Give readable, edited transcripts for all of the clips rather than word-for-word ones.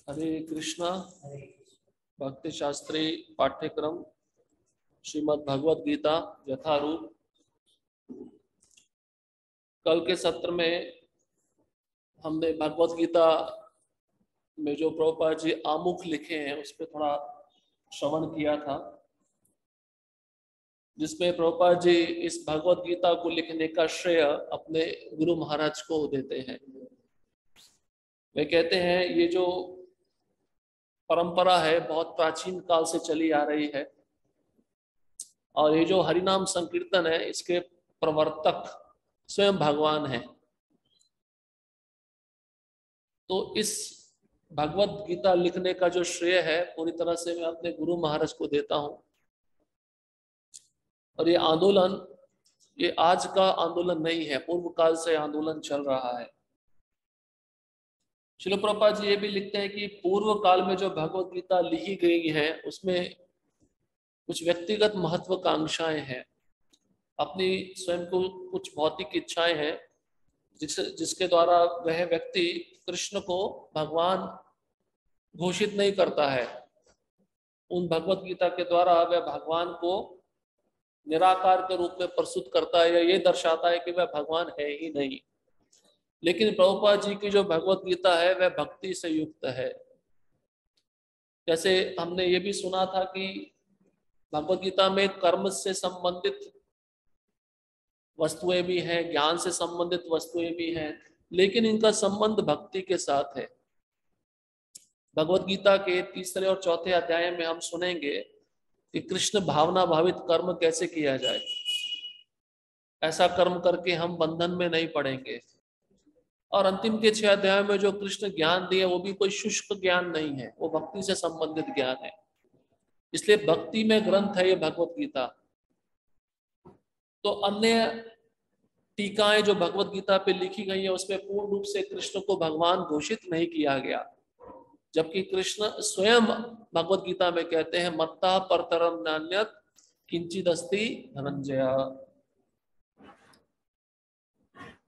हरे कृष्णा। भक्ति शास्त्री पाठ्यक्रम श्रीमद् भगवद गीता यथारूप। कल के सत्र में हमने भगवद गीता में जो प्रभुपाद जी आमुख लिखे हैं उस पर थोड़ा श्रवण किया था, जिसमें प्रभुपाद जी इस भगवद गीता को लिखने का श्रेय अपने गुरु महाराज को देते हैं। वे कहते हैं ये जो परंपरा है बहुत प्राचीन काल से चली आ रही है और ये जो हरिनाम संकीर्तन है इसके प्रवर्तक स्वयं भगवान है। तो इस भगवद गीता लिखने का जो श्रेय है पूरी तरह से मैं अपने गुरु महाराज को देता हूं। और ये आंदोलन ये आज का आंदोलन नहीं है, पूर्व काल से आंदोलन चल रहा है। श्रील प्रभुपाद जी ये भी लिखते हैं कि पूर्व काल में जो भगवद गीता लिखी गई है उसमें कुछ व्यक्तिगत महत्वाकांक्षाएं हैं, अपनी स्वयं को कुछ भौतिक इच्छाएं हैं जिसके द्वारा वह व्यक्ति कृष्ण को भगवान घोषित नहीं करता है। उन भगवद गीता के द्वारा वह भगवान को निराकार के रूप में प्रस्तुत करता है या ये दर्शाता है कि वह भगवान है ही नहीं। लेकिन प्रभुपाद जी की जो भगवद गीता है वह भक्ति से युक्त है। जैसे हमने ये भी सुना था कि भगवद गीता में कर्म से संबंधित वस्तुएं भी हैं, ज्ञान से संबंधित वस्तुएं भी हैं, लेकिन इनका संबंध भक्ति के साथ है। भगवद गीता के 3 और 4 अध्याय में हम सुनेंगे कि कृष्ण भावना भावित कर्म कैसे किया जाए। ऐसा कर्म करके हम बंधन में नहीं पड़ेंगे। और अंतिम के 6 अध्याय में जो कृष्ण ज्ञान दिए वो भी कोई शुष्क ज्ञान नहीं है, वो भक्ति से संबंधित ज्ञान है। इसलिए भक्ति में ग्रंथ है ये भगवद गीता। तो अन्य टीकाएं जो भगवद गीता पे लिखी गई है उसमें पूर्ण रूप से कृष्ण को भगवान घोषित नहीं किया गया, जबकि कृष्ण स्वयं भगवद गीता में कहते हैं मत्ता परतरम नान्यत किंचिदस्ति धनंजय।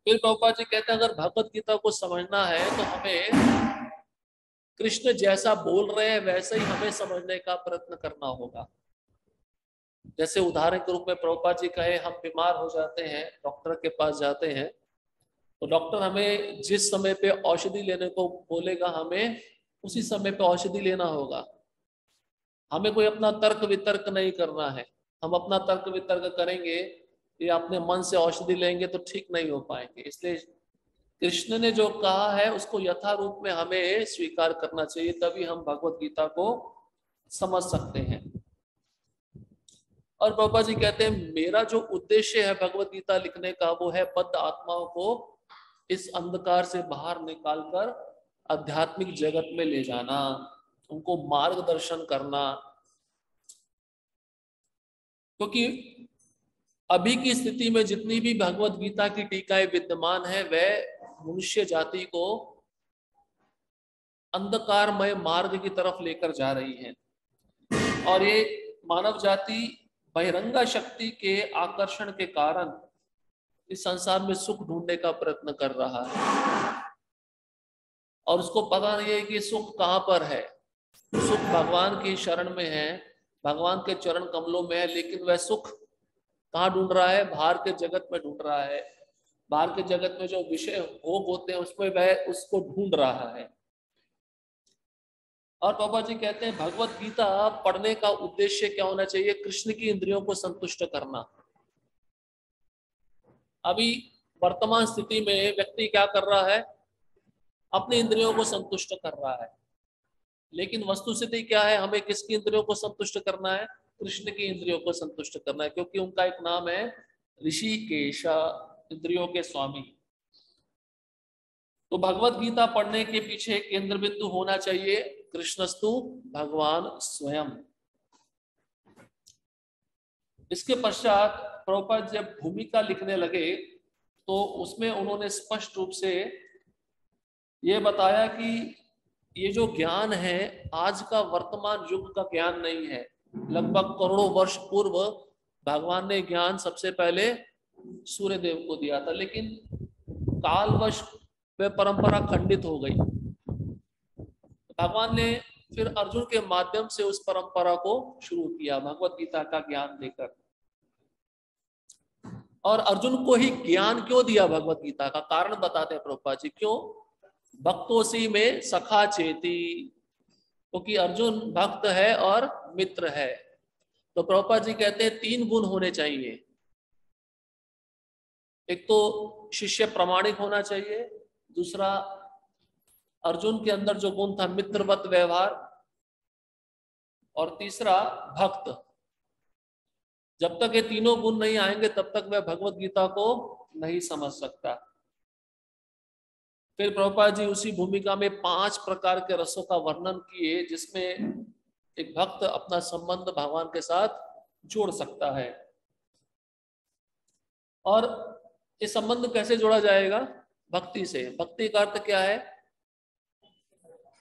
फिर प्रभुपाद जी कहते हैं अगर भगवद गीता को समझना है तो हमें कृष्ण जैसा बोल रहे हैं वैसे ही हमें समझने का प्रयत्न करना होगा। जैसे उदाहरण के रूप में प्रभुपाद जी कहे हम बीमार हो जाते हैं, डॉक्टर के पास जाते हैं, तो डॉक्टर हमें जिस समय पे औषधि लेने को बोलेगा हमें उसी समय पे औषधि लेना होगा। हमें कोई अपना तर्क वितर्क नहीं करना है। हम अपना तर्क वितर्क करेंगे या अपने मन से औषधि लेंगे तो ठीक नहीं हो पाएंगे। इसलिए कृष्ण ने जो कहा है उसको यथा रूप में हमें स्वीकार करना चाहिए, तभी हम भगवत गीता को समझ सकते हैं। और बाबा जी कहते हैं मेरा जो उद्देश्य है भगवत गीता लिखने का वो है बद्ध आत्माओं को इस अंधकार से बाहर निकालकर आध्यात्मिक जगत में ले जाना, उनको मार्गदर्शन करना। क्योंकि अभी की स्थिति में जितनी भी भगवत गीता की टीकाएं विद्यमान है वह मनुष्य जाति को अंधकारमय मार्ग की तरफ लेकर जा रही है और ये मानव जाति बहिरंगा शक्ति के आकर्षण के कारण इस संसार में सुख ढूंढने का प्रयत्न कर रहा है और उसको पता नहीं है कि सुख कहां पर है। सुख भगवान की शरण में है, भगवान के चरण कमलों में है, लेकिन वह सुख कहाँ ढूंढ रहा है? बाहर के जगत में ढूंढ रहा है। बाहर के जगत में जो विषय भोग होते हैं उसमें वह उसको ढूंढ रहा है। और बाबा जी कहते हैं भगवत गीता पढ़ने का उद्देश्य क्या होना चाहिए? कृष्ण की इंद्रियों को संतुष्ट करना। अभी वर्तमान स्थिति में व्यक्ति क्या कर रहा है? अपनी इंद्रियों को संतुष्ट कर रहा है, लेकिन वस्तुस्थिति क्या है? हमें किसकी इंद्रियों को संतुष्ट करना है? कृष्ण की इंद्रियों को संतुष्ट करना है, क्योंकि उनका एक नाम है ऋषिकेश, इंद्रियों के स्वामी। तो भगवत गीता पढ़ने के पीछे केंद्र बिंदु होना चाहिए कृष्णस्तु भगवान स्वयं। इसके पश्चात प्रभुपाद जब भूमिका लिखने लगे तो उसमें उन्होंने स्पष्ट रूप से ये बताया कि ये जो ज्ञान है आज का वर्तमान युग का ज्ञान नहीं है। लगभग करोड़ों वर्ष पूर्व भगवान ने ज्ञान सबसे पहले सूर्य देव को दिया था, लेकिन कालवश वह परंपरा खंडित हो गई। भगवान ने फिर अर्जुन के माध्यम से उस परंपरा को शुरू किया, भगवत गीता का ज्ञान देकर। और अर्जुन को ही ज्ञान क्यों दिया भगवत गीता का, कारण बताते हैं प्रभुपाद जी। क्यों? भक्तोसी में सखा चेती, क्योंकि अर्जुन भक्त है और मित्र है। तो प्रभुपाद जी कहते हैं 3 गुण होने चाहिए। एक तो शिष्य प्रामाणिक होना चाहिए, दूसरा अर्जुन के अंदर जो गुण था मित्रवत व्यवहार, और तीसरा भक्त। जब तक ये तीनों गुण नहीं आएंगे तब तक वह भगवत गीता को नहीं समझ सकता। फिर प्रभुपाद जी उसी भूमिका में 5 प्रकार के रसों का वर्णन किए, जिसमें एक भक्त अपना संबंध भगवान के साथ जोड़ सकता है। और ये संबंध कैसे जोड़ा जाएगा? भक्ति से। भक्ति का अर्थ क्या है?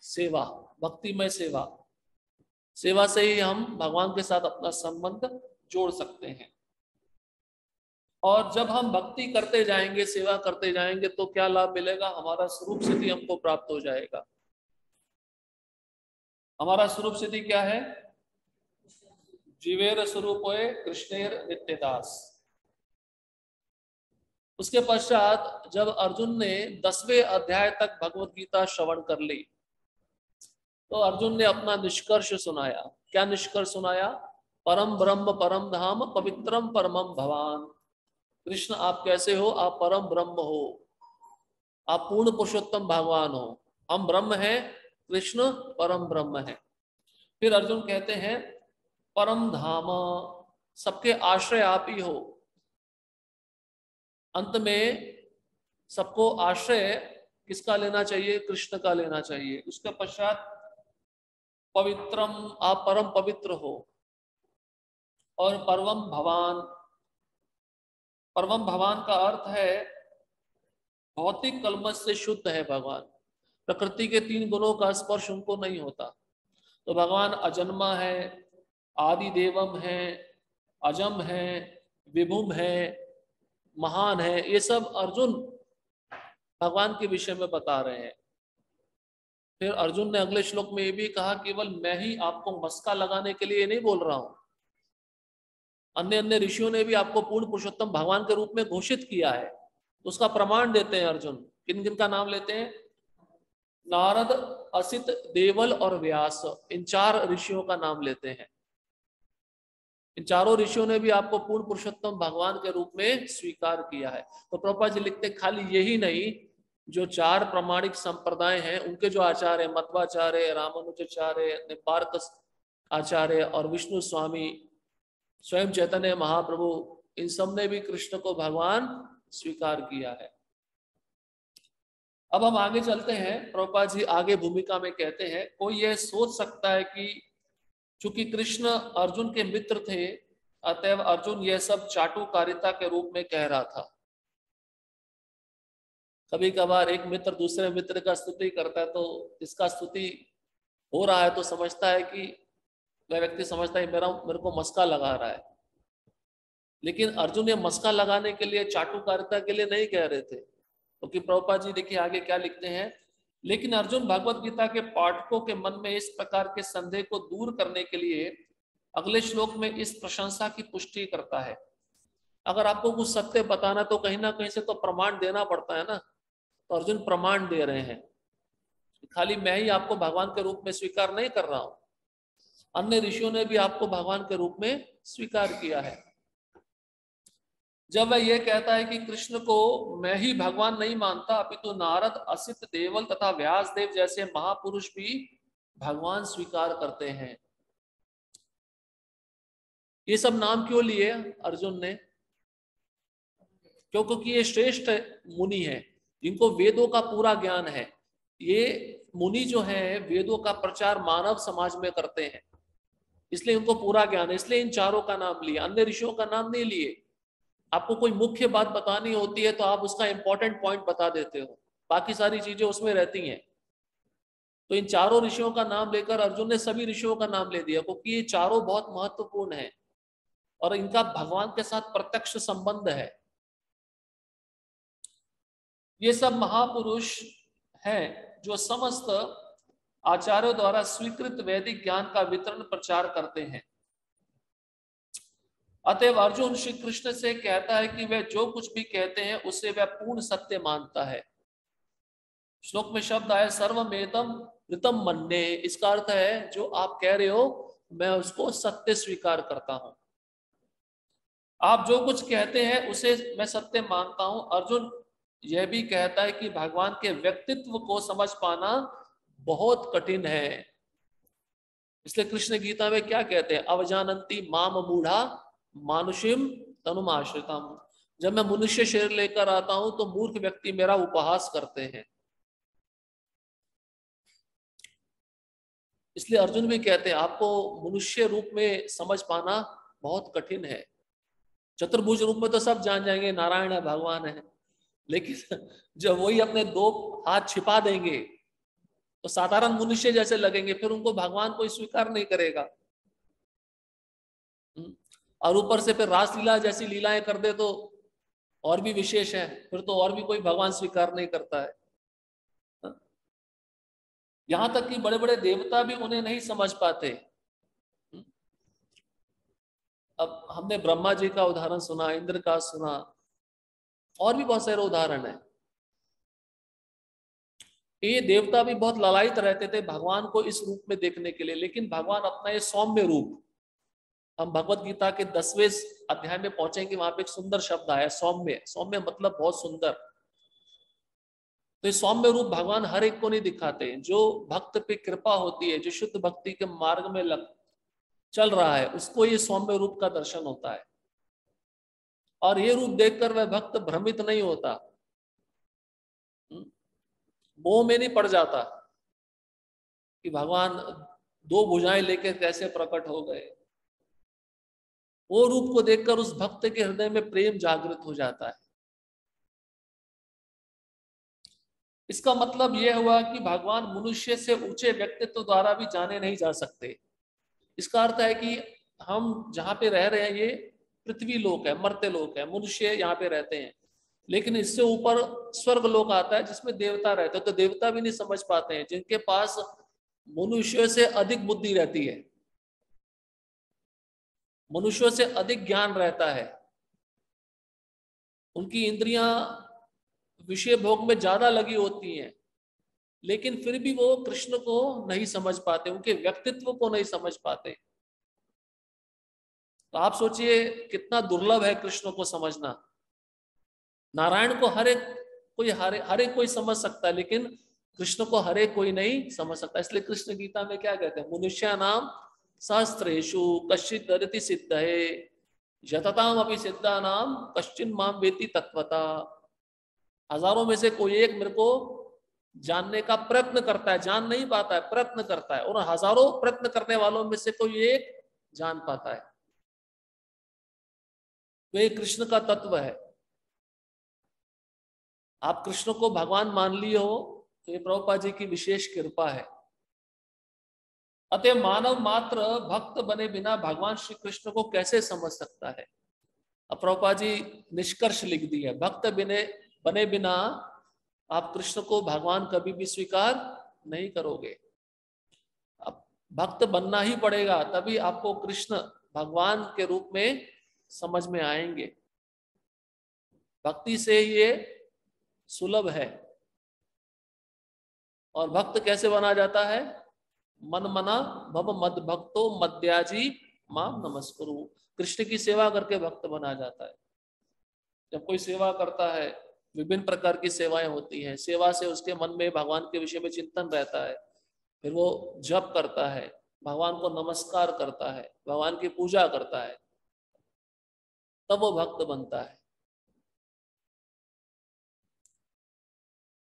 सेवा, भक्तिमय सेवा। सेवा से ही हम भगवान के साथ अपना संबंध जोड़ सकते हैं। और जब हम भक्ति करते जाएंगे, सेवा करते जाएंगे, तो क्या लाभ मिलेगा? हमारा स्वरूप सिद्धि हमको प्राप्त हो जाएगा। हमारा स्वरूप सिद्धि क्या है? जीवेर स्वरूपोए कृष्णेर नित्यदास। उसके पश्चात जब अर्जुन ने 10वें अध्याय तक भगवत गीता श्रवण कर ली, तो अर्जुन ने अपना निष्कर्ष सुनाया। क्या निष्कर्ष सुनाया? परम ब्रह्म परम धाम पवित्रम परमम भवान। कृष्ण आप कैसे हो? आप परम ब्रह्म हो, आप पूर्ण पुरुषोत्तम भगवान हो। हम ब्रह्म हैं, कृष्ण परम ब्रह्म है। फिर अर्जुन कहते हैं परम धाम, सबके आश्रय आप ही हो। अंत में सबको आश्रय किसका लेना चाहिए? कृष्ण का लेना चाहिए। उसके पश्चात पवित्रम, आप परम पवित्र हो। और परमम भवान, परमम भवान का अर्थ है भौतिक कलमश से शुद्ध है भगवान। प्रकृति के 3 गुणों का स्पर्श उनको नहीं होता। तो भगवान अजन्मा है, आदि देवम है, अजम है, विभुम है, महान है। ये सब अर्जुन भगवान के विषय में बता रहे हैं। फिर अर्जुन ने अगले श्लोक में ये भी कहा, केवल मैं ही आपको मस्का लगाने के लिए नहीं बोल रहा हूं, अन्य अन्य ऋषियों ने भी आपको पूर्ण पुरुषोत्तम भगवान के रूप में घोषित किया है। तो उसका प्रमाण देते हैं अर्जुन। किन किन का नाम लेते हैं? नारद, असित, देवल और व्यास, इन 4 ऋषियों का नाम लेते हैं। इन चारों ऋषियों ने भी आपको पूर्ण पुरुषोत्तम भगवान के रूप में स्वीकार किया है। तो प्रभुपाद जी लिखते खाली यही नहीं, जो 4 प्रामाणिक संप्रदाय हैं उनके जो आचार्य, मध्वाचार्य, रामानुजाचार्य, निम्बार्क आचार्य और विष्णु स्वामी, स्वयं चैतन्य महाप्रभु, इन सब ने भी कृष्ण को भगवान स्वीकार किया है। अब हम आगे चलते हैं। प्रभुपाद जी आगे भूमिका में कहते हैं, कोई यह सोच सकता है कि चूंकि कृष्ण अर्जुन के मित्र थे, अतएव अर्जुन यह सब चाटुकारिता के रूप में कह रहा था। कभी कभार एक मित्र दूसरे मित्र का स्तुति करता है, तो इसका स्तुति हो रहा है तो समझता है कि वह व्यक्ति समझता है मेरे को मस्का लगा रहा है। लेकिन अर्जुन ये मस्का लगाने के लिए, चाटुकारिता के लिए नहीं कह रहे थे। क्योंकि प्रभुपाद जी देखिए आगे क्या लिखते हैं, लेकिन अर्जुन भगवत गीता के पाठकों के मन में इस प्रकार के संदेह को दूर करने के लिए अगले श्लोक में इस प्रशंसा की पुष्टि करता है। अगर आपको कुछ सत्य बताना तो कहीं ना कहीं से तो प्रमाण देना पड़ता है ना। तो अर्जुन प्रमाण दे रहे हैं, खाली मैं ही आपको भगवान के रूप में स्वीकार नहीं कर रहा हूं, अन्य ऋषियों ने भी आपको भगवान के रूप में स्वीकार किया है। जब वह यह कहता है कि कृष्ण को मैं ही भगवान नहीं मानता, अपितु तो नारद, असित, देवल तथा व्यासदेव जैसे महापुरुष भी भगवान स्वीकार करते हैं। ये सब नाम क्यों लिए अर्जुन ने? क्योंकि ये श्रेष्ठ मुनि है, जिनको वेदों का पूरा ज्ञान है। ये मुनि जो है वेदों का प्रचार मानव समाज में करते हैं, इसलिए उनको पूरा ज्ञान है। इसलिए इन चारों का नाम लिया, अन्य ऋषियों का नाम नहीं लिए। आपको कोई मुख्य बात बतानी होती है तो आप उसका इंपॉर्टेंट पॉइंट बता देते हो, बाकी सारी चीजें उसमें रहती हैं। तो इन चारों ऋषियों का नाम लेकर अर्जुन ने सभी ऋषियों का नाम ले दिया, क्योंकि ये चारों बहुत महत्वपूर्ण है और इनका भगवान के साथ प्रत्यक्ष संबंध है। ये सब महापुरुष हैं जो समस्त आचार्यों द्वारा स्वीकृत वैदिक ज्ञान का वितरण प्रचार करते हैं। अतएव अर्जुन श्री कृष्ण से कहता है कि वह जो कुछ भी कहते हैं उसे वह पूर्ण सत्य मानता है। श्लोक में शब्द आया सर्वमेतम ऋतम मन्ये, इसका अर्थ है जो आप कह रहे हो मैं उसको सत्य स्वीकार करता हूं। आप जो कुछ कहते हैं उसे मैं सत्य मानता हूं। अर्जुन यह भी कहता है कि भगवान के व्यक्तित्व को समझ पाना बहुत कठिन है। इसलिए कृष्ण गीता में क्या कहते हैं, अवजानन्ति माम मूढ़ा मानुषिम तनुमाश्रितम। जब मैं मनुष्य शरीर लेकर आता हूं तो मूर्ख व्यक्ति मेरा उपहास करते हैं। इसलिए अर्जुन भी कहते हैं आपको मनुष्य रूप में समझ पाना बहुत कठिन है। चतुर्भुज रूप में तो सब जान जाएंगे नारायण है भगवान है, लेकिन जब वही अपने दो हाथ छिपा देंगे तो साधारण मनुष्य जैसे लगेंगे, फिर उनको भगवान कोई स्वीकार नहीं करेगा। और ऊपर से फिर रासलीला जैसी लीलाएं कर दे तो और भी विशेष है, फिर तो और भी कोई भगवान स्वीकार नहीं करता है। यहां तक कि बड़े बड़े देवता भी उन्हें नहीं समझ पाते। अब हमने ब्रह्मा जी का उदाहरण सुना, इंद्र का सुना, और भी बहुत सारे उदाहरण है। ये देवता भी बहुत लालायित रहते थे भगवान को इस रूप में देखने के लिए, लेकिन भगवान अपना ये सौम्य रूप, हम भगवत गीता के 10वें अध्याय में पहुंचेंगे, वहां पे एक सुंदर शब्द आया सौम्य। सौम्य मतलब बहुत सुंदर। तो ये सौम्य रूप भगवान हर एक को नहीं दिखाते। जो भक्त पे कृपा होती है, जो शुद्ध भक्ति के मार्ग में चल रहा है, उसको ये सौम्य रूप का दर्शन होता है। और ये रूप देखकर वह भक्त भ्रमित नहीं होता, मोह में नहीं पड़ जाता कि भगवान दो भुजाएं लेकर कैसे प्रकट हो गए। वो रूप को देखकर उस भक्त के हृदय में प्रेम जागृत हो जाता है। इसका मतलब यह हुआ कि भगवान मनुष्य से ऊंचे व्यक्तित्व द्वारा भी जाने नहीं जा सकते। इसका अर्थ है कि हम जहां पे रह रहे हैं ये पृथ्वी लोक है, मर्त्य लोक है, मनुष्य यहाँ पे रहते हैं, लेकिन इससे ऊपर स्वर्ग लोक आता है जिसमें देवता रहते हैं। तो देवता भी नहीं समझ पाते हैं, जिनके पास मनुष्य से अधिक बुद्धि रहती है, मनुष्यों से अधिक ज्ञान रहता है, उनकी इंद्रियां विषय भोग में ज्यादा लगी होती हैं, लेकिन फिर भी वो कृष्ण को नहीं समझ पाते, उनके व्यक्तित्व को नहीं समझ पाते। तो आप सोचिए कितना दुर्लभ है कृष्ण को समझना। नारायण को हर एक कोई समझ सकता है, लेकिन कृष्ण को हर एक कोई नहीं समझ सकता। इसलिए कृष्ण गीता में क्या कहते हैं, मनुष्या नाम सहस्त्रेषु कश्चित् दरति सिद्धये यतताम अपि सिद्धा नाम कश्चिन् माम वेति तत्वता। हजारों में से कोई एक मेरे को जानने का प्रयत्न करता है, जान नहीं पाता है, प्रयत्न करता है, और हजारों प्रयत्न करने वालों में से कोई एक जान पाता है। तो ये कृष्ण का तत्व है। आप कृष्ण को भगवान मान लिए हो तो ये प्रभुपाद जी की विशेष कृपा है। अतः मानव मात्र भक्त बने बिना भगवान श्री कृष्ण को कैसे समझ सकता है। अब प्रभुपाद जी निष्कर्ष लिख दिया, भक्त बने बिना आप कृष्ण को भगवान कभी भी स्वीकार नहीं करोगे। अब भक्त बनना ही पड़ेगा, तभी आपको कृष्ण भगवान के रूप में समझ में आएंगे। भक्ति से ये सुलभ है। और भक्त कैसे बना जाता है, मन मना भव मद भक्तो मद्याजी माम नमस्कुरु। कृष्ण की सेवा करके भक्त बना जाता है। जब कोई सेवा करता है, विभिन्न प्रकार की सेवाएं होती हैं, सेवा से उसके मन में भगवान के विषय में चिंतन रहता है, फिर वो जप करता है, भगवान को नमस्कार करता है, भगवान की पूजा करता है, तब वो भक्त बनता है।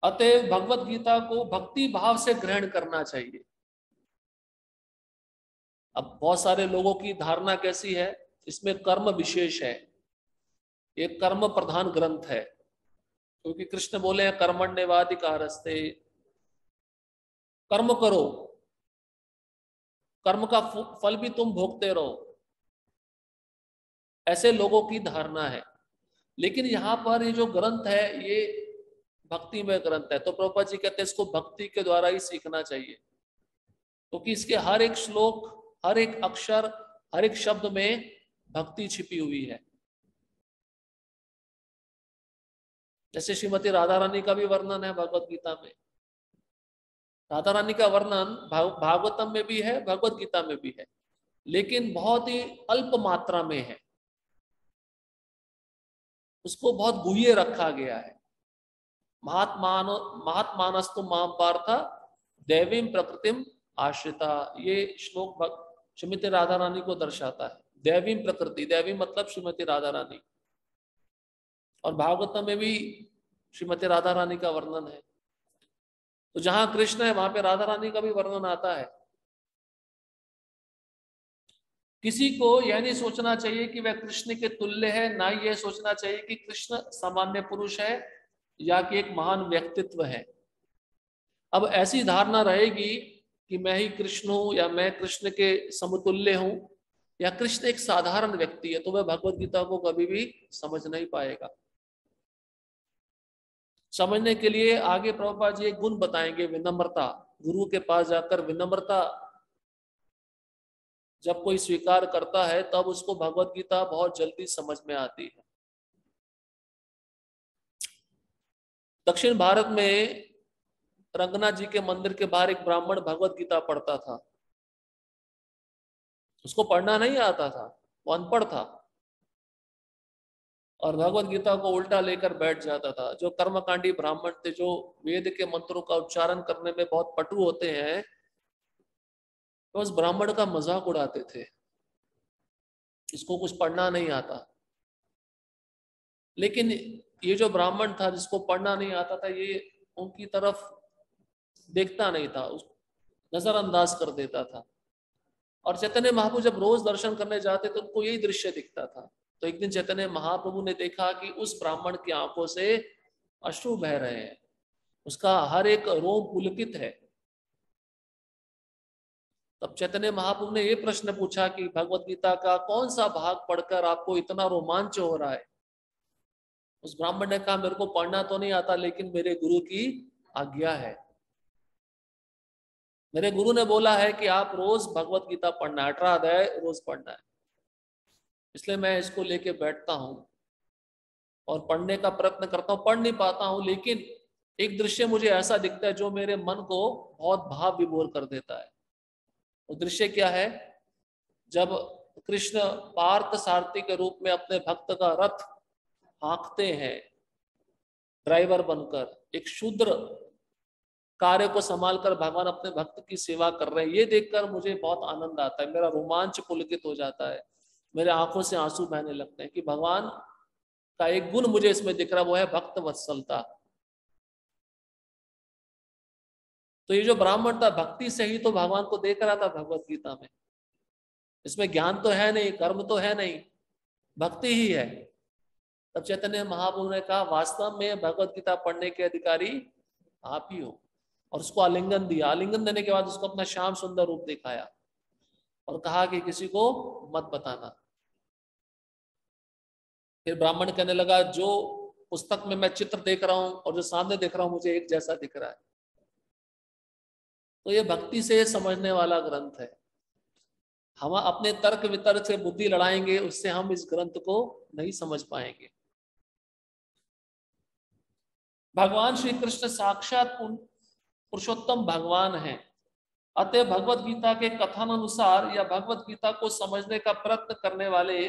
अतएव भगवत गीता को भक्ति भाव से ग्रहण करना चाहिए। अब बहुत सारे लोगों की धारणा कैसी है, इसमें कर्म विशेष है, ये कर्म प्रधान ग्रंथ है, क्योंकि कृष्ण बोले हैं कर्मण्येवाधिकारस्ते, कर्म करो, कर्म का फल भी तुम भोगते रहो, ऐसे लोगों की धारणा है। लेकिन यहाँ पर ये जो ग्रंथ है ये भक्ति में ग्रंथ है, तो प्रभुपाद जी कहते हैं इसको भक्ति के द्वारा ही सीखना चाहिए। क्योंकि इसके हर एक श्लोक, हर एक अक्षर, हर एक शब्द में भक्ति छिपी हुई है। जैसे श्रीमती राधा रानी का भी वर्णन है भगवत गीता में। राधा रानी का वर्णन भागवतम में भी है, भगवत गीता में भी है, लेकिन बहुत ही अल्प मात्रा में है। उसको बहुत गुह्य रखा गया है। महात्मानस्तु माम पार्थ दैवीं प्रकृतिम आश्रिता, ये श्लोक श्रीमती राधा रानी को दर्शाता है। दैवीं प्रकृति, दैवी मतलब श्रीमती राधा रानी, और भागवतम में भी श्रीमती राधा रानी का वर्णन है। तो जहां कृष्ण है वहां पे राधा रानी का भी वर्णन आता है। किसी को यह नहीं सोचना चाहिए कि वह कृष्ण के तुल्य है, ना ही यह सोचना चाहिए कि कृष्ण सामान्य पुरुष है या कि एक महान व्यक्तित्व है। अब ऐसी धारणा रहेगी कि मैं ही कृष्ण हूं, या मैं कृष्ण के समतुल्य हूं, या कृष्ण एक साधारण व्यक्ति है, तो वह भगवत गीता को कभी भी समझ नहीं पाएगा। समझने के लिए आगे प्रभुपाद जी एक गुण बताएंगे, विनम्रता। गुरु के पास जाकर विनम्रता जब कोई स्वीकार करता है तब उसको भगवत गीता बहुत जल्दी समझ में आती है। दक्षिण भारत में रंगनाथ जी के मंदिर के बाहर एक ब्राह्मण भगवत गीता पढ़ता था। उसको पढ़ना नहीं आता था, वो अनपढ़ था, और भगवत गीता को उल्टा लेकर बैठ जाता था। जो कर्मकांडी ब्राह्मण थे, जो वेद के मंत्रों का उच्चारण करने में बहुत पटु होते हैं, तो उस ब्राह्मण का मजाक उड़ाते थे, इसको कुछ पढ़ना नहीं आता। लेकिन ये जो ब्राह्मण था जिसको पढ़ना नहीं आता था, ये उनकी तरफ देखता नहीं था, उस नजरअंदाज कर देता था। और चैतन्य महाप्रभु जब रोज दर्शन करने जाते तो उनको यही दृश्य दिखता था। तो एक दिन चैतन्य महाप्रभु ने देखा कि उस ब्राह्मण की आंखों से अश्रु बह रहे हैं, उसका हर एक रोम पुलकित है। तब चैतन्य महाप्रभु ने यह प्रश्न पूछा कि भगवत गीता का कौन सा भाग पढ़कर आपको इतना रोमांच हो रहा है? उस ब्राह्मण ने कहा, मेरे को पढ़ना तो नहीं आता, लेकिन मेरे गुरु की आज्ञा है। मेरे गुरु ने बोला है कि आप रोज भगवत गीता पढ़ना है, 18 अध्याय रोज पढ़ना है, इसलिए मैं इसको लेके बैठता हूं और पढ़ने का प्रयत्न करता हूं। पढ़ नहीं पाता हूं, लेकिन एक दृश्य मुझे ऐसा दिखता है जो मेरे मन को बहुत भाव विभोर कर देता है। वो दृश्य क्या है? जब कृष्ण पार्थ सारथी के रूप में अपने भक्त का रथ हाँकते हैं, ड्राइवर बनकर, एक शूद्र कार्य को संभालकर भगवान अपने भक्त की सेवा कर रहे हैं, ये देखकर मुझे बहुत आनंद आता है, मेरा रोमांच पुलकित हो जाता है, मेरे आंखों से आंसू बहने लगते हैं कि भगवान का एक गुण मुझे इसमें दिख रहा, वो है भक्त वत्सलता। तो ये जो ब्राह्मण था, भक्ति से ही तो भगवान को देख रहा था भगवत गीता में। इसमें ज्ञान तो है नहीं, कर्म तो है नहीं, भक्ति ही है। तब चैतन्य महाप्रभु ने कहा, वास्तव में भगवत गीता पढ़ने के अधिकारी आप ही हो। और उसको आलिंगन दिया। आलिंगन देने के बाद उसको अपना श्याम सुंदर रूप दिखाया और कहा कि किसी को मत बताना। फिर ब्राह्मण कहने लगा, जो पुस्तक में मैं चित्र देख रहा हूं और जो सामने देख रहा हूं, मुझे एक जैसा दिख रहा है। तो ये भक्ति से समझने वाला ग्रंथ है। हम अपने तर्क वितर्क से बुद्धि लड़ाएंगे, उससे हम इस ग्रंथ को नहीं समझ पाएंगे। भगवान श्री कृष्ण साक्षात पुरुषोत्तम भगवान है। अतः भगवत गीता के कथन अनुसार या भगवत गीता को समझने का प्रयत्न करने वाले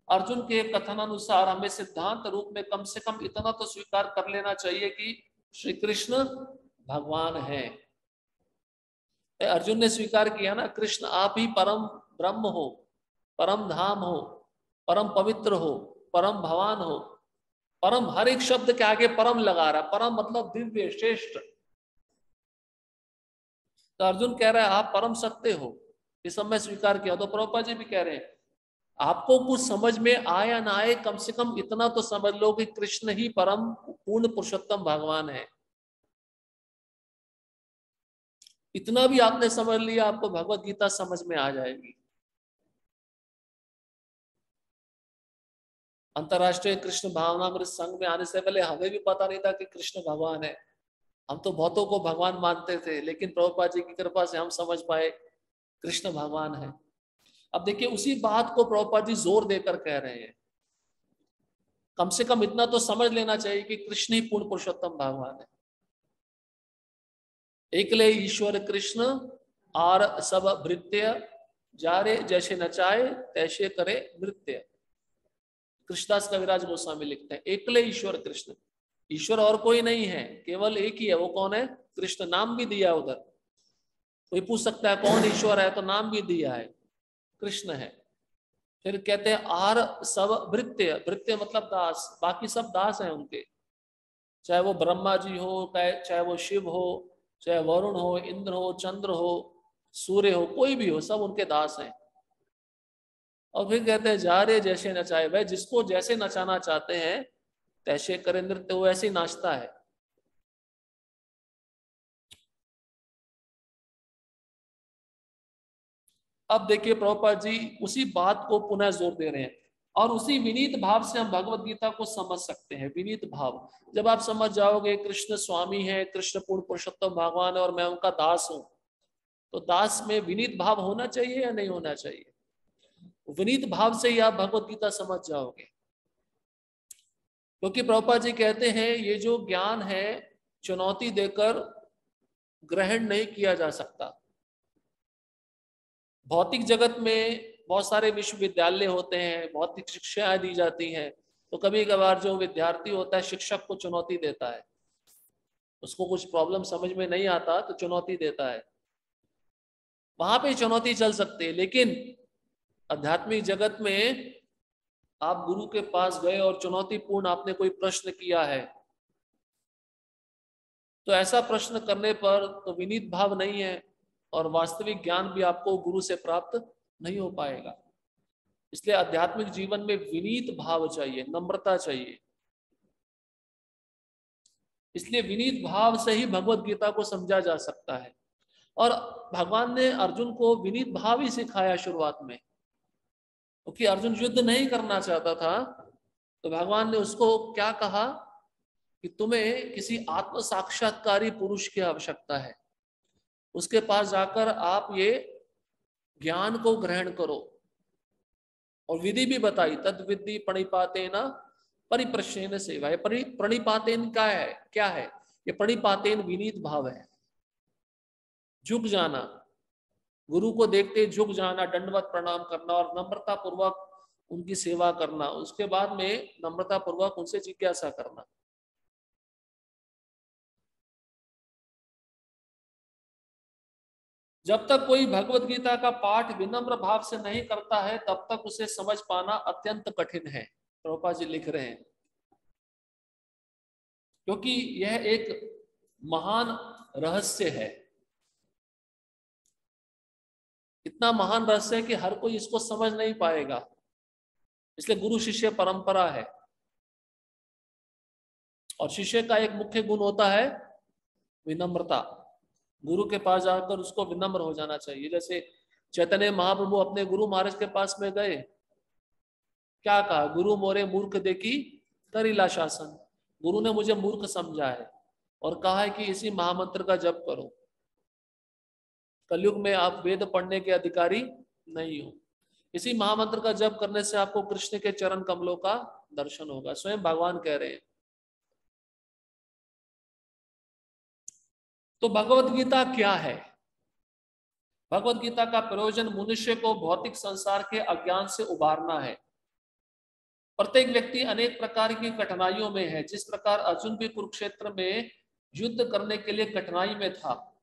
अर्जुन के कथन अनुसार हमें सिद्धांत रूप में कम से कम इतना तो स्वीकार कर लेना चाहिए कि श्री कृष्ण भगवान है। अर्जुन ने स्वीकार किया ना, कृष्ण आप ही परम ब्रह्म हो, परम धाम हो, परम पवित्र हो, परम भगवान हो। परम, हर एक शब्द के आगे परम लगा रहा। परम मतलब दिव्य, श्रेष्ठ। तो अर्जुन कह रहा है आप परम सत्य हो, ये सब मैं स्वीकार किया। तो प्रभुपाद जी भी कह रहे हैं, आपको कुछ समझ में आए या ना आए, कम से कम इतना तो समझ लो कि कृष्ण ही परम पूर्ण पुरुषोत्तम भगवान है। इतना भी आपने समझ लिया, आपको भगवत गीता समझ में आ जाएगी। अंतरराष्ट्रीय कृष्ण भावनामृत संघ में आने से पहले हमें भी पता नहीं था कि कृष्ण भगवान है। हम तो बहुतों को भगवान मानते थे, लेकिन प्रभुपाद जी की कृपा से हम समझ पाए कृष्ण भगवान है। अब देखिए उसी बात को प्रभुपाद जी जोर देकर कह रहे हैं। कम से कम इतना तो समझ लेना चाहिए कि कृष्ण ही पूर्ण पुरुषोत्तम भगवान है। एकले ईश्वर कृष्ण और सब भृत्य, जारे जैसे नचाए तैसे करे नृत्य। कृष्णदास कविराज गोस्वामी लिखते हैं एकले ईश्वर कृष्ण, ईश्वर और कोई नहीं है, केवल एक ही है। वो कौन है? कृष्ण। नाम भी दिया उधर। कोई पूछ सकता है कौन ईश्वर है, तो नाम भी दिया है, कृष्ण है। फिर कहते हैं आर सब भृत्य, भृत्य मतलब दास, बाकी सब दास हैं उनके। चाहे वो ब्रह्मा जी हो, चाहे वो शिव हो, चाहे वरुण हो, इंद्र हो, चंद्र हो, सूर्य हो, कोई भी हो, सब उनके दास हैं। और फिर कहते हैं जा रे जैसे नचाए, वह जिसको जैसे नचाना चाहते हैं तैसे करे नृत्य, वो ऐसे ही नाचता है। अब देखिए प्रभुपाद जी उसी बात को पुनः जोर दे रहे हैं और उसी विनीत भाव से हम भगवत गीता को समझ सकते हैं। विनीत भाव जब आप समझ जाओगे कृष्ण स्वामी है, कृष्ण पूर्ण पुरुषोत्तम भगवान है और मैं उनका दास हूं, तो दास में विनीत भाव होना चाहिए या नहीं होना चाहिए? विनीत भाव से ही आप भगवत गीता समझ जाओगे। क्योंकि प्रभुपाद जी कहते हैं ये जो ज्ञान है चुनौती देकर ग्रहण नहीं किया जा सकता। भौतिक जगत में बहुत सारे विश्वविद्यालय होते हैं, भौतिक शिक्षाएं दी जाती हैं, तो कभी कभार जो विद्यार्थी होता है शिक्षक को चुनौती देता है, उसको कुछ प्रॉब्लम समझ में नहीं आता तो चुनौती देता है, वहां पे चुनौती चल सकती है। लेकिन आध्यात्मिक जगत में आप गुरु के पास गए और चुनौतीपूर्ण आपने कोई प्रश्न किया है, तो ऐसा प्रश्न करने पर तो विनीत भाव नहीं है और वास्तविक ज्ञान भी आपको गुरु से प्राप्त नहीं हो पाएगा। इसलिए आध्यात्मिक जीवन में विनीत भाव चाहिए, नम्रता चाहिए। इसलिए विनीत भाव से ही भगवत गीता को समझा जा सकता है। और भगवान ने अर्जुन को विनीत भाव ही सिखाया शुरुआत में, क्योंकि अर्जुन युद्ध नहीं करना चाहता था। तो भगवान ने उसको क्या कहा कि तुम्हें किसी आत्म साक्षात्कारी पुरुष की आवश्यकता है, उसके पास जाकर आप ये ज्ञान को ग्रहण करो। और विधि भी बताई, तद विधि प्रणिपातेन परिप्रश्नेन सेवा। प्रणिपातेन क्या है? ये प्रणिपातेन विनीत भाव है, झुक जाना, गुरु को देखते झुक जाना, दंडवत प्रणाम करना और नम्रता पूर्वक उनकी सेवा करना। उसके बाद में नम्रता पूर्वक उनसे जिज्ञासा करना। जब तक कोई भगवत गीता का पाठ विनम्र भाव से नहीं करता है तब तक उसे समझ पाना अत्यंत कठिन है, प्रभुपाद जी लिख रहे हैं। क्योंकि यह एक महान रहस्य है, इतना महान रहस्य है कि हर कोई इसको समझ नहीं पाएगा। इसलिए गुरु शिष्य परंपरा है और शिष्य का एक मुख्य गुण होता है विनम्रता। गुरु के पास जाकर उसको विनम्र हो जाना चाहिए। जैसे चैतन्य महाप्रभु अपने गुरु महाराज के पास में गए, क्या कहा? गुरु मोरे मूर्ख देखी करीला शासन। गुरु ने मुझे मूर्ख समझा है और कहा है कि इसी महामंत्र का जप करो। कलयुग में आप वेद पढ़ने के अधिकारी नहीं हो। इसी महामंत्र का जप करने से आपको कृष्ण के चरण कमलों का दर्शन होगा, स्वयं भगवान कह रहे हैं। तो भगवत गीता क्या है? भगवत गीता का प्रयोजन मनुष्य को भौतिक संसार के अज्ञान से उबारना है। प्रत्येक व्यक्ति अनेक प्रकार की कठिनाइयों में है। जिस प्रकार अर्जुन भी कुरुक्षेत्र में युद्ध करने के लिए कठिनाई में था,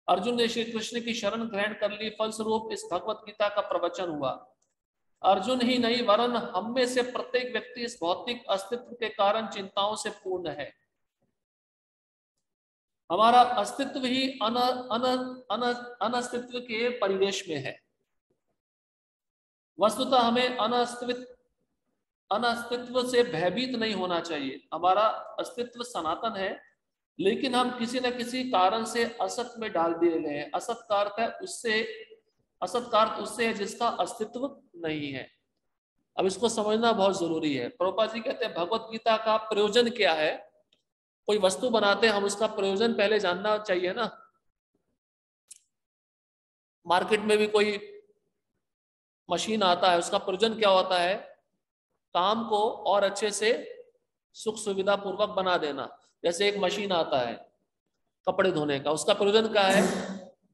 अर्जुन ने श्री कृष्ण की शरण ग्रहण कर ली, फलस्वरूप इस भगवत गीता का प्रवचन हुआ। अर्जुन ही नहीं वरन हम में से प्रत्येक व्यक्ति इस भौतिक अस्तित्व के कारण चिंताओं से पूर्ण है। हमारा अस्तित्व ही अनअस्तित्व के परिवेश में है। वस्तुतः हमें अनअस्तित्व से भयभीत नहीं होना चाहिए। हमारा अस्तित्व सनातन है, लेकिन हम किसी न किसी कारण से असत में डाल दिए गए हैं। असत का अर्थ है उससे, असत का अर्थ उससे है जिसका अस्तित्व नहीं है। अब इसको समझना बहुत जरूरी है। प्रभुपाद जी कहते हैं भगवत गीता का प्रयोजन क्या है। कोई वस्तु बनाते हैं हम, उसका प्रयोजन पहले जानना चाहिए ना। मार्केट में भी कोई मशीन आता है, उसका प्रयोजन क्या होता है? काम को और अच्छे से सुख सुविधा पूर्वक बना देना। जैसे एक मशीन आता है कपड़े धोने का, उसका प्रयोजन क्या है?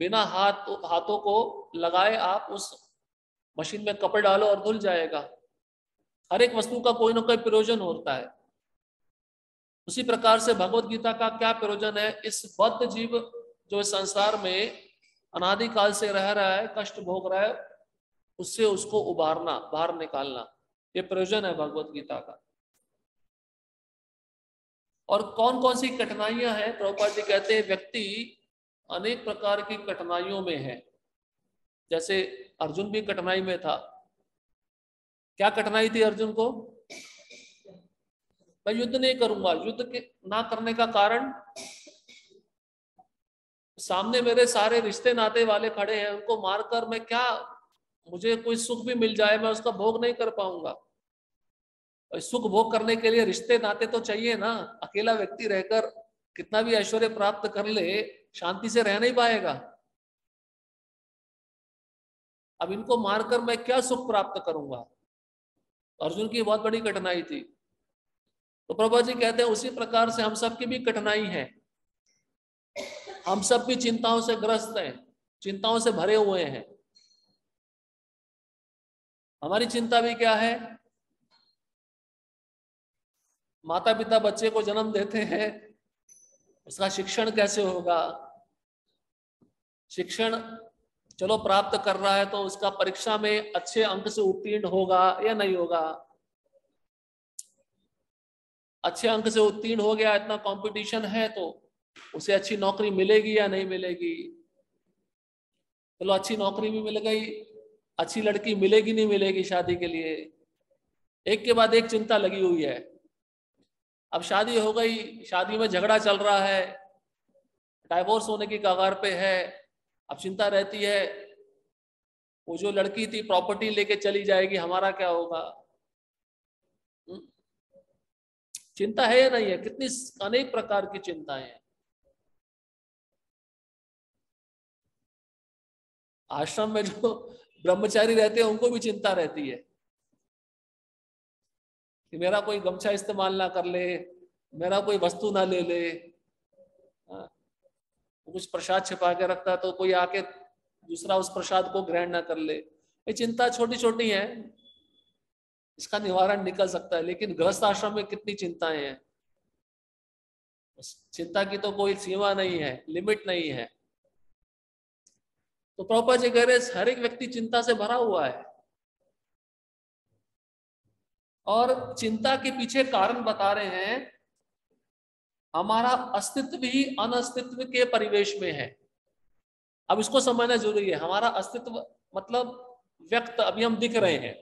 बिना हाथों को लगाए आप उस मशीन में कपड़े डालो और धुल जाएगा। हर एक वस्तु का कोई ना कोई प्रयोजन होता है। उसी प्रकार से भगवत गीता का क्या प्रयोजन है? इस बद्ध जीव जो इस संसार में अनादिकाल से रह रहा है, कष्ट भोग रहा है, उससे उसको उबारना, बाहर निकालना, ये प्रयोजन है भगवत गीता का। और कौन कौन सी कठिनाइयां हैं? प्रभुपाद जी कहते हैं व्यक्ति अनेक प्रकार की कठिनाइयों में है। जैसे अर्जुन भी कठिनाई में था। क्या कठिनाई थी अर्जुन को? मैं युद्ध नहीं करूंगा। युद्ध के ना करने का कारण, सामने मेरे सारे रिश्ते नाते वाले खड़े हैं, उनको मारकर मैं क्या, मुझे कोई सुख भी मिल जाए मैं उसका भोग नहीं कर पाऊंगा। सुख भोग करने के लिए रिश्ते नाते तो चाहिए ना। अकेला व्यक्ति रहकर कितना भी ऐश्वर्य प्राप्त कर ले, शांति से रह नहीं पाएगा। अब इनको मारकर मैं क्या सुख प्राप्त करूंगा? अर्जुन की बहुत बड़ी कठिनाई थी। तो प्रभा जी कहते हैं उसी प्रकार से हम सबकी भी कठिनाई है। हम सब भी चिंताओं से ग्रस्त हैं, चिंताओं से भरे हुए हैं। हमारी चिंता भी क्या है? माता पिता बच्चे को जन्म देते हैं, उसका शिक्षण कैसे होगा? शिक्षण चलो प्राप्त कर रहा है तो उसका परीक्षा में अच्छे अंक से उत्तीर्ण होगा या नहीं होगा? अच्छे अंक से उत्तीर्ण हो गया, इतना कंपटीशन है, तो उसे अच्छी नौकरी मिलेगी या नहीं मिलेगी? चलो अच्छी नौकरी भी मिल गई, अच्छी लड़की मिलेगी नहीं मिलेगी शादी के लिए? एक के बाद एक चिंता लगी हुई है। अब शादी हो गई, शादी में झगड़ा चल रहा है, डाइवोर्स होने की कगार पे है। अब चिंता रहती है वो जो लड़की थी प्रॉपर्टी लेके चली जाएगी, हमारा क्या होगा? चिंता है या नहीं है? कितनी अनेक प्रकार की चिंताएं हैं। आश्रम में जो ब्रह्मचारी रहते हैं उनको भी चिंता रहती है कि मेरा कोई गमछा इस्तेमाल ना कर ले, मेरा कोई वस्तु ना ले ले। कुछ प्रसाद छिपा के रखता है तो कोई आके दूसरा उस प्रसाद को ग्रहण ना कर ले। ये चिंता छोटी छोटी है, इसका निवारण निकल सकता है। लेकिन गृहस्थ आश्रम में कितनी चिंताएं हैं। चिंता की तो कोई सीमा नहीं है, लिमिट नहीं है। तो प्रभुपाद जी कह रहे हर एक व्यक्ति चिंता से भरा हुआ है, और चिंता के पीछे कारण बता रहे हैं हमारा अस्तित्व ही अनअस्तित्व के परिवेश में है। अब इसको समझना जरूरी है। हमारा अस्तित्व मतलब व्यक्त, अभी हम दिख रहे हैं,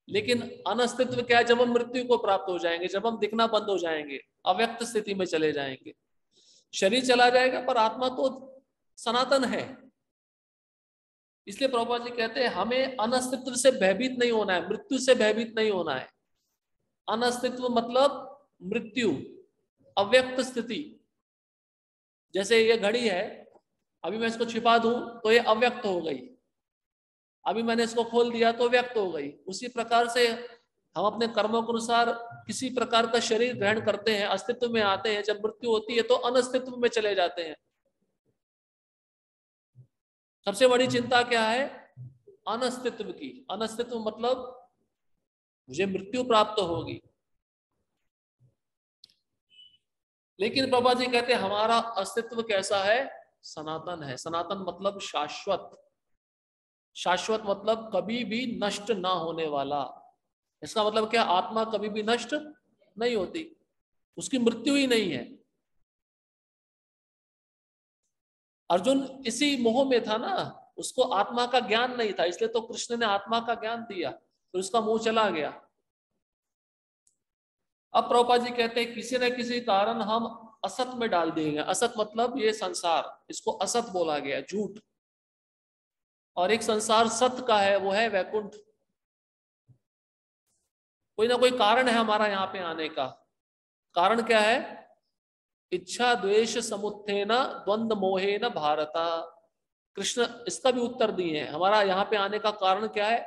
लेकिन अनअस्तित्व क्या है? जब हम मृत्यु को प्राप्त हो जाएंगे, जब हम दिखना बंद हो जाएंगे, अव्यक्त स्थिति में चले जाएंगे, शरीर चला जाएगा पर आत्मा तो सनातन है। इसलिए प्रभुपाद जी कहते हैं हमें अनअस्तित्व से भयभीत नहीं होना है, मृत्यु से भयभीत नहीं होना है। अनअस्तित्व मतलब मृत्यु, अव्यक्त स्थिति। जैसे ये घड़ी है, अभी मैं इसको छिपा दूं तो ये अव्यक्त हो गई, अभी मैंने इसको खोल दिया तो व्यक्त हो गई। उसी प्रकार से हम अपने कर्मों के अनुसार किसी प्रकार का शरीर ग्रहण करते हैं, अस्तित्व में आते हैं, जब मृत्यु होती है तो अनअस्तित्व में चले जाते हैं। सबसे बड़ी चिंता क्या है? अनअस्तित्व की। अनअस्तित्व मतलब मुझे मृत्यु प्राप्त होगी। लेकिन प्रभा जी कहते हैं हमारा अस्तित्व कैसा है? सनातन है। सनातन मतलब शाश्वत। शाश्वत मतलब कभी भी नष्ट ना होने वाला। इसका मतलब क्या? आत्मा कभी भी नष्ट नहीं होती, उसकी मृत्यु ही नहीं है। अर्जुन इसी मोह में था ना, उसको आत्मा का ज्ञान नहीं था, इसलिए तो कृष्ण ने आत्मा का ज्ञान दिया, तो उसका मोह चला गया। अब प्रभुपाद जी कहते हैं किसी न किसी कारण हम असत में डाल दिए गए। असत मतलब ये संसार, इसको असत बोला गया, झूठ। और एक संसार सत्य का है, वो है वैकुंठ। कोई ना कोई कारण है हमारा यहाँ पे आने का। कारण क्या है? इच्छा द्वेष समुत्थेन द्वंद्व मोहेन भारता। कृष्ण इसका भी उत्तर दिए हैं। हमारा यहाँ पे आने का कारण क्या है?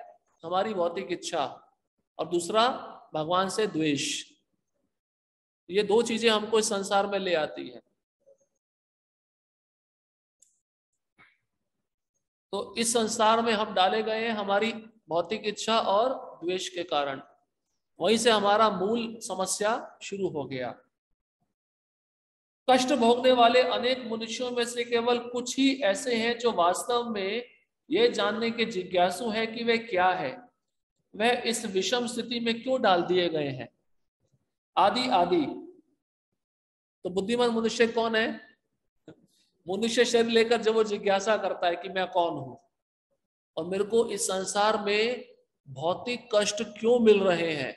हमारी भौतिक इच्छा, और दूसरा भगवान से द्वेष। ये दो चीजें हमको इस संसार में ले आती है। तो इस संसार में हम डाले गए हैं हमारी भौतिक इच्छा और द्वेष के कारण। वहीं से हमारा मूल समस्या शुरू हो गया। कष्ट भोगने वाले अनेक मनुष्यों में से केवल कुछ ही ऐसे हैं जो वास्तव में ये जानने के जिज्ञासु हैं कि वे क्या है, वह इस विषम स्थिति में क्यों डाल दिए गए हैं। आदि आदि। तो बुद्धिमान मनुष्य कौन है? मनुष्य शरीर लेकर जब वो जिज्ञासा करता है कि मैं कौन हूं और मेरे को इस संसार में भौतिक कष्ट क्यों मिल रहे हैं।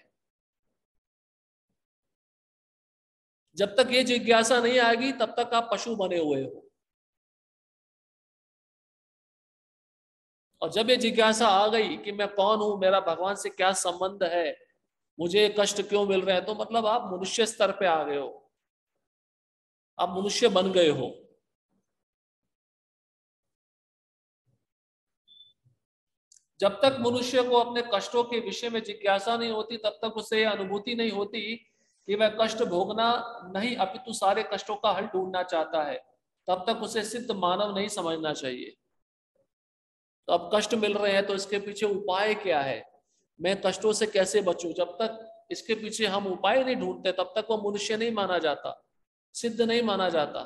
जब तक ये जिज्ञासा नहीं आएगी तब तक आप पशु बने हुए हो, और जब ये जिज्ञासा आ गई कि मैं कौन हूं, मेरा भगवान से क्या संबंध है, मुझे कष्ट क्यों मिल रहे हैं, तो मतलब आप मनुष्य स्तर पे आ गए हो, आप मनुष्य बन गए हो। जब तक मनुष्य को अपने कष्टों के विषय में जिज्ञासा नहीं होती तब तक उसे अनुभूति नहीं होती कि वह कष्ट भोगना नहीं अपितु सारे कष्टों का हल ढूंढना चाहता है। तब तक उसे सिद्ध मानव नहीं समझना चाहिए। तो अब कष्ट मिल रहे हैं तो इसके पीछे उपाय क्या है, मैं कष्टों से कैसे बचूं, जब तक इसके पीछे हम उपाय नहीं ढूंढते तब तक वो मनुष्य नहीं माना जाता, सिद्ध नहीं माना जाता।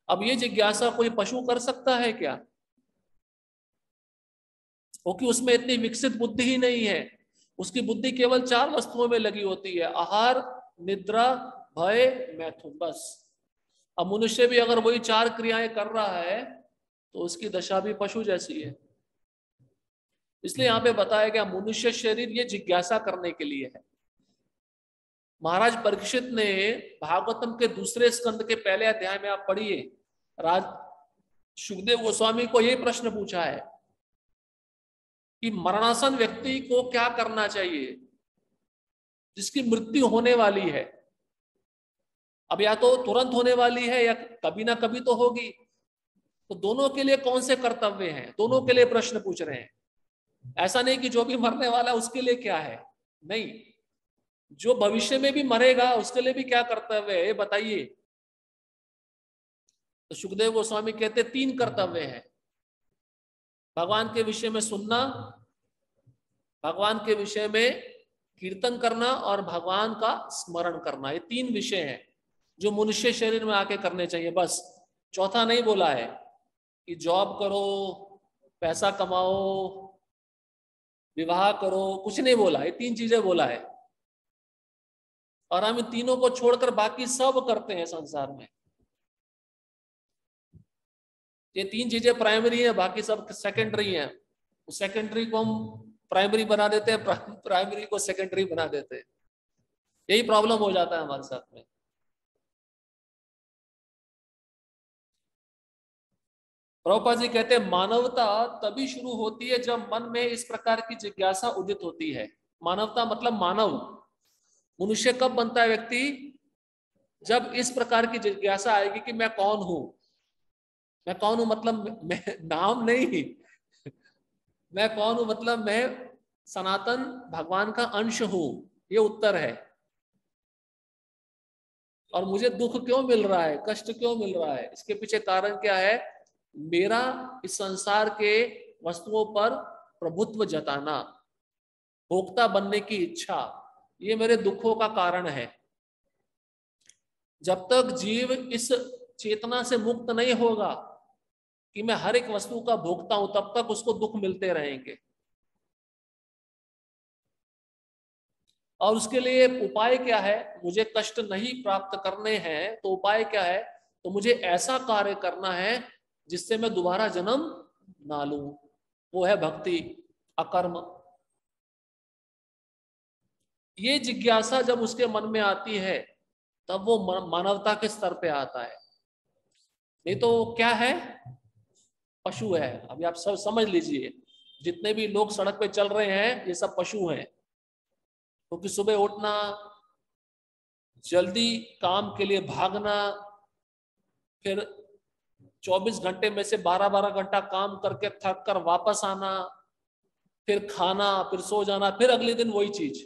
अब ये जिज्ञासा कोई पशु कर सकता है क्या? क्योंकि उसमें इतनी विकसित बुद्धि ही नहीं है। उसकी बुद्धि केवल 4 वस्तुओं में लगी होती है, आहार, निद्रा, भय, मैथुन, बस। अब मनुष्य भी अगर वही 4 क्रियाएं कर रहा है तो उसकी दशा भी पशु जैसी है। इसलिए यहां पे बताया गया मनुष्य शरीर ये जिज्ञासा करने के लिए है। महाराज परीक्षित ने भागवतम के दूसरे स्कंद के पहले अध्याय में आप पढ़िए, राज सुखदेव गोस्वामी को यही प्रश्न पूछा है कि मरणासन व्यक्ति को क्या करना चाहिए जिसकी मृत्यु होने वाली है। अब या तो तुरंत होने वाली है या कभी ना कभी तो होगी, तो दोनों के लिए कौन से कर्तव्य हैं, दोनों के लिए प्रश्न पूछ रहे हैं। ऐसा नहीं कि जो भी मरने वाला है उसके लिए क्या है, नहीं, जो भविष्य में भी मरेगा उसके लिए भी क्या कर्तव्य है, बताइए। तो सुखदेव गोस्वामी कहते 3 कर्तव्य हैं। भगवान के विषय में सुनना, भगवान के विषय में कीर्तन करना और भगवान का स्मरण करना। ये 3 विषय हैं जो मनुष्य शरीर में आके करने चाहिए, बस। चौथा नहीं बोला है कि जॉब करो, पैसा कमाओ, विवाह करो, कुछ नहीं बोला। ये 3 चीजें बोला है और हम इन तीनों को छोड़कर बाकी सब करते हैं संसार में। ये 3 चीजें प्राइमरी है, बाकी सब सेकेंडरी है। सेकेंडरी को हम प्राइमरी बना देते हैं, प्राइमरी को सेकेंडरी बना देते हैं। यही प्रॉब्लम हो जाता है हमारे साथ में। प्रभुपाद जी कहते हैं मानवता तभी शुरू होती है जब मन में इस प्रकार की जिज्ञासा उदित होती है। मानवता मतलब मानव, मनुष्य कब बनता है व्यक्ति? जब इस प्रकार की जिज्ञासा आएगी कि मैं कौन हूं। मैं कौन हूं मतलब मैं नाम नहीं, मैं कौन हूं मतलब मैं सनातन भगवान का अंश हूं, ये उत्तर है। और मुझे दुख क्यों मिल रहा है, कष्ट क्यों मिल रहा है, इसके पीछे कारण क्या है? मेरा इस संसार के वस्तुओं पर प्रभुत्व जताना, भोक्ता बनने की इच्छा, ये मेरे दुखों का कारण है। जब तक जीव इस चेतना से मुक्त नहीं होगा कि मैं हर एक वस्तु का भोक्ता हूं, तब तक उसको दुख मिलते रहेंगे। और उसके लिए उपाय क्या है? मुझे कष्ट नहीं प्राप्त करने हैं तो उपाय क्या है? तो मुझे ऐसा कार्य करना है जिससे मैं दोबारा जन्म ना लूं। वो है भक्ति, अकर्म। ये जिज्ञासा जब उसके मन में आती है तब वो मानवता के स्तर पे आता है। नहीं तो क्या है? पशु है। अभी आप सब समझ लीजिए, जितने भी लोग सड़क पे चल रहे हैं ये सब पशु हैं। क्योंकि सुबह उठना, जल्दी काम के लिए भागना, फिर 24 घंटे में से 12-12 घंटा काम करके थक कर वापस आना, फिर खाना, फिर सो जाना, फिर अगले दिन वही चीज।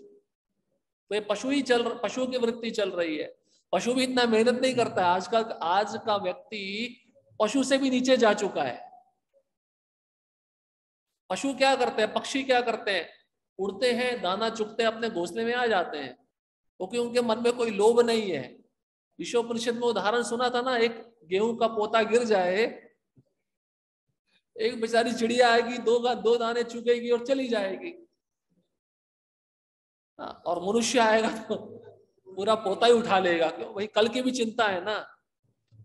तो ये पशु की वृत्ति चल रही है। पशु भी इतना मेहनत नहीं करता है। आज का व्यक्ति पशु से भी नीचे जा चुका है। पशु क्या करते हैं, पक्षी क्या करते हैं, उड़ते हैं, दाना चुगते हैं, अपने घोंसले में आ जाते हैं, क्योंकि उनके मन में कोई लोभ नहीं है। ईशोपनिषद में उदाहरण सुना था ना, एक गेहूं का पोता गिर जाए, एक बेचारी चिड़िया आएगी, दो दाने चुगेगी और चली जाएगी। और मनुष्य आएगा तो पूरा पोता ही उठा लेगा। क्यों भाई, कल की भी चिंता है ना,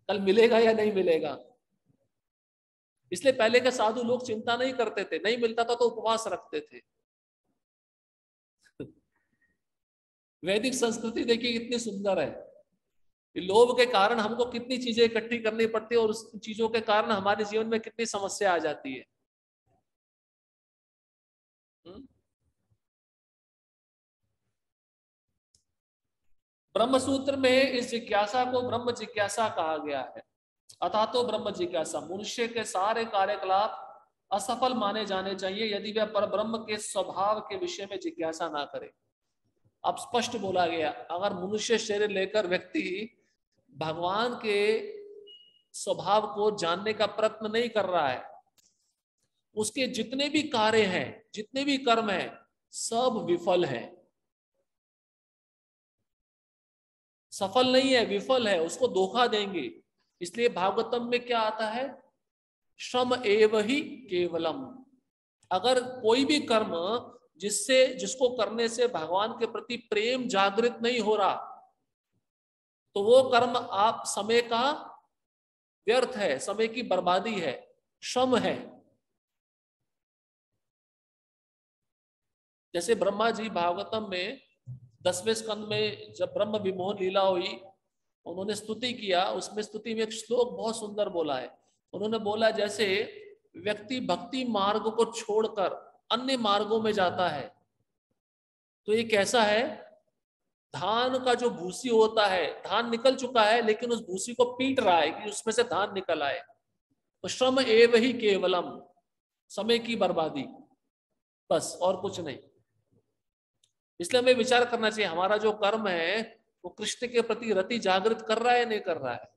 कल मिलेगा या नहीं मिलेगा। इसलिए पहले के साधु लोग चिंता नहीं करते थे, नहीं मिलता था तो उपवास रखते थे। वैदिक संस्कृति देखिए कितनी सुंदर है। लोभ के कारण हमको कितनी चीजें इकट्ठी करनी पड़ती है, और उस चीजों के कारण हमारे जीवन में कितनी समस्या आ जाती है। ब्रह्म सूत्र में इस जिज्ञासा को ब्रह्म जिज्ञासा कहा गया है। अतः तो ब्रह्म जिज्ञासा, मनुष्य के सारे कार्यकलाप असफल माने जाने चाहिए यदि वह पर ब्रह्म के स्वभाव के विषय में जिज्ञासा ना करे। अब स्पष्ट बोला गया, अगर मनुष्य शरीर लेकर व्यक्ति भगवान के स्वभाव को जानने का प्रयत्न नहीं कर रहा है, उसके जितने भी कार्य हैं, जितने भी कर्म हैं, सब विफल है, सफल नहीं है, विफल है, उसको धोखा देंगे। इसलिए भागवतम में क्या आता है, श्रम एव ही केवलम। अगर कोई भी कर्म जिसको करने से भगवान के प्रति प्रेम जागृत नहीं हो रहा, तो वो कर्म आप समय का व्यर्थ है, समय की बर्बादी है, श्रम है। जैसे ब्रह्मा जी भागवतम में 10वें स्कंद में जब ब्रह्म विमोहन लीला हुई, उन्होंने स्तुति किया, उसमें स्तुति में एक श्लोक बहुत सुंदर बोला है। उन्होंने बोला, जैसे व्यक्ति भक्ति मार्ग को छोड़कर अन्य मार्गों में जाता है, तो ये कैसा है, धान का जो भूसी होता है, धान निकल चुका है लेकिन उस भूसी को पीट रहा है कि उसमें से धान निकल आए। तो श्रम एव ही केवलम, समय की बर्बादी, बस और कुछ नहीं। इसलिए हमें विचार करना चाहिए, हमारा जो कर्म है वो कृष्ण के प्रति रति जागृत कर रहा है, नहीं कर रहा है।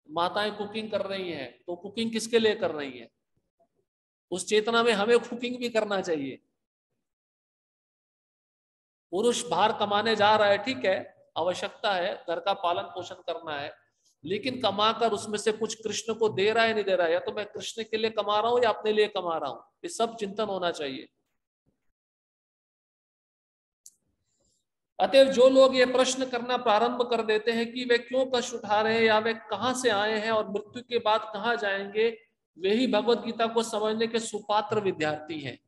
माताएं कुकिंग कर रही हैं, तो कुकिंग किसके लिए कर रही हैं, उस चेतना में हमें कुकिंग भी करना चाहिए। पुरुष बाहर कमाने जा रहा है, ठीक है, आवश्यकता है, घर का पालन पोषण करना है, लेकिन कमाकर उसमें से कुछ कृष्ण को दे रहा है, नहीं दे रहा है, या तो मैं कृष्ण के लिए कमा रहा हूं या अपने लिए कमा रहा हूं, ये सब चिंतन होना चाहिए। अतएव जो लोग ये प्रश्न करना प्रारंभ कर देते हैं कि वे क्यों कष्ट उठा रहे हैं या वे कहां से आए हैं और मृत्यु के बाद कहां जाएंगे, वे ही भगवत गीता को समझने के सुपात्र विद्यार्थी हैं।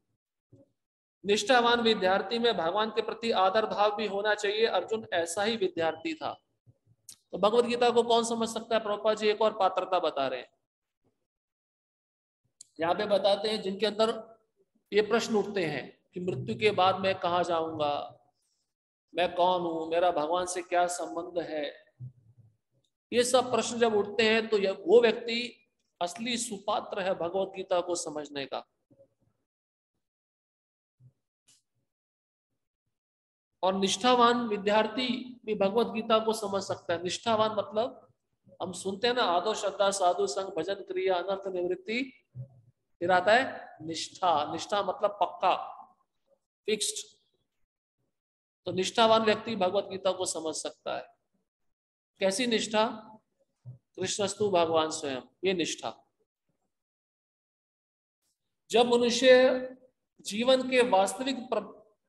निष्ठावान विद्यार्थी में भगवान के प्रति आदर भाव भी होना चाहिए। अर्जुन ऐसा ही विद्यार्थी था। तो भगवत गीता को कौन समझ सकता है? प्रभुपाद जी एक और पात्रता बता रहे हैं, यहाँ पे बताते हैं जिनके अंदर ये प्रश्न उठते हैं कि मृत्यु के बाद मैं कहाँ जाऊंगा, मैं कौन हूं, मेरा भगवान से क्या संबंध है, ये सब प्रश्न जब उठते हैं तो वो व्यक्ति असली सुपात्र है भगवत गीता को समझने का। और निष्ठावान विद्यार्थी भी भगवत गीता को समझ सकता है। निष्ठावान मतलब हम सुनते हैं ना, आदो श्रद्धा साधु संग भजन क्रिया अनर्थ निवृत्ति, फिर आता है निष्ठा। निष्ठा मतलब पक्का, फिक्स्ड। तो निष्ठावान व्यक्ति भगवत गीता को समझ सकता है। कैसी निष्ठा? कृष्णस्तु भगवान स्वयं, ये निष्ठा। जब मनुष्य जीवन के वास्तविक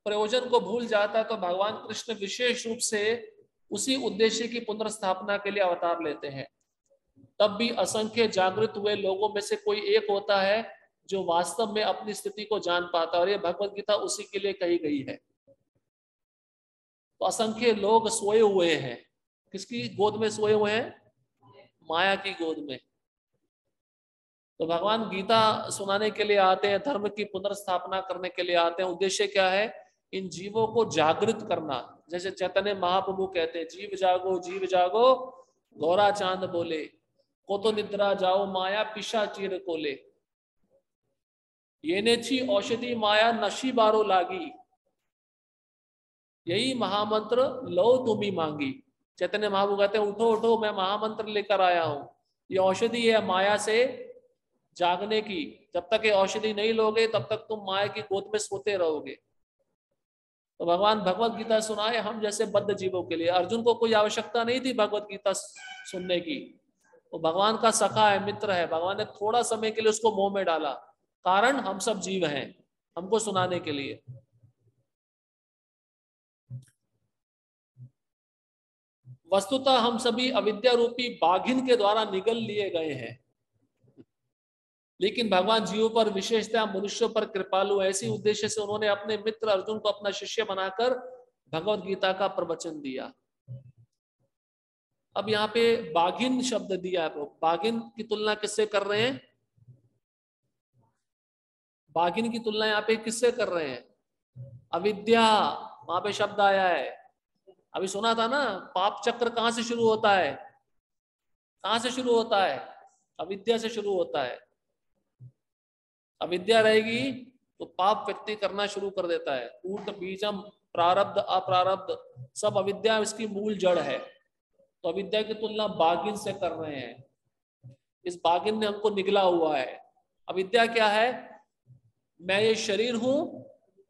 प्रयोजन को भूल जाता है तो भगवान कृष्ण विशेष रूप से उसी उद्देश्य की पुनर्स्थापना के लिए अवतार लेते हैं। तब भी असंख्य जागृत हुए लोगों में से कोई एक होता है जो वास्तव में अपनी स्थिति को जान पाता है, और ये भगवत गीता उसी के लिए कही गई है। तो असंख्य लोग सोए हुए हैं, किसकी गोद में सोए हुए हैं? माया की गोद में। तो भगवान गीता सुनाने के लिए आते हैं, धर्म की पुनर्स्थापना करने के लिए आते हैं। उद्देश्य क्या है? इन जीवों को जागृत करना। जैसे चैतन्य महाप्रभु कहते हैं, जीव जागो गौरा चांद बोले। को तो निद्रा जाओ माया पिशा चीर को ले, ये नेची औषधि माया नशी बारो लागी, यही महामंत्र लो तुम्ही मांगी। चैतन्य महाप्रभु कहते हैं उठो उठो मैं महामंत्र लेकर आया हूं, ये औषधि है माया से जागने की। जब तक ये औषधि नहीं लोगे तब तक तुम माया की गोद में सोते रहोगे। तो भगवान भगवत गीता सुनाए हम जैसे बद्ध जीवों के लिए। अर्जुन को कोई आवश्यकता नहीं थी भगवत गीता सुनने की, वो भगवान का सखा है, मित्र है। भगवान ने थोड़ा समय के लिए उसको मोह में डाला, कारण हम सब जीव हैं, हमको सुनाने के लिए। वस्तुतः हम सभी अविद्या रूपी बाघिन के द्वारा निगल लिए गए हैं, लेकिन भगवान जीवों पर विशेषतः मनुष्यों पर कृपालु, ऐसी उद्देश्य से उन्होंने अपने मित्र अर्जुन को अपना शिष्य बनाकर भगवत गीता का प्रवचन दिया। अब यहाँ पे बाघिन शब्द दिया है, बाघिन की तुलना किससे कर रहे हैं? बाघिन की तुलना यहाँ पे किससे कर रहे हैं? अविद्या, वहां पे शब्द आया है। अभी सुना था ना, पाप चक्र कहां से शुरू होता है? कहां से शुरू होता है? अविद्या से शुरू होता है। अविद्या रहेगी तो पाप व्यक्ति करना शुरू कर देता है। कूट बीजम प्रारब्ध अप्रारब्ध सब अविद्या इसकी मूल जड़ है। तो अविद्या की तुलना बाघिन से कर रहे हैं। इस बाघिन ने हमको निगला हुआ है। अविद्या क्या है? मैं ये शरीर हूं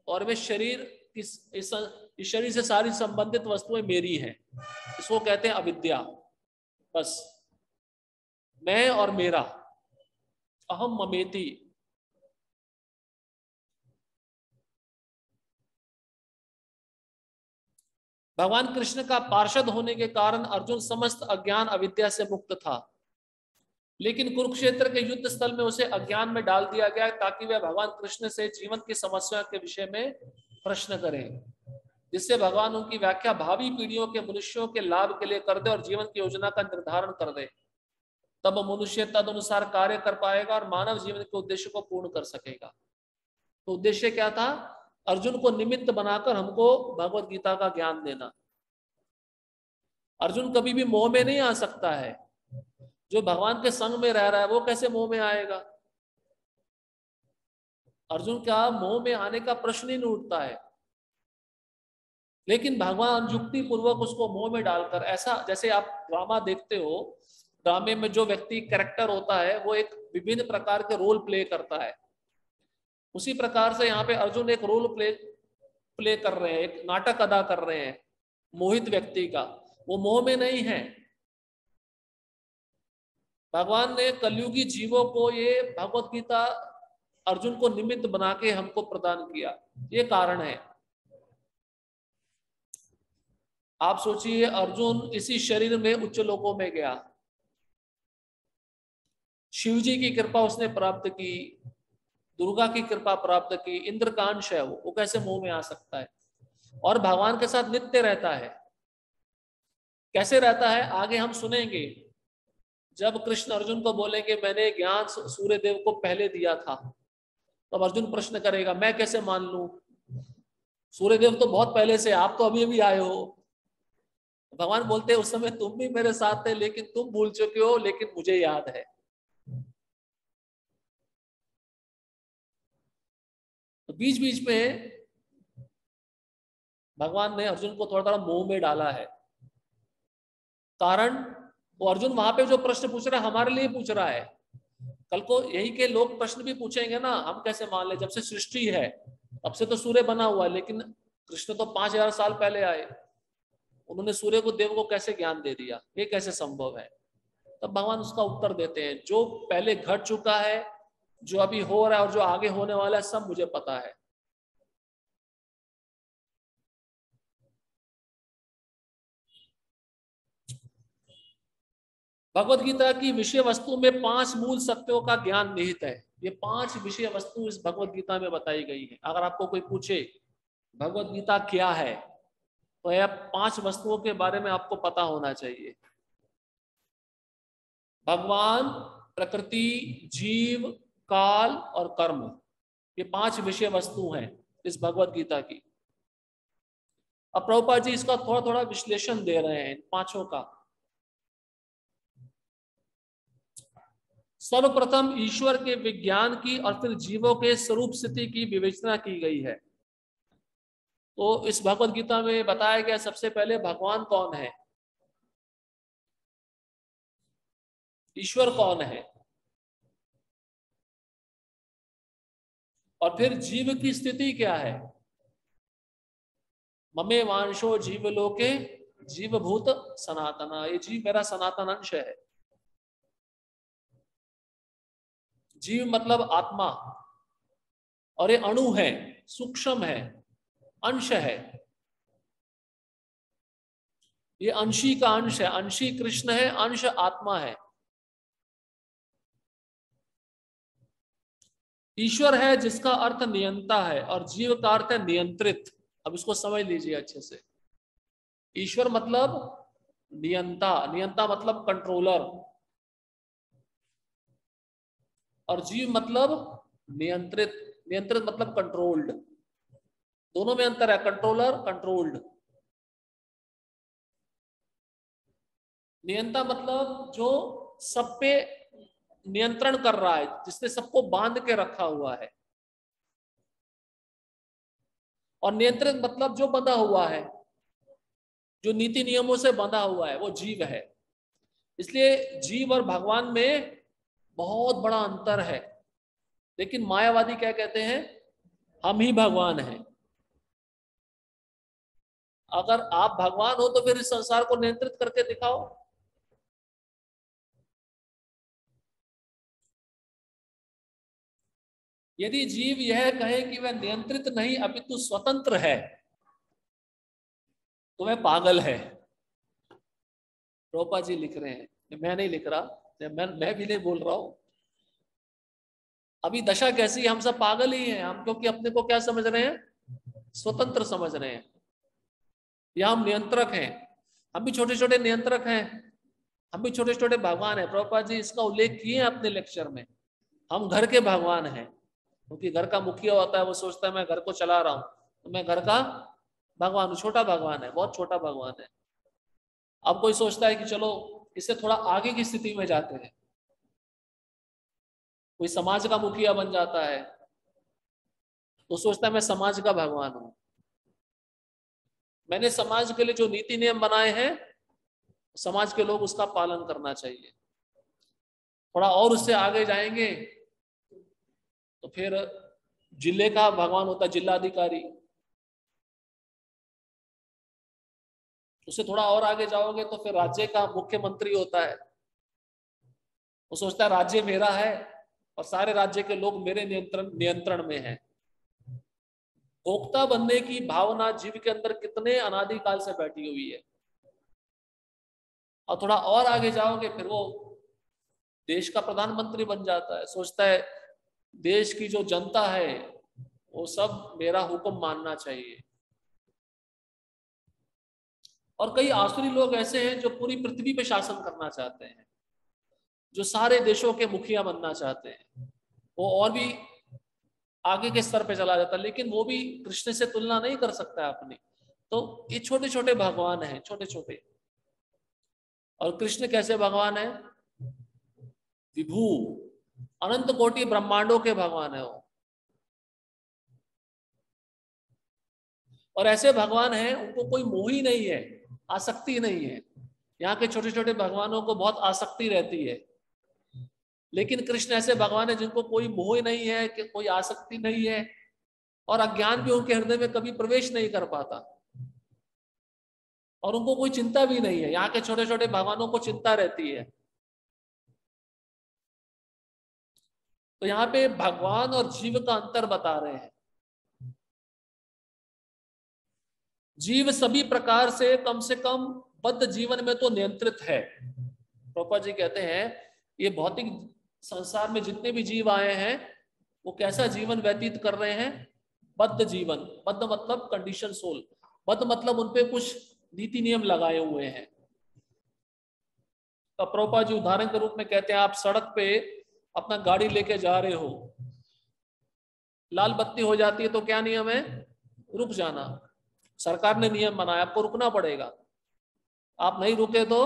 और मैं शरीर इस शरीर से सारी संबंधित वस्तुएं मेरी हैं, इसको कहते हैं अविद्या। बस मैं और मेरा, अहम ममेति। भगवान कृष्ण का पार्षद होने के कारण अर्जुन समस्त अज्ञान अविद्या से मुक्त था, लेकिन कुरुक्षेत्र के युद्ध स्थल में उसे अज्ञान में डाल दिया गया ताकि वह भगवान कृष्ण से जीवन की समस्या के विषय में प्रश्न करें, जिससे भगवान उनकी व्याख्या भावी पीढ़ियों के मनुष्यों के लाभ के लिए कर दे और जीवन की योजना का निर्धारण कर दे। तब मनुष्य तदनुसार कार्य कर पाएगा और मानव जीवन के उद्देश्य को पूर्ण कर सकेगा। तो उद्देश्य क्या था? अर्जुन को निमित्त बनाकर हमको भगवत गीता का ज्ञान देना। अर्जुन कभी भी मोह में नहीं आ सकता है। जो भगवान के संग में रह रहा है वो कैसे मोह में आएगा? अर्जुन का मोह में आने का प्रश्न ही नहीं उठता है। लेकिन भगवान युक्ति पूर्वक उसको मोह में डालकर, ऐसा जैसे आप ड्रामा देखते हो, ड्रामे में जो व्यक्ति कैरेक्टर होता है वो एक विभिन्न प्रकार के रोल प्ले करता है। उसी प्रकार से यहाँ पे अर्जुन एक रोल प्ले कर रहे हैं, एक नाटक अदा कर रहे हैं मोहित व्यक्ति का। वो मोह में नहीं है। भगवान ने कलयुगी जीवों को ये भगवत गीता अर्जुन को निमित्त बना के हमको प्रदान किया, ये कारण है। आप सोचिए, अर्जुन इसी शरीर में उच्च लोकों में गया, शिव जी की कृपा उसने प्राप्त की, दुर्गा की कृपा प्राप्त की, इंद्र का अंश है वो कैसे मोह में आ सकता है? और भगवान के साथ नित्य रहता है। कैसे रहता है आगे हम सुनेंगे। जब कृष्ण अर्जुन को बोलेंगे मैंने ज्ञान सूर्य देव को पहले दिया था, तब अर्जुन प्रश्न करेगा मैं कैसे मान लूं? सूर्य देव तो बहुत पहले से, आप तो अभी अभी आए हो। भगवान बोलते हैं उस समय तुम भी मेरे साथ थे, लेकिन तुम भूल चुके हो, लेकिन मुझे याद है। तो बीच बीच में भगवान ने अर्जुन को थोड़ा थोड़ा मोह में डाला है। कारण वो अर्जुन वहां पे जो प्रश्न पूछ रहा है हमारे लिए पूछ रहा है। कल को यही के लोग प्रश्न भी पूछेंगे ना, हम कैसे मान ले, जब से सृष्टि है तब से तो सूर्य बना हुआ है, लेकिन कृष्ण तो 5000 साल पहले आए, उन्होंने सूर्य को देव को कैसे ज्ञान दे दिया, ये कैसे संभव है? तब भगवान उसका उत्तर देते हैं, जो पहले घट चुका है, जो अभी हो रहा है और जो आगे होने वाला है, सब मुझे पता है। भगवत गीता की विषय वस्तु में 5 मूल सत्यों का ज्ञान निहित है। ये 5 विषय वस्तु इस भगवत गीता में बताई गई है। अगर आपको कोई पूछे भगवत गीता क्या है, तो यह 5 वस्तुओं के बारे में आपको पता होना चाहिए। भगवान, प्रकृति, जीव, काल और कर्म, ये 5 विषय वस्तु हैं इस भगवत गीता की। अब प्रभुपाद जी इसका थोड़ा थोड़ा विश्लेषण दे रहे हैं इन 5 का। सर्वप्रथम ईश्वर के विज्ञान की और फिर जीवों के स्वरूप स्थिति की विवेचना की गई है। तो इस भगवत गीता में बताया गया सबसे पहले भगवान कौन है, ईश्वर कौन है, और फिर जीव की स्थिति क्या है। ममे वांशो जीवलोके जीवभूत सनातना, ये जीव मेरा सनातन अंश है। जीव मतलब आत्मा, और ये अणु है, सूक्ष्म है, अंश है, ये अंशी का अंश है। अंशी कृष्ण है, अंश आत्मा है। ईश्वर है जिसका अर्थ नियंता है, और जीव का अर्थ है नियंत्रित। अब इसको समझ लीजिए अच्छे से। ईश्वर मतलब नियंता, नियंता मतलब कंट्रोलर, और जीव मतलब नियंत्रित, नियंत्रित मतलब कंट्रोल्ड। दोनों में अंतर है, कंट्रोलर कंट्रोल्ड। नियंता मतलब जो सब पे नियंत्रण कर रहा है, जिसने सबको बांध के रखा हुआ है। और नियंत्रित मतलब जो बंधा हुआ है, जो नीति नियमों से बंधा हुआ है, वो जीव है। इसलिए जीव और भगवान में बहुत बड़ा अंतर है। लेकिन मायावादी क्या कहते हैं, हम ही भगवान हैं। अगर आप भगवान हो तो फिर इस संसार को नियंत्रित करके दिखाओ। यदि जीव यह कहे कि वह नियंत्रित नहीं अपितु स्वतंत्र है, तो वह पागल है। रोपा जी लिख रहे हैं, मैं नहीं लिख रहा, मैं भी नहीं बोल रहा हूं। अभी दशा कैसी है, हम सब पागल ही हैं हम, क्योंकि अपने को क्या समझ रहे हैं, स्वतंत्र समझ रहे हैं, या हम नियंत्रक हैं। हम भी छोटे छोटे नियंत्रक हैं, हम भी छोटे छोटे भगवान हैं। प्रभुपाद जी इसका उल्लेख किए अपने लेक्चर में। हम घर के भगवान हैं, क्योंकि घर का मुखिया होता है, वो सोचता है मैं घर को चला रहा हूं, तो मैं घर का भगवान हूं। छोटा भगवान है, बहुत छोटा भगवान है। अब कोई सोचता है कि चलो इससे थोड़ा आगे की स्थिति में जाते हैं, कोई समाज का मुखिया बन जाता है, तो सोचता है मैं समाज का भगवान हूं, मैंने समाज के लिए जो नीति नियम बनाए हैं समाज के लोग उसका पालन करना चाहिए। थोड़ा और उससे आगे जाएंगे तो फिर जिले का भगवान होता है जिलाधिकारी। उससे थोड़ा और आगे जाओगे तो फिर राज्य का मुख्यमंत्री होता है। वो सोचता है राज्य मेरा है और सारे राज्य के लोग मेरे नियंत्रण में हैं। भोक्ता बनने की भावना जीव के अंदर कितने अनादिकाल से बैठी हुई है। और थोड़ा और आगे जाओगे फिर वो देश का प्रधानमंत्री बन जाता है, सोचता है देश की जो जनता है वो सब मेरा हुक्म मानना चाहिए। और कई आसुरी लोग ऐसे हैं जो पूरी पृथ्वी पे शासन करना चाहते हैं, जो सारे देशों के मुखिया बनना चाहते हैं। वो और भी आगे के स्तर पे चला जाता है, लेकिन वो भी कृष्ण से तुलना नहीं कर सकता है अपनी। तो ये छोटे छोटे भगवान हैं, छोटे छोटे। और कृष्ण कैसे भगवान है, विभू, अनंत कोटि ब्रह्मांडों के भगवान है वो। और ऐसे भगवान हैं उनको कोई मोह ही नहीं है, आसक्ति नहीं है। यहाँ के छोटे छोटे भगवानों को बहुत आसक्ति रहती है, लेकिन कृष्ण ऐसे भगवान है जिनको कोई मोह नहीं है, कि कोई आसक्ति नहीं है, और अज्ञान भी उनके हृदय में कभी प्रवेश नहीं कर पाता, और उनको कोई चिंता भी नहीं है। यहाँ के छोटे छोटे भगवानों को चिंता रहती है। तो यहाँ पे भगवान और जीव का अंतर बता रहे हैं। जीव सभी प्रकार से कम बद्ध जीवन में तो नियंत्रित है। प्रभुपाद जी कहते हैं ये भौतिक संसार में जितने भी जीव आए हैं वो कैसा जीवन व्यतीत कर रहे हैं, बद्ध जीवन। बद्ध मतलब कंडीशन सोल, बद्ध मतलब उनपे कुछ नीति नियम लगाए हुए हैं। तो प्रभुपाद जी उदाहरण के रूप में कहते हैं, आप सड़क पे अपना गाड़ी लेके जा रहे हो, लाल बत्ती हो जाती है तो क्या नियम है, रुक जाना। सरकार ने नियम बनाया, आपको रुकना पड़ेगा। आप नहीं रुके तो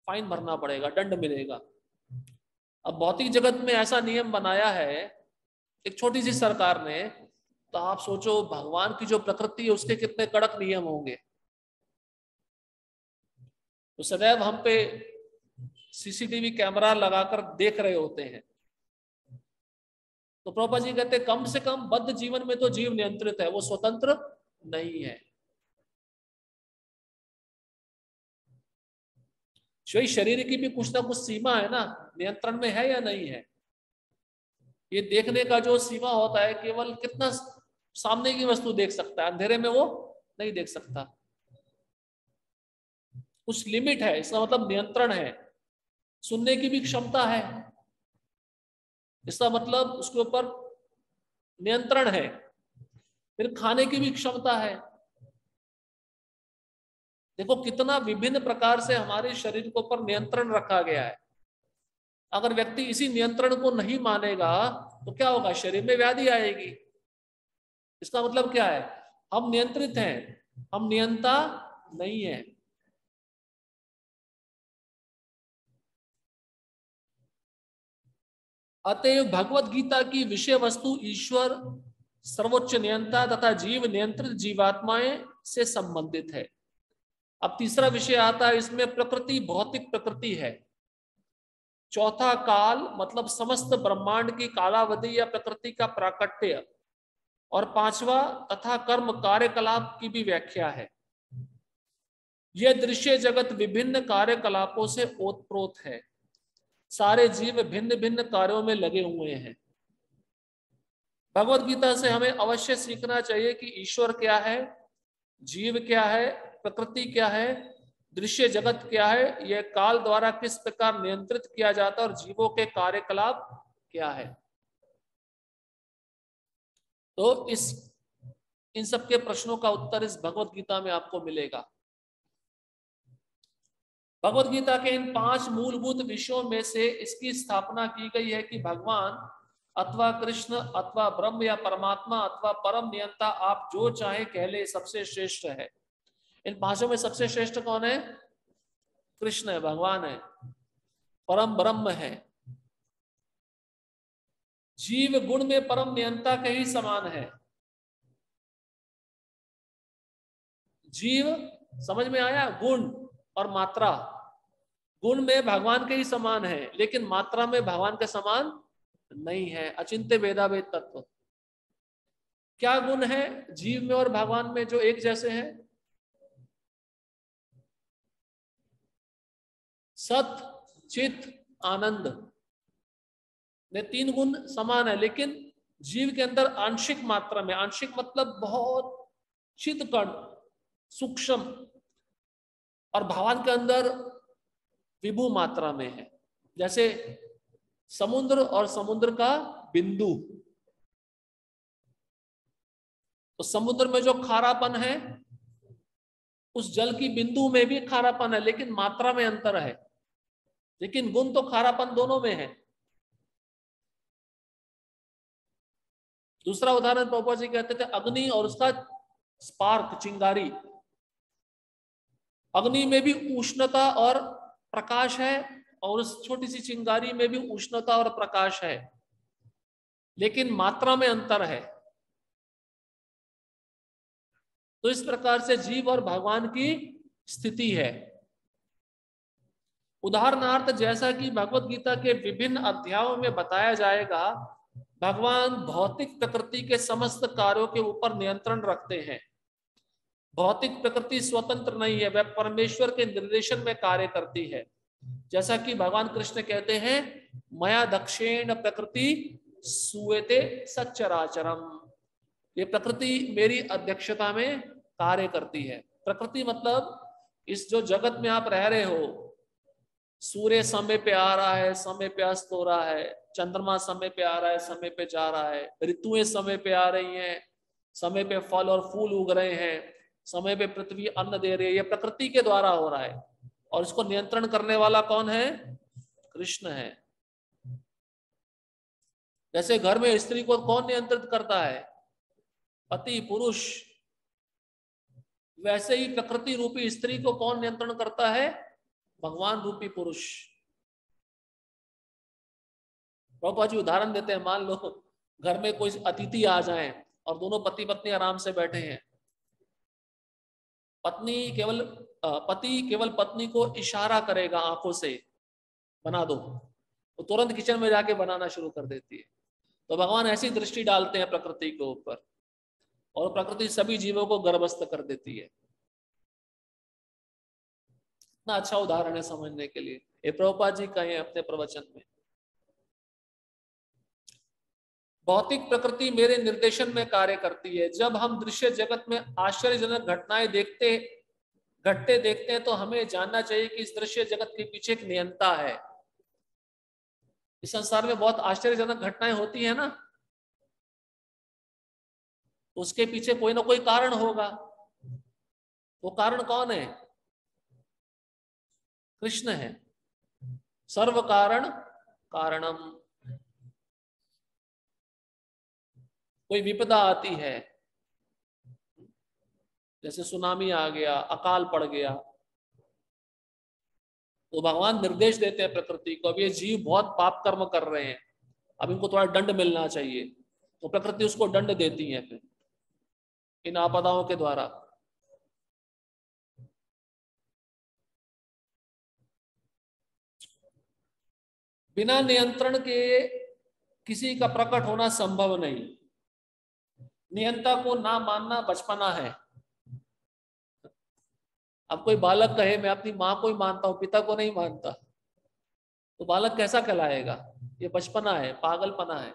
फाइन भरना पड़ेगा, दंड मिलेगा। अब भौतिक जगत में ऐसा नियम बनाया है एक छोटी सी सरकार ने, तो आप सोचो भगवान की जो प्रकृति है उसके कितने कड़क नियम होंगे। तो सदैव हम पे सीसीटीवी कैमरा लगाकर देख रहे होते हैं। तो प्रभुपाद जी कहते हैं कम से कम बद्ध जीवन में तो जीव नियंत्रित है, वो स्वतंत्र नहीं है। शरीर की भी कुछ ना कुछ सीमा है ना, नियंत्रण में है या नहीं है। ये देखने का जो सीमा होता है, केवल कितना सामने की वस्तु देख सकता है, अंधेरे में वो नहीं देख सकता। कुछ लिमिट है, इसका मतलब नियंत्रण है। सुनने की भी क्षमता है, इसका मतलब उसके ऊपर नियंत्रण है। फिर खाने की भी क्षमता है। देखो कितना विभिन्न प्रकार से हमारे शरीर के ऊपर नियंत्रण रखा गया है। अगर व्यक्ति इसी नियंत्रण को नहीं मानेगा तो क्या होगा, शरीर में व्याधि आएगी। इसका मतलब क्या है, हम नियंत्रित हैं, हम नियंता नहीं है। अतएव भगवत गीता की विषय वस्तु ईश्वर सर्वोच्च नियंता तथा जीव नियंत्रित जीवात्माएं से संबंधित है। अब तीसरा विषय आता है इसमें, प्रकृति भौतिक प्रकृति है। चौथा काल मतलब समस्त ब्रह्मांड की कालावधि या प्रकृति का प्राकट्य। और पांचवा तथा कर्म कार्यकलाप की भी व्याख्या है। यह दृश्य जगत विभिन्न कार्यकलापों से ओतप्रोत है। सारे जीव भिन्न भिन्न कार्यों में लगे हुए हैं। भगवत गीता से हमें अवश्य सीखना चाहिए कि ईश्वर क्या है, जीव क्या है, प्रकृति क्या है, दृश्य जगत क्या है, यह काल द्वारा किस प्रकार नियंत्रित किया जाता है और जीवों के कार्यकलाप क्या है। तो इन सब के प्रश्नों का उत्तर इस भगवत गीता में आपको मिलेगा। भगवत गीता के इन 5 मूलभूत विषयों में से इसकी स्थापना की गई है कि भगवान अथवा कृष्ण अथवा ब्रह्म या परमात्मा अथवा परम नियंता, आप जो चाहे कह ले, सबसे श्रेष्ठ है। इन 5 में सबसे श्रेष्ठ कौन है? कृष्ण है, भगवान है, परम ब्रह्म है। जीव गुण में परम नियंता के ही समान है। जीव समझ में आया, गुण और मात्रा। गुण में भगवान के ही समान है, लेकिन मात्रा में भगवान के समान नहीं है। अचिंत्य भेदाभेद तत्व। क्या गुण है जीव में और भगवान में जो एक जैसे हैं? सत चित आनंद, ये 3 गुण समान है, लेकिन जीव के अंदर आंशिक मात्रा में, आंशिक मतलब बहुत चित्कण सूक्ष्म, और भगवान के अंदर विभू मात्रा में है। जैसे समुद्र और समुद्र का बिंदु, तो समुद्र में जो खारापन है, उस जल की बिंदु में भी खारापन है, लेकिन मात्रा में अंतर है। लेकिन गुण तो खारापन दोनों में है। दूसरा उदाहरण प्रभुपाद जी कहते थे, अग्नि और उसका स्पार्क, चिंगारी। अग्नि में भी उष्णता और प्रकाश है, और उस छोटी सी चिंगारी में भी उष्णता और प्रकाश है, लेकिन मात्रा में अंतर है। तो इस प्रकार से जीव और भगवान की स्थिति है। उदाहरणार्थ, जैसा कि भगवत गीता के विभिन्न अध्यायों में बताया जाएगा, भगवान भौतिक प्रकृति के समस्त कार्यों के ऊपर नियंत्रण रखते हैं। भौतिक प्रकृति स्वतंत्र नहीं है, वह परमेश्वर के निर्देशन में कार्य करती है। जैसा कि भगवान कृष्ण कहते हैं, मया दक्षेण प्रकृति सुवेते सच्चराचरम। ये प्रकृति मेरी अध्यक्षता में कार्य करती है। प्रकृति मतलब इस जो जगत में आप रह रहे हो, सूर्य समय पे आ रहा है, समय पे अस्त हो रहा है, चंद्रमा समय पे आ रहा है, समय पे जा रहा है, ऋतुएं समय पे आ रही हैं, समय पे फल और फूल उग रहे हैं, समय पे पृथ्वी अन्न दे रही है, ये प्रकृति के द्वारा हो रहा है। और इसको नियंत्रण करने वाला कौन है? कृष्ण है। जैसे घर में स्त्री को कौन नियंत्रित करता है? पति, पुरुष। वैसे ही प्रकृति रूपी स्त्री को कौन नियंत्रण करता है? भगवान रूपी पुरुष। प्रभुपाद जी उदाहरण देते हैं, मान लो घर में कोई अतिथि आ जाए और दोनों पति पत्नी आराम से बैठे हैं, पति केवल पत्नी को इशारा करेगा आंखों से, बना दो, वो तुरंत किचन में जाके बनाना शुरू कर देती है। तो भगवान ऐसी दृष्टि डालते हैं प्रकृति के ऊपर, और प्रकृति सभी जीवों को गर्भस्थ कर देती है। इतना अच्छा उदाहरण है समझने के लिए, ये प्रभुपाद जी कहे अपने प्रवचन में। भौतिक प्रकृति मेरे निर्देशन में कार्य करती है। जब हम दृश्य जगत में आश्चर्यजनक घटनाएं घटते देखते हैं तो हमें जानना चाहिए कि इस दृश्य जगत के पीछे एक नियंता है। इस संसार में बहुत आश्चर्यजनक घटनाएं होती है ना, उसके पीछे कोई ना कोई कारण होगा। वो कारण कौन है? कृष्ण है। सर्व कारण कारणम। कोई विपदा आती है, जैसे सुनामी आ गया, अकाल पड़ गया, तो भगवान निर्देश देते हैं प्रकृति को, अब ये जीव बहुत पाप कर्म कर रहे हैं, अब इनको थोड़ा दंड मिलना चाहिए, तो प्रकृति उसको दंड देती है फिर इन आपदाओं के द्वारा। बिना नियंत्रण के किसी का प्रकट होना संभव नहीं। नियंता को ना मानना बचपना है। अब कोई बालक कहे मैं अपनी माँ को ही मानता हूं, पिता को नहीं मानता, तो बालक कैसा कहलाएगा? ये बचपना है, पागलपना है।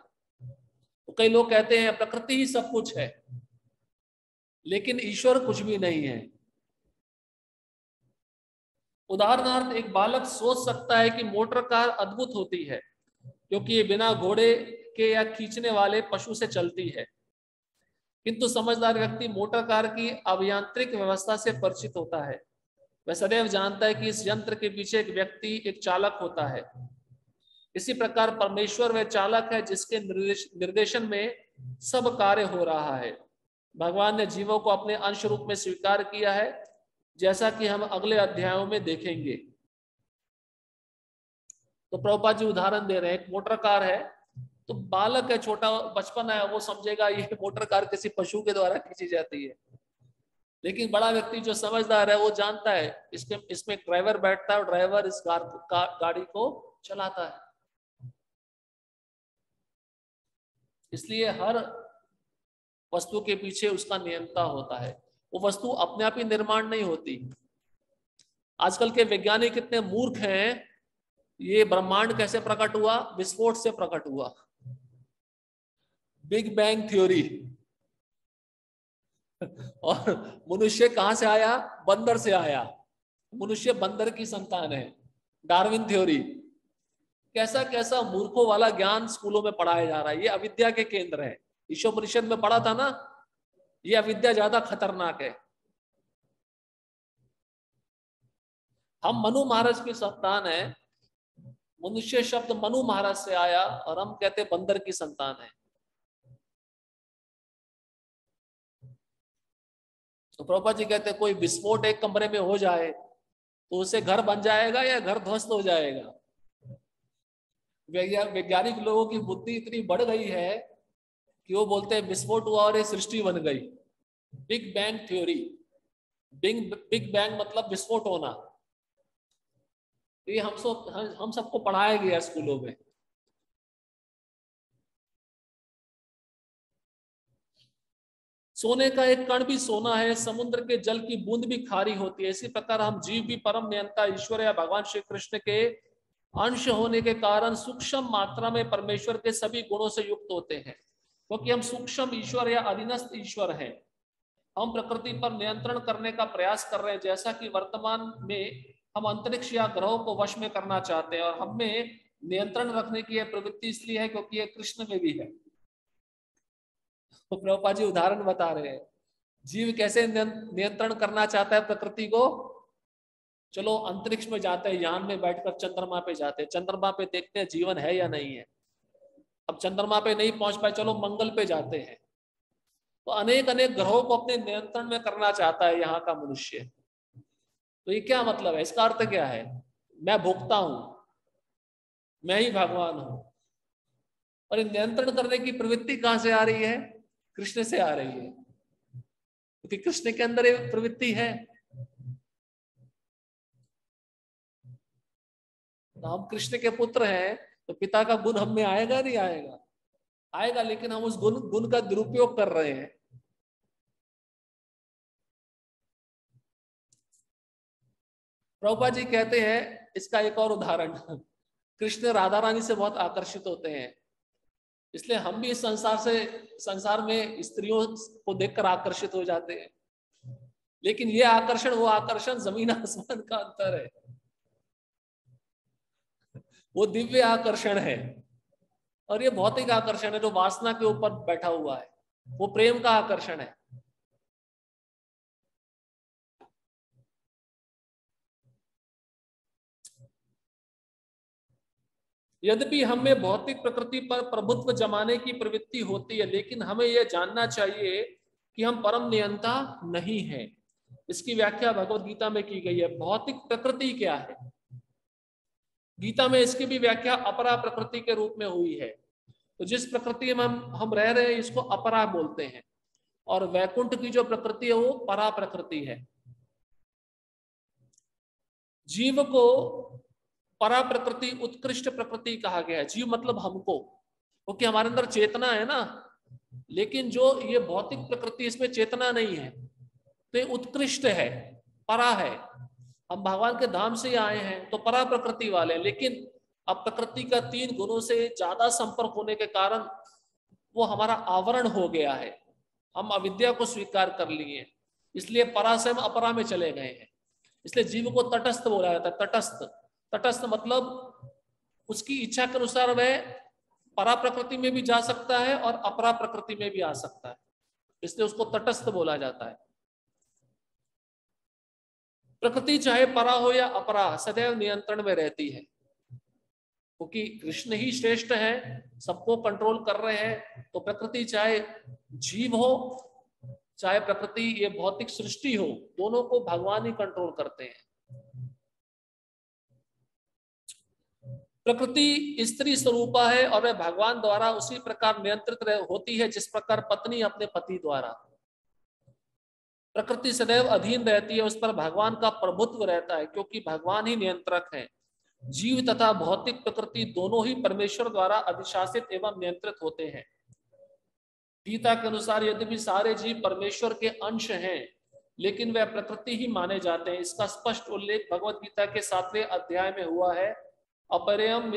तो कई लोग कहते हैं प्रकृति ही सब कुछ है, लेकिन ईश्वर कुछ भी नहीं है। उदाहरणार्थ एक बालक सोच सकता है कि मोटर कार अद्भुत होती है क्योंकि ये बिना घोड़े के या खींचने वाले पशु से चलती है, किंतु समझदार व्यक्ति मोटर कार की अभियांत्रिक व्यवस्था से परिचित होता है। वह सदैव जानता है कि इस यंत्र के पीछे एक व्यक्ति, एक चालक होता है। इसी प्रकार परमेश्वर वह चालक है जिसके निर्देशन में सब कार्य हो रहा है। भगवान ने जीवों को अपने अंश रूप में स्वीकार किया है, जैसा कि हम अगले अध्यायों में देखेंगे। तो प्रभुपाद जी उदाहरण दे रहे हैं, एक मोटर कार है, तो बालक है, छोटा बचपन है, वो समझेगा ये मोटर कार किसी पशु के द्वारा खींची जाती है। लेकिन बड़ा व्यक्ति जो समझदार है वो जानता है इसमें ड्राइवर बैठता है और ड्राइवर इस गाड़ी को चलाता है। इसलिए हर वस्तु के पीछे उसका नियंता होता है। वो वस्तु अपने आप ही निर्माण नहीं होती। आजकल के वैज्ञानिक कितने मूर्ख हैं। ये ब्रह्मांड कैसे प्रकट हुआ? विस्फोट से प्रकट हुआ, बिग बैंग थ्योरी। और मनुष्य कहां से आया? बंदर से आया। मनुष्य बंदर की संतान है, डार्विन थ्योरी। कैसा कैसा मूर्खों वाला ज्ञान स्कूलों में पढ़ाया जा रहा है। ये अविद्या के केंद्र है। ईशोपनिषद में पढ़ा था ना, ये अविद्या ज्यादा खतरनाक है। हम मनु महाराज की संतान है। मनुष्य शब्द मनु महाराज से आया और हम कहते बंदर की संतान है। तो प्रभुपाद जी कहते कोई विस्फोट एक कमरे में हो जाए तो उससे घर बन जाएगा या घर ध्वस्त हो जाएगा? वैज्ञानिक लोगों की बुद्धि इतनी बढ़ गई है कि वो बोलते हैं विस्फोट हुआ और ये सृष्टि बन गई। Big bang theory. Big bang मतलब विस्फोट होना। ये हम सबको पढ़ाया गया स्कूलों में। सोने का एक कण भी सोना है, समुद्र के जल की बूंद भी खारी होती है। इसी प्रकार हम जीव भी परम नियंता ईश्वर या भगवान श्री कृष्ण के अंश होने के कारण सूक्ष्म मात्रा में परमेश्वर के सभी गुणों से युक्त होते हैं। क्योंकि हम सूक्ष्म ईश्वर या अधीनस्थ ईश्वर हैं, हम प्रकृति पर नियंत्रण करने का प्रयास कर रहे हैं। जैसा कि वर्तमान में हम अंतरिक्ष या ग्रहों को वश में करना चाहते हैं, और हमें नियंत्रण रखने की यह प्रवृत्ति इसलिए है क्योंकि यह कृष्ण में भी है। तो प्रभुपाद जी उदाहरण बता रहे हैं, जीव कैसे नियंत्रण करना चाहता है प्रकृति को। चलो अंतरिक्ष में जाते हैं, यान में बैठकर चंद्रमा पे जाते हैं, चंद्रमा पे देखते हैं जीवन है या नहीं है। अब चंद्रमा पे नहीं पहुंच पाए, चलो मंगल पे जाते हैं। तो अनेक अनेक ग्रहों को अपने नियंत्रण में करना चाहता है यहाँ का मनुष्य। तो ये क्या मतलब है? इसका अर्थ क्या है? मैं भोगता हूं, मैं ही भगवान हूं। और ये नियंत्रण करने की प्रवृत्ति कहां से आ रही है? कृष्ण से आ रही है, क्योंकि कृष्ण के अंदर ये प्रवृत्ति है। तो हम कृष्ण के पुत्र हैं, तो पिता का गुण हम में आएगा नहीं आएगा? आएगा, लेकिन हम उस गुण का दुरुपयोग कर रहे हैं। प्रभुपाद जी कहते हैं इसका एक और उदाहरण, कृष्ण राधा रानी से बहुत आकर्षित होते हैं, इसलिए हम भी इस संसार में स्त्रियों को देखकर आकर्षित हो जाते हैं। लेकिन ये आकर्षण, वो आकर्षण जमीन आसमान का अंतर है। वो दिव्य आकर्षण है, और ये भौतिक आकर्षण है जो वासना के ऊपर बैठा हुआ है। वो प्रेम का आकर्षण है। यद्यपि हमें भौतिक प्रकृति पर प्रभुत्व जमाने की प्रवृत्ति होती है, लेकिन हमें यह जानना चाहिए कि हम परम नियंता नहीं हैं। इसकी व्याख्या भगवत गीता में की गई है। भौतिक प्रकृति क्या है? गीता में इसकी भी व्याख्या अपरा प्रकृति के रूप में हुई है। तो जिस प्रकृति में हम रह रहे हैं, इसको अपरा बोलते हैं, और वैकुंठ की जो प्रकृति है वो परा प्रकृति है। जीव को परा प्रकृति, उत्कृष्ट प्रकृति कहा गया है। जीव मतलब हमको, क्योंकि हमारे अंदर चेतना है ना, लेकिन जो ये भौतिक प्रकृति, इसमें चेतना नहीं है, तो ये उत्कृष्ट है, परा है। हम भगवान के धाम से आए हैं तो परा प्रकृति वाले, लेकिन अब प्रकृति का 3 गुणों से ज्यादा संपर्क होने के कारण वो हमारा आवरण हो गया है। हम अविद्या को स्वीकार कर लिए, इसलिए परा से हम अपरा में चले गए हैं। इसलिए जीव को तटस्थ बोला जाता है। तटस्थ, तटस्थ मतलब उसकी इच्छा के अनुसार वह परा प्रकृति में भी जा सकता है और अपरा प्रकृति में भी आ सकता है, इसलिए उसको तटस्थ बोला जाता है। प्रकृति चाहे परा हो या अपरा, सदैव नियंत्रण में रहती है, क्योंकि कृष्ण ही श्रेष्ठ है, सबको कंट्रोल कर रहे हैं। तो प्रकृति चाहे जीव हो, चाहे प्रकृति ये भौतिक सृष्टि हो, दोनों को भगवान ही कंट्रोल करते हैं। प्रकृति स्त्री स्वरूपा है और वह भगवान द्वारा उसी प्रकार नियंत्रित होती है जिस प्रकार पत्नी अपने पति द्वारा। प्रकृति सदैव अधीन रहती है, उस पर भगवान का प्रभुत्व रहता है, क्योंकि भगवान ही नियंत्रक है। जीव तथा भौतिक प्रकृति दोनों ही परमेश्वर द्वारा अधिशासित एवं नियंत्रित होते हैं। गीता के अनुसार यद्यपि सारे जीव परमेश्वर के अंश हैं, लेकिन वह प्रकृति ही माने जाते हैं। इसका स्पष्ट उल्लेख भगवत गीता के 7वें अध्याय में हुआ है। अपरयम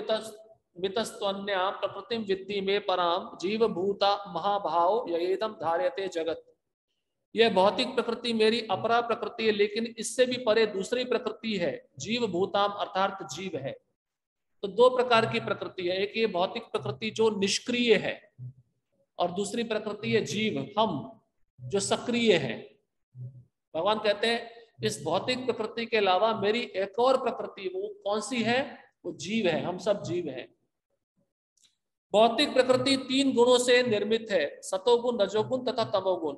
मितस्त्वन्या प्रकृतिम विद्धि में पराम जीव भूता महाभाव ययेदम धार्यते जगत। यह भौतिक प्रकृति मेरी अपरा प्रकृति है, लेकिन इससे भी परे दूसरी प्रकृति है, जीव भूताम अर्थात जीव है। तो 2 प्रकार की प्रकृति है, एक ये भौतिक प्रकृति जो निष्क्रिय है, और दूसरी प्रकृति है जीव, हम, जो सक्रिय है। भगवान कहते हैं इस भौतिक प्रकृति के अलावा मेरी एक और प्रकृति, वो कौन सी है? वो जीव है, हम सब जीव हैं। भौतिक प्रकृति 3 गुणों से निर्मित है, सतोगुण, रजोगुण तथा तमोगुण।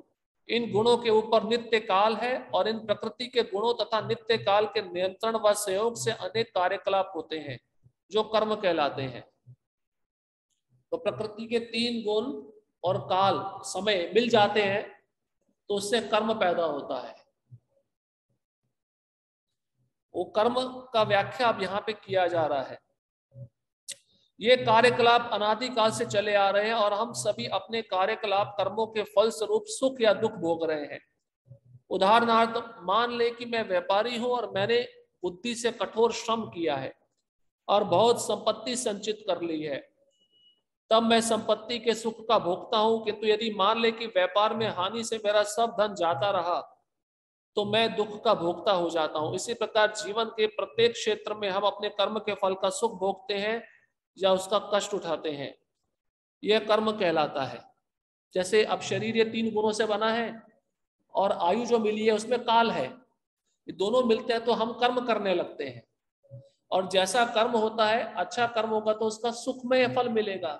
इन गुणों के ऊपर नित्य काल है, और इन प्रकृति के गुणों तथा नित्य काल के नियंत्रण व सहयोग से अनेक कार्यकलाप होते हैं जो कर्म कहलाते हैं। तो प्रकृति के 3 गुण और काल, समय मिल जाते हैं तो उससे कर्म पैदा होता है। वो कर्म का व्याख्या अब यहाँ पे किया जा रहा है। ये कार्यकलाप अनादिकाल से चले आ रहे हैं, और हम सभी अपने कार्यकलाप कर्मों के फल स्वरूप सुख या दुख भोग रहे हैं। उदाहरणार्थ मान ले कि मैं व्यापारी हूं और मैंने बुद्धि से कठोर श्रम किया है और बहुत संपत्ति संचित कर ली है, तब मैं संपत्ति के सुख का भोगता हूं। किंतु यदि मान ले कि व्यापार में हानि से मेरा सब धन जाता रहा, तो मैं दुख का भोगता हो जाता हूं। इसी प्रकार जीवन के प्रत्येक क्षेत्र में हम अपने कर्म के फल का सुख भोगते हैं या उसका कष्ट उठाते हैं। यह कर्म कहलाता है। जैसे अब शरीर ये 3 गुणों से बना है, और आयु जो मिली है उसमें काल है, ये दोनों मिलते हैं तो हम कर्म करने लगते हैं। और जैसा कर्म होता है, अच्छा कर्म होगा तो उसका सुखमय फल मिलेगा,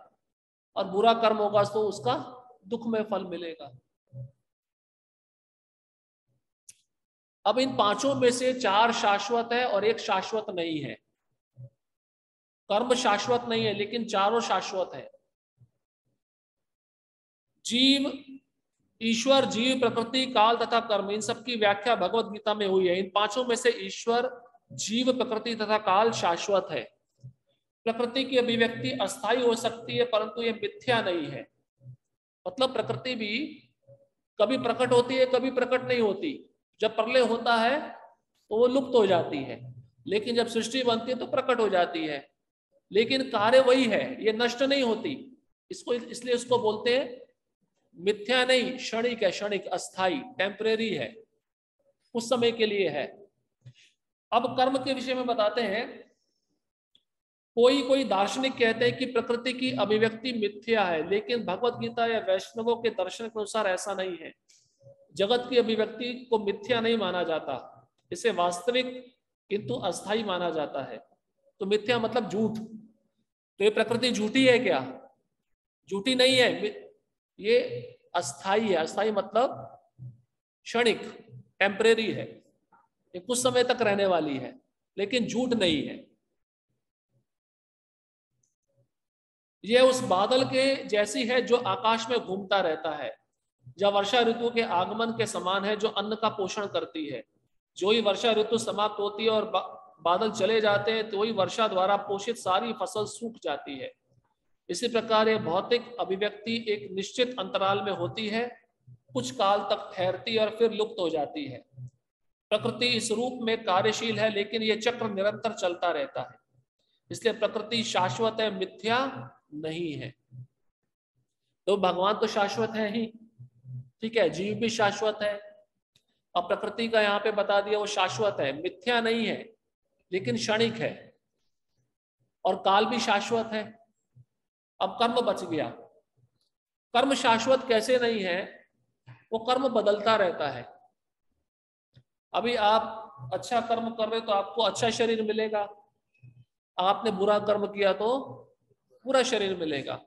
और बुरा कर्म होगा तो उसका दुखमय फल मिलेगा। अब इन 5 में से 4 शाश्वत है और 1 शाश्वत नहीं है। कर्म शाश्वत नहीं है, लेकिन चारों शाश्वत है। जीव, ईश्वर, जीव, प्रकृति, काल तथा कर्म, इन सबकी व्याख्या भगवत गीता में हुई है। इन पांचों में से ईश्वर, जीव, प्रकृति तथा काल शाश्वत है। प्रकृति की अभिव्यक्ति अस्थायी हो सकती है परंतु यह मिथ्या नहीं है। मतलब प्रकृति भी कभी प्रकट होती है, कभी प्रकट नहीं होती। जब प्रलय होता है तो वो लुप्त हो जाती है, लेकिन जब सृष्टि बनती है तो प्रकट हो जाती है। लेकिन कार्य वही है, ये नष्ट नहीं होती। इसको इसलिए उसको बोलते हैं मिथ्या नहीं, क्षणिक है, क्षणिक, अस्थाई, टेम्परेरी है, उस समय के लिए है। अब कर्म के विषय में बताते हैं। कोई दार्शनिक कहते हैं कि प्रकृति की अभिव्यक्ति मिथ्या है, लेकिन भगवत गीता या वैष्णवों के दर्शन के अनुसार ऐसा नहीं है। जगत की अभिव्यक्ति को मिथ्या नहीं माना जाता, इसे वास्तविक किंतु अस्थाई माना जाता है। तो मिथ्या मतलब झूठ। तो ये प्रकृति झूठी है क्या? झूठी नहीं है, ये अस्थाई है। अस्थाई मतलब क्षणिक, टेम्परेरी है, ये कुछ समय तक रहने वाली है, लेकिन झूठ नहीं है। ये उस बादल के जैसी है जो आकाश में घूमता रहता है, जब वर्षा ऋतु के आगमन के समान है, जो अन्न का पोषण करती है। जो ही वर्षा ऋतु समाप्त होती है और बादल चले जाते हैं, तो वही वर्षा द्वारा पोषित सारी फसल सूख जाती है। इसी प्रकार ये भौतिक अभिव्यक्ति एक निश्चित अंतराल में होती है, कुछ काल तक ठहरती है और फिर लुप्त हो जाती है। प्रकृति इस रूप में कार्यशील है, लेकिन यह चक्र निरंतर चलता रहता है। इसलिए प्रकृति शाश्वत है, मिथ्या नहीं है। तो भगवान तो शाश्वत है ही, ठीक है, जीव भी शाश्वत है। अब प्रकृति का यहाँ पे बता दिया वो शाश्वत है, मिथ्या नहीं है, लेकिन क्षणिक है। और काल भी शाश्वत है। अब कर्म बच गया। कर्म शाश्वत कैसे नहीं है? वो कर्म बदलता रहता है। अभी आप अच्छा कर्म कर रहे हो तो आपको अच्छा शरीर मिलेगा, आपने बुरा कर्म किया तो बुरा शरीर मिलेगा।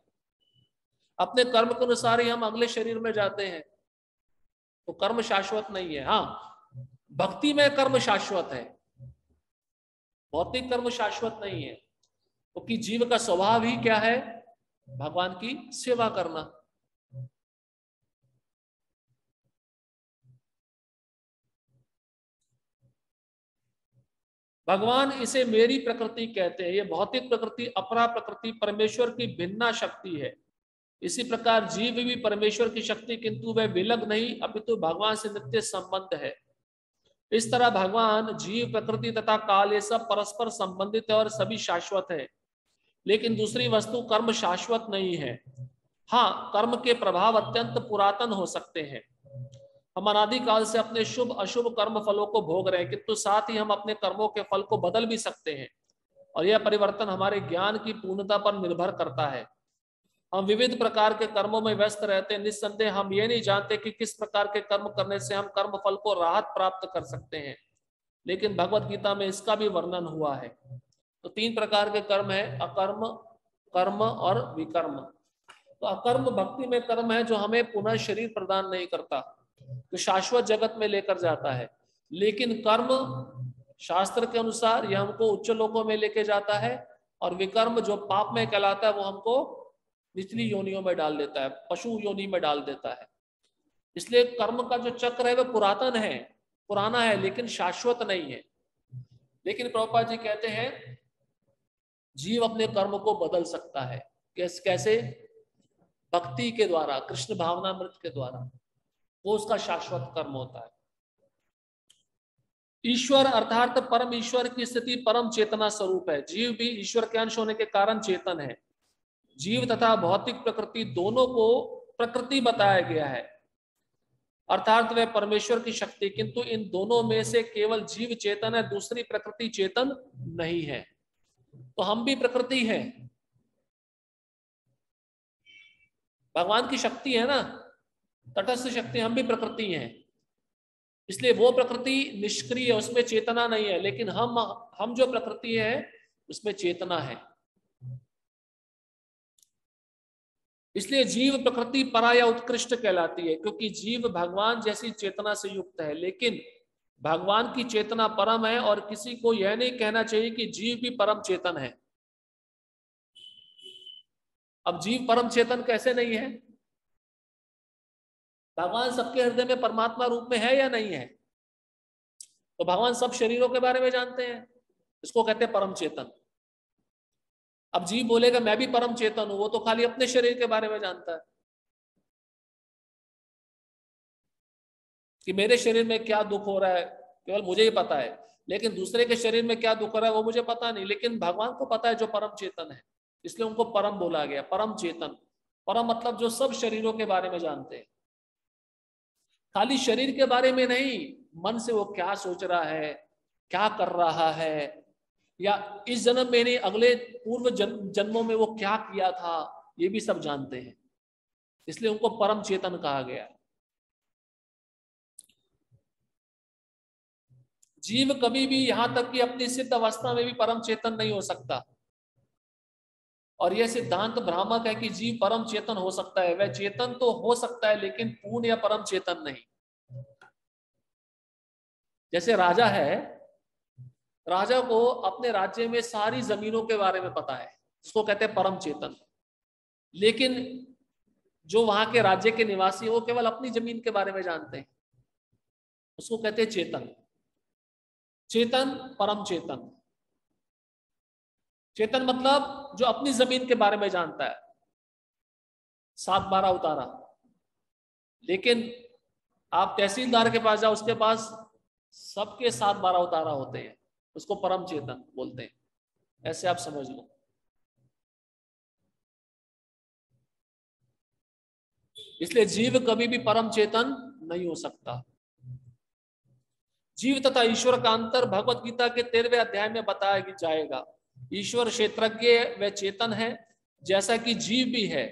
अपने कर्म के अनुसार ही हम अगले शरीर में जाते हैं। तो कर्म शाश्वत नहीं है। हाँ, भक्ति में कर्म शाश्वत है, भौतिक कर्म शाश्वत नहीं है, क्योंकि जीव का स्वभाव ही क्या है? भगवान की सेवा करना। भगवान इसे मेरी प्रकृति कहते हैं। ये भौतिक प्रकृति, अपरा प्रकृति परमेश्वर की भिन्ना शक्ति है। इसी प्रकार जीव भी परमेश्वर की शक्ति, किंतु वह विलग नहीं, अपितु भगवान से नित्य संबंध है। इस तरह भगवान, जीव, प्रकृति तथा काल ये सब परस्पर संबंधित है और सभी शाश्वत है। लेकिन दूसरी वस्तु कर्म शाश्वत नहीं है। हाँ, कर्म के प्रभाव अत्यंत पुरातन हो सकते हैं। हम अनादिकाल से अपने शुभ अशुभ कर्म फलों को भोग रहे हैं, किंतु साथ ही हम अपने कर्मों के फल को बदल भी सकते हैं, और यह परिवर्तन हमारे ज्ञान की पूर्णता पर निर्भर करता है। हम विविध प्रकार के कर्मों में व्यस्त रहते हैं। निस्संदेह हम ये नहीं जानते कि किस प्रकार के कर्म करने से हम कर्म फल को राहत प्राप्त कर सकते हैं, लेकिन भगवत गीता में इसका भी वर्णन हुआ है। तो 3 प्रकार के कर्म है, अकर्म, कर्म और विकर्म। तो अकर्म भक्ति में कर्म है जो हमें पुनः शरीर प्रदान नहीं करता, तो शाश्वत जगत में लेकर जाता है। लेकिन कर्म शास्त्र के अनुसार यह हमको उच्च लोकों में लेके जाता है, और विकर्म जो पाप में कहलाता है वो हमको निचली योनियों में डाल देता है, पशु योनि में डाल देता है। इसलिए कर्म का जो चक्र है वह पुरातन है, पुराना है, लेकिन शाश्वत नहीं है। लेकिन प्रभुपाद जी कहते हैं जीव अपने कर्म को बदल सकता है। कैसे? भक्ति के द्वारा, कृष्ण भावनामृत के द्वारा, वो उसका शाश्वत कर्म होता है। ईश्वर अर्थात परम ईश्वर की स्थिति परम चेतना स्वरूप है। जीव भी ईश्वर के अंश होने के कारण चेतन है। जीव तथा भौतिक प्रकृति दोनों को प्रकृति बताया गया है, अर्थात वह परमेश्वर की शक्ति, किंतु इन दोनों में से केवल जीव चेतन है, दूसरी प्रकृति चेतन नहीं है। तो हम भी प्रकृति हैं, भगवान की शक्ति है ना, तटस्थ शक्ति, हम भी प्रकृति हैं। इसलिए वो प्रकृति निष्क्रिय है, उसमें चेतना नहीं है, लेकिन हम जो प्रकृति है उसमें चेतना है। इसलिए जीव प्रकृति परा या उत्कृष्ट कहलाती है, क्योंकि जीव भगवान जैसी चेतना से युक्त है, लेकिन भगवान की चेतना परम है, और किसी को यह नहीं कहना चाहिए कि जीव भी परम चेतन है। अब जीव परम चेतन कैसे नहीं है? भगवान सबके हृदय में परमात्मा रूप में है या नहीं है? तो भगवान सब शरीरों के बारे में जानते हैं, इसको कहते हैं परम चेतन। अब जीव बोलेगा मैं भी परम चेतन हूं, वो तो खाली अपने शरीर के बारे में जानता है कि मेरे शरीर में क्या दुख हो रहा है, केवल मुझे ही पता है, लेकिन दूसरे के शरीर में क्या दुख हो रहा है वो मुझे पता नहीं, लेकिन भगवान को पता है जो परम चेतन है, इसलिए उनको परम बोला गया, परम चेतन। परम मतलब जो सब शरीरों के बारे में जानते हैं, खाली शरीर के बारे में नहीं, मन से वो क्या सोच रहा है, क्या कर रहा है, या इस जन्म में नहीं अगले पूर्व जन्मों में वो क्या किया था, ये भी सब जानते हैं, इसलिए उनको परम चेतन कहा गया। जीव कभी भी यहां तक कि अपनी सिद्ध अवस्था में भी परम चेतन नहीं हो सकता, और यह सिद्धांत भ्रामक है कि जीव परम चेतन हो सकता है। वह चेतन तो हो सकता है लेकिन पूर्ण या परम चेतन नहीं। जैसे राजा है, राजा को अपने राज्य में सारी जमीनों के बारे में पता है, इसको कहते हैं परम चेतन, लेकिन जो वहां के राज्य के निवासी वो केवल अपनी जमीन के बारे में जानते हैं, उसको कहते हैं चेतन। चेतन परम चेतन, चेतन मतलब जो अपनी जमीन के बारे में जानता है, 7-12 उतारा। लेकिन आप तहसीलदार के पास जाओ, उसके पास सबके 7-12 उतारा होते हैं, उसको परम चेतन बोलते हैं, ऐसे आप समझ लो। इसलिए जीव कभी भी परम चेतन नहीं हो सकता। जीव तथा ईश्वर का अंतर भगवत गीता के 13वें अध्याय में बताया जाएगा। ईश्वर क्षेत्रज्ञ व चेतन है जैसा कि जीव भी है,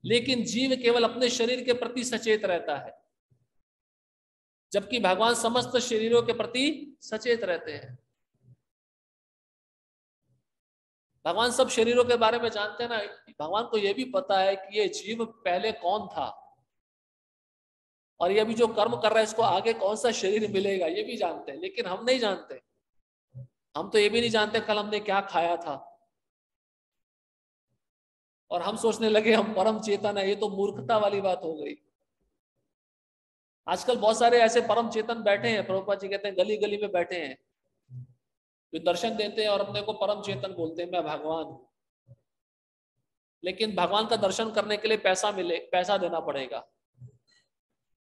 लेकिन जीव केवल अपने शरीर के प्रति सचेत रहता है, जबकि भगवान समस्त शरीरों के प्रति सचेत रहते हैं। भगवान सब शरीरों के बारे में जानते हैं ना, भगवान को यह भी पता है कि ये जीव पहले कौन था, और ये अभी जो कर्म कर रहा है इसको आगे कौन सा शरीर मिलेगा, ये भी जानते हैं, लेकिन हम नहीं जानते। हम तो ये भी नहीं जानते कल हमने क्या खाया था, और हम सोचने लगे हम परम चेतन है, ये तो मूर्खता वाली बात हो गई। आजकल बहुत सारे ऐसे परम चेतन बैठे हैं, प्रभुपाद जी कहते हैं गली गली में बैठे हैं, जो दर्शन देते हैं और अपने को परम चेतन बोलते हैं, मैं भगवान हूं। लेकिन भगवान का दर्शन करने के लिए पैसा देना पड़ेगा।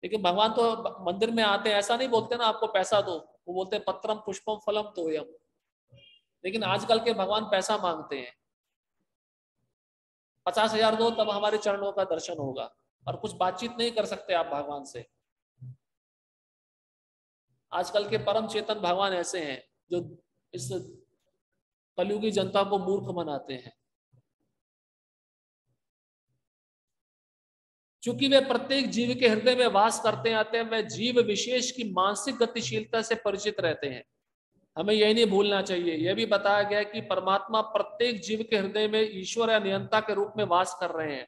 लेकिन भगवान तो मंदिर में आते हैं, ऐसा नहीं बोलते ना आपको पैसा दो, वो बोलते हैं पत्रम पुष्पम फलम तोयम। लेकिन आजकल के भगवान पैसा मांगते हैं, 50,000 दो तब हमारे चरणों का दर्शन होगा, और कुछ बातचीत नहीं कर सकते आप भगवान से। आजकल के परम चेतन भगवान ऐसे हैं जो इस कलयुगी जनता को मूर्ख बनाते हैं, क्योंकि वे प्रत्येक जीव के हृदय में वास करते आते हैं, वे जीव विशेष की मानसिक गतिशीलता से परिचित रहते हैं। हमें यही नहीं भूलना चाहिए, यह भी बताया गया कि परमात्मा प्रत्येक जीव के हृदय में ईश्वर या नियंता के रूप में वास कर रहे हैं,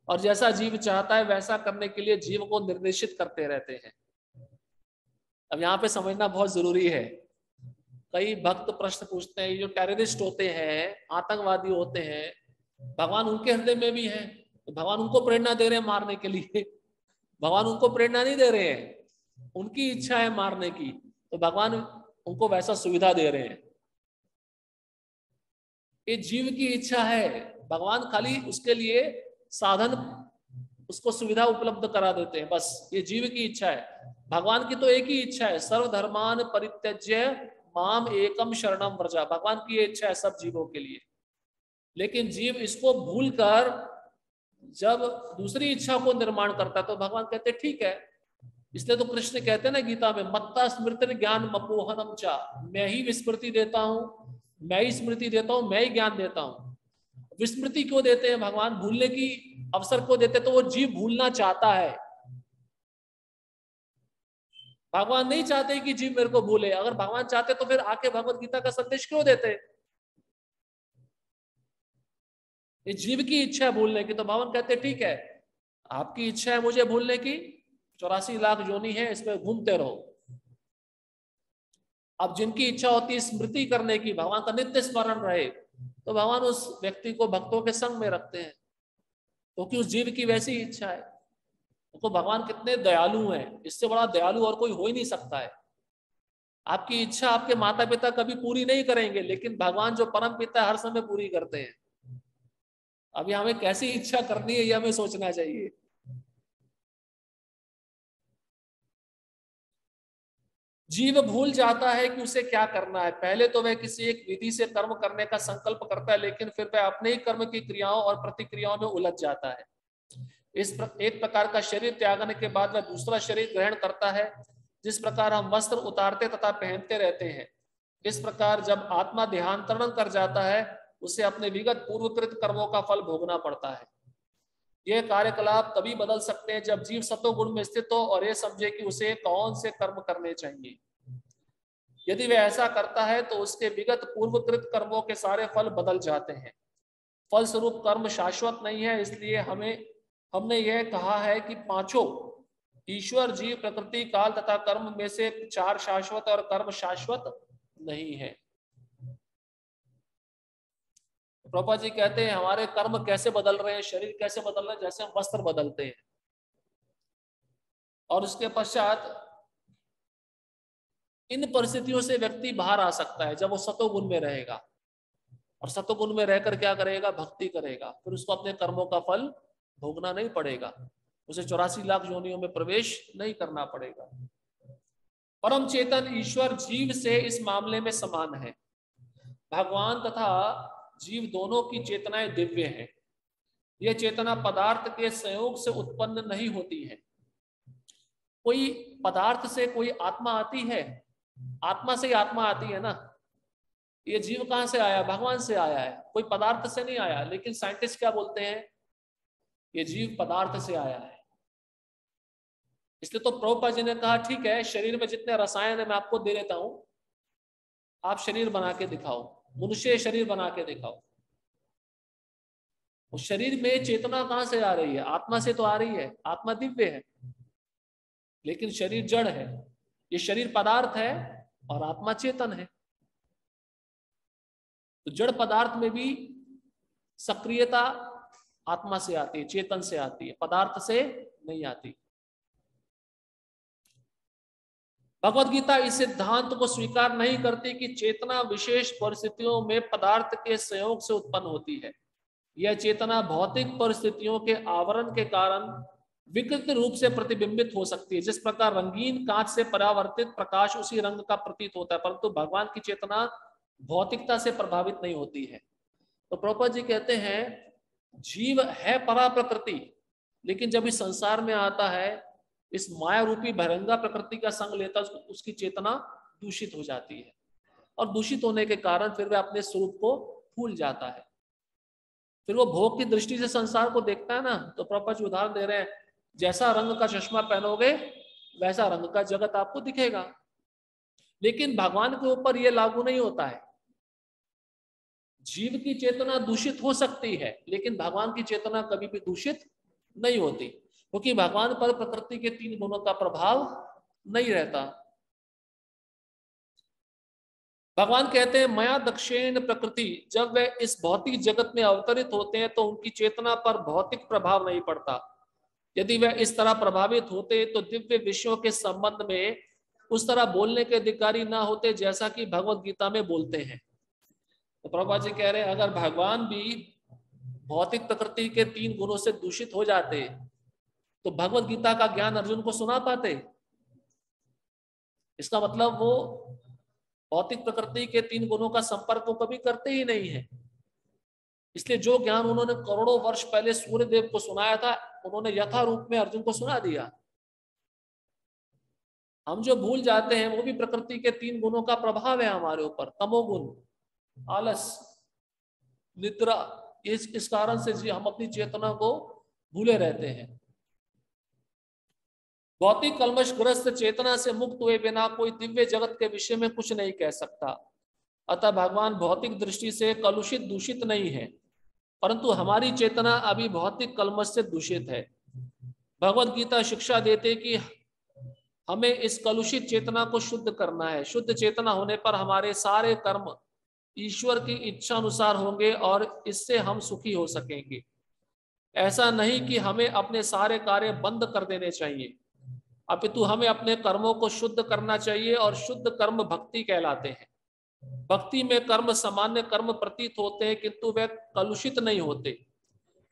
और जैसा जीव चाहता है वैसा करने के लिए जीव को निर्देशित करते रहते हैं। अब यहाँ पे समझना बहुत जरूरी है। कई भक्त प्रश्न पूछते हैं, जो टेररिस्ट होते हैं, आतंकवादी होते हैं, भगवान उनके हृदय में भी है, तो भगवान उनको प्रेरणा दे रहे हैं मारने के लिए? भगवान उनको प्रेरणा नहीं दे रहे हैं, उनकी इच्छा है मारने की, तो भगवान उनको वैसा सुविधा दे रहे हैं। ये जीव की इच्छा है, भगवान खाली उसके लिए साधन, उसको सुविधा उपलब्ध करा देते हैं, बस ये जीव की इच्छा है। भगवान की तो एक ही इच्छा है, सर्वधर्मान परित्यज्य माम एकम शरणम व्रजा, भगवान की ये इच्छा है सब जीवों के लिए। लेकिन जीव इसको भूलकर जब दूसरी इच्छा को निर्माण करता है तो भगवान कहते ठीक है। इसलिए तो कृष्ण कहते हैं ना गीता में, मत्ता स्मृति ज्ञान मपोहनम चा, मैं ही विस्मृति देता हूं, मैं ही स्मृति देता हूं, मैं ही ज्ञान देता हूं। विस्मृति क्यों देते हैं भगवान? भूलने की अवसर को देते, तो वो जीव भूलना चाहता है। भगवान नहीं चाहते कि जीव मेरे को भूले, अगर भगवान चाहते तो फिर आके भगवत गीता का संदेश क्यों देते? ये जीव की इच्छा है भूलने की, तो भगवान कहते ठीक है, आपकी इच्छा है मुझे भूलने की, 84 लाख योनि है, इसमें घूमते रहो। अब जिनकी इच्छा होती है स्मृति करने की, भगवान का नित्य स्मरण रहे, तो भगवान उस व्यक्ति को भक्तों के संग में रखते हैं, क्योंकि उस जीव की वैसी इच्छा है। तो भगवान कितने दयालु हैं, इससे बड़ा दयालु और कोई हो ही नहीं सकता है। आपकी इच्छा आपके माता पिता कभी पूरी नहीं करेंगे, लेकिन भगवान जो परम पिता हर समय पूरी करते हैं। अभी हमें कैसी इच्छा करनी है ये हमें सोचना चाहिए। जीव भूल जाता है कि उसे क्या करना है। पहले तो वह किसी एक विधि से कर्म करने का संकल्प करता है, लेकिन फिर वह अपने ही कर्म की क्रियाओं और प्रतिक्रियाओं में उलझ जाता है। एक प्रकार का शरीर त्यागने के बाद वह दूसरा शरीर ग्रहण करता है। जिस प्रकार हम वस्त्र उतारते तथा पहनते रहते हैं, इस प्रकार जब आत्मा देहांतरण कर जाता है, उसे अपने विगत पूर्वकृत कर्मों का फल भोगना पड़ता है। यह कार्यकलाप तभी बदल सकते हैं जब जीव सतोगुण में स्थित हो और यह समझे कि उसे कौन से कर्म करने चाहिए। यदि वह ऐसा करता है तो उसके विगत पूर्वकृत कर्मों के सारे फल बदल जाते हैं। फलस्वरूप कर्म शाश्वत नहीं है, इसलिए हमने यह कहा है कि पांचों ईश्वर, जीव, प्रकृति, काल तथा कर्म में से चार शाश्वत और कर्म शाश्वत नहीं है। प्रभुपाद जी कहते हैं हमारे कर्म कैसे बदल रहे हैं, शरीर कैसे बदल रहे हैं, जैसे हम वस्त्र बदलते हैं। और उसके पश्चात इन परिस्थितियों से व्यक्ति बाहर आ सकता है जब वो सतोगुण में रहेगा। और सतोगुण में रहकर क्या करेगा, भक्ति करेगा, फिर उसको अपने कर्मों का फल भोगना नहीं पड़ेगा, उसे 84 लाख योनियों में प्रवेश नहीं करना पड़ेगा। परम चेतन ईश्वर जीव से इस मामले में समान है। भगवान तथा जीव दोनों की चेतनाएं दिव्य हैं। यह चेतना पदार्थ के संयोग से उत्पन्न नहीं होती है। कोई पदार्थ से कोई आत्मा आती है, आत्मा से ही आत्मा आती है ना। ये जीव कहां से आया, भगवान से आया है, कोई पदार्थ से नहीं आया। लेकिन साइंटिस्ट क्या बोलते हैं, ये जीव पदार्थ से आया है। इसलिए तो प्रभुपाद जी ने कहा ठीक है, शरीर में जितने रसायन है मैं आपको दे देता हूं, आप शरीर बना के दिखाओ, मनुष्य शरीर बना के दिखाओ। उस शरीर में चेतना कहां से आ रही है, आत्मा से तो आ रही है। आत्मा दिव्य है लेकिन शरीर जड़ है। ये शरीर पदार्थ है और आत्मा चेतन है। तो जड़ पदार्थ में भी सक्रियता आत्मा से आती है, चेतन से आती है, पदार्थ से नहीं आती। भगवत गीता इस सिद्धांत को स्वीकार नहीं करती कि चेतना विशेष परिस्थितियों में पदार्थ के संयोग से उत्पन्न होती है। यह चेतना भौतिक परिस्थितियों के आवरण के कारण विकृत रूप से प्रतिबिंबित हो सकती है। जिस प्रकार रंगीन कांच से परावर्तित प्रकाश उसी रंग का प्रतीत होता है, परंतु भगवान की चेतना भौतिकता से प्रभावित नहीं होती है। तो प्रभुपाद जी कहते हैं जीव है परा प्रकृति, लेकिन जब इस संसार में आता है, इस माया रूपी भरंगा प्रकृति का संग लेता है, उसकी चेतना दूषित हो जाती है। और दूषित होने के कारण फिर वह अपने स्वरूप को भूल जाता है। फिर वो भोग की दृष्टि से संसार को देखता है ना। तो प्रभुपाद जी उदाहरण दे रहे हैं, जैसा रंग का चश्मा पहनोगे वैसा रंग का जगत आपको दिखेगा। लेकिन भगवान के ऊपर यह लागू नहीं होता है। जीव की चेतना दूषित हो सकती है, लेकिन भगवान की चेतना कभी भी दूषित नहीं होती, क्योंकि भगवान पर प्रकृति के 3 गुणों का प्रभाव नहीं रहता। भगवान कहते हैं मया दक्षिण प्रकृति, जब वे इस भौतिक जगत में अवतरित होते हैं तो उनकी चेतना पर भौतिक प्रभाव नहीं पड़ता। यदि वे इस तरह प्रभावित होते तो दिव्य विषयों के संबंध में उस तरह बोलने के अधिकारी ना होते जैसा कि भगवत गीता में बोलते हैं। तो प्रभुपाद जी कह रहे हैं अगर भगवान भी भौतिक प्रकृति के 3 गुणों से दूषित हो जाते तो भगवत गीता का ज्ञान अर्जुन को सुना पाते? इसका मतलब वो भौतिक प्रकृति के 3 गुणों का संपर्क वो कभी करते ही नहीं है। इसलिए जो ज्ञान उन्होंने करोड़ों वर्ष पहले सूर्य देव को सुनाया था, उन्होंने यथा रूप में अर्जुन को सुना दिया। हम जो भूल जाते हैं वो भी प्रकृति के 3 गुणों का प्रभाव है हमारे ऊपर। तमोगुण, आलस, निद्रा, इस कारण से जी हम अपनी चेतना को भूले रहते हैं। भौतिक कलमशग्रस्त चेतना से मुक्त हुए बिना कोई दिव्य जगत के विषय में कुछ नहीं कह सकता। अतः भगवान भौतिक दृष्टि से कलुषित दूषित नहीं है, परंतु हमारी चेतना अभी भौतिक कलमश से दूषित है। भगवत गीता शिक्षा देते कि हमें इस कलुषित चेतना को शुद्ध करना है। शुद्ध चेतना होने पर हमारे सारे कर्म ईश्वर की इच्छा अनुसार होंगे और इससे हम सुखी हो सकेंगे। ऐसा नहीं कि हमें अपने सारे कार्य बंद कर देने चाहिए, अपितु हमें अपने कर्मों को शुद्ध करना चाहिए, और शुद्ध कर्म भक्ति कहलाते हैं। भक्ति में कर्म सामान्य कर्म प्रतीत होते हैं, किंतु वे कलुषित नहीं होते।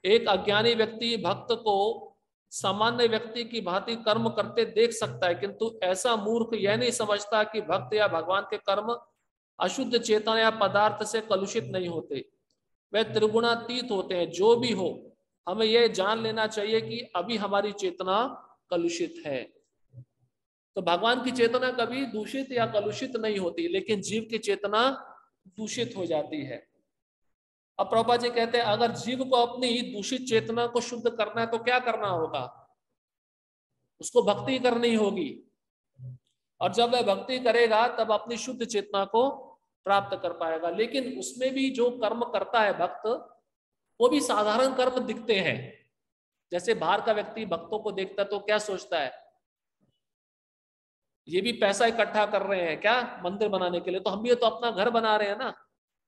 एक अज्ञानी व्यक्ति भक्त को सामान्य व्यक्ति की भांति कर्म करते देख सकता है, किंतु ऐसा मूर्ख यह नहीं समझता कि भक्त या भगवान के कर्म अशुद्ध चेतना या पदार्थ से कलुषित नहीं होते, वे त्रिगुणातीत होते हैं। जो भी हो, हमें यह जान लेना चाहिए कि अभी हमारी चेतना कलुषित है। तो भगवान की चेतना कभी दूषित या कलुषित नहीं होती, लेकिन जीव की चेतना दूषित हो जाती है। अब प्रभुपाद जी कहते हैं, अगर जीव को अपनी दूषित चेतना को शुद्ध करना है तो क्या करना होगा? उसको भक्ति करनी होगी, और जब वह भक्ति करेगा तब अपनी शुद्ध चेतना को प्राप्त कर पाएगा। लेकिन उसमें भी जो कर्म करता है भक्त, वो भी साधारण कर्म दिखते हैं। जैसे बाहर का व्यक्ति भक्तों को देखता तो क्या सोचता है, ये भी पैसा इकट्ठा कर रहे हैं क्या मंदिर बनाने के लिए, तो हम भी तो अपना घर बना रहे हैं ना।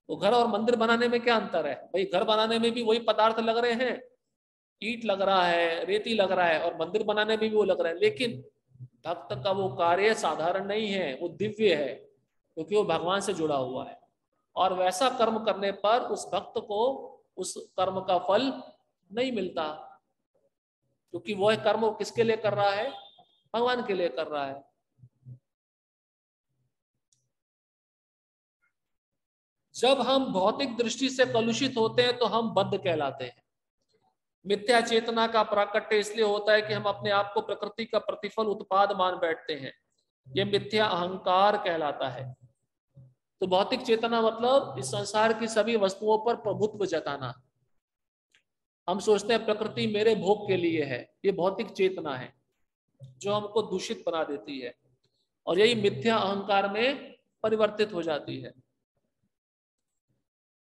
तो घर और मंदिर बनाने में क्या अंतर है भाई? घर बनाने में भी वही पदार्थ लग रहे हैं, ईंट लग रहा है, रेती लग रहा है, और मंदिर बनाने में भी वो लग रहा है। लेकिन भक्त का वो कार्य साधारण नहीं है, वो दिव्य है, क्योंकि वो भगवान से जुड़ा हुआ है। और वैसा कर्म करने पर उस भक्त को उस कर्म का फल नहीं मिलता, क्योंकि वह कर्म किसके लिए कर रहा है? भगवान के लिए कर रहा है। जब हम भौतिक दृष्टि से कलुषित होते हैं तो हम बद्ध कहलाते हैं। मिथ्या चेतना का प्राकट्य इसलिए होता है कि हम अपने आप को प्रकृति का प्रतिफल उत्पाद मान बैठते हैं, यह मिथ्या अहंकार कहलाता है। तो भौतिक चेतना मतलब इस संसार की सभी वस्तुओं पर प्रभुत्व जताना। हम सोचते हैं प्रकृति मेरे भोग के लिए है, ये भौतिक चेतना है जो हमको दूषित बना देती है, और यही मिथ्या अहंकार में परिवर्तित हो जाती है।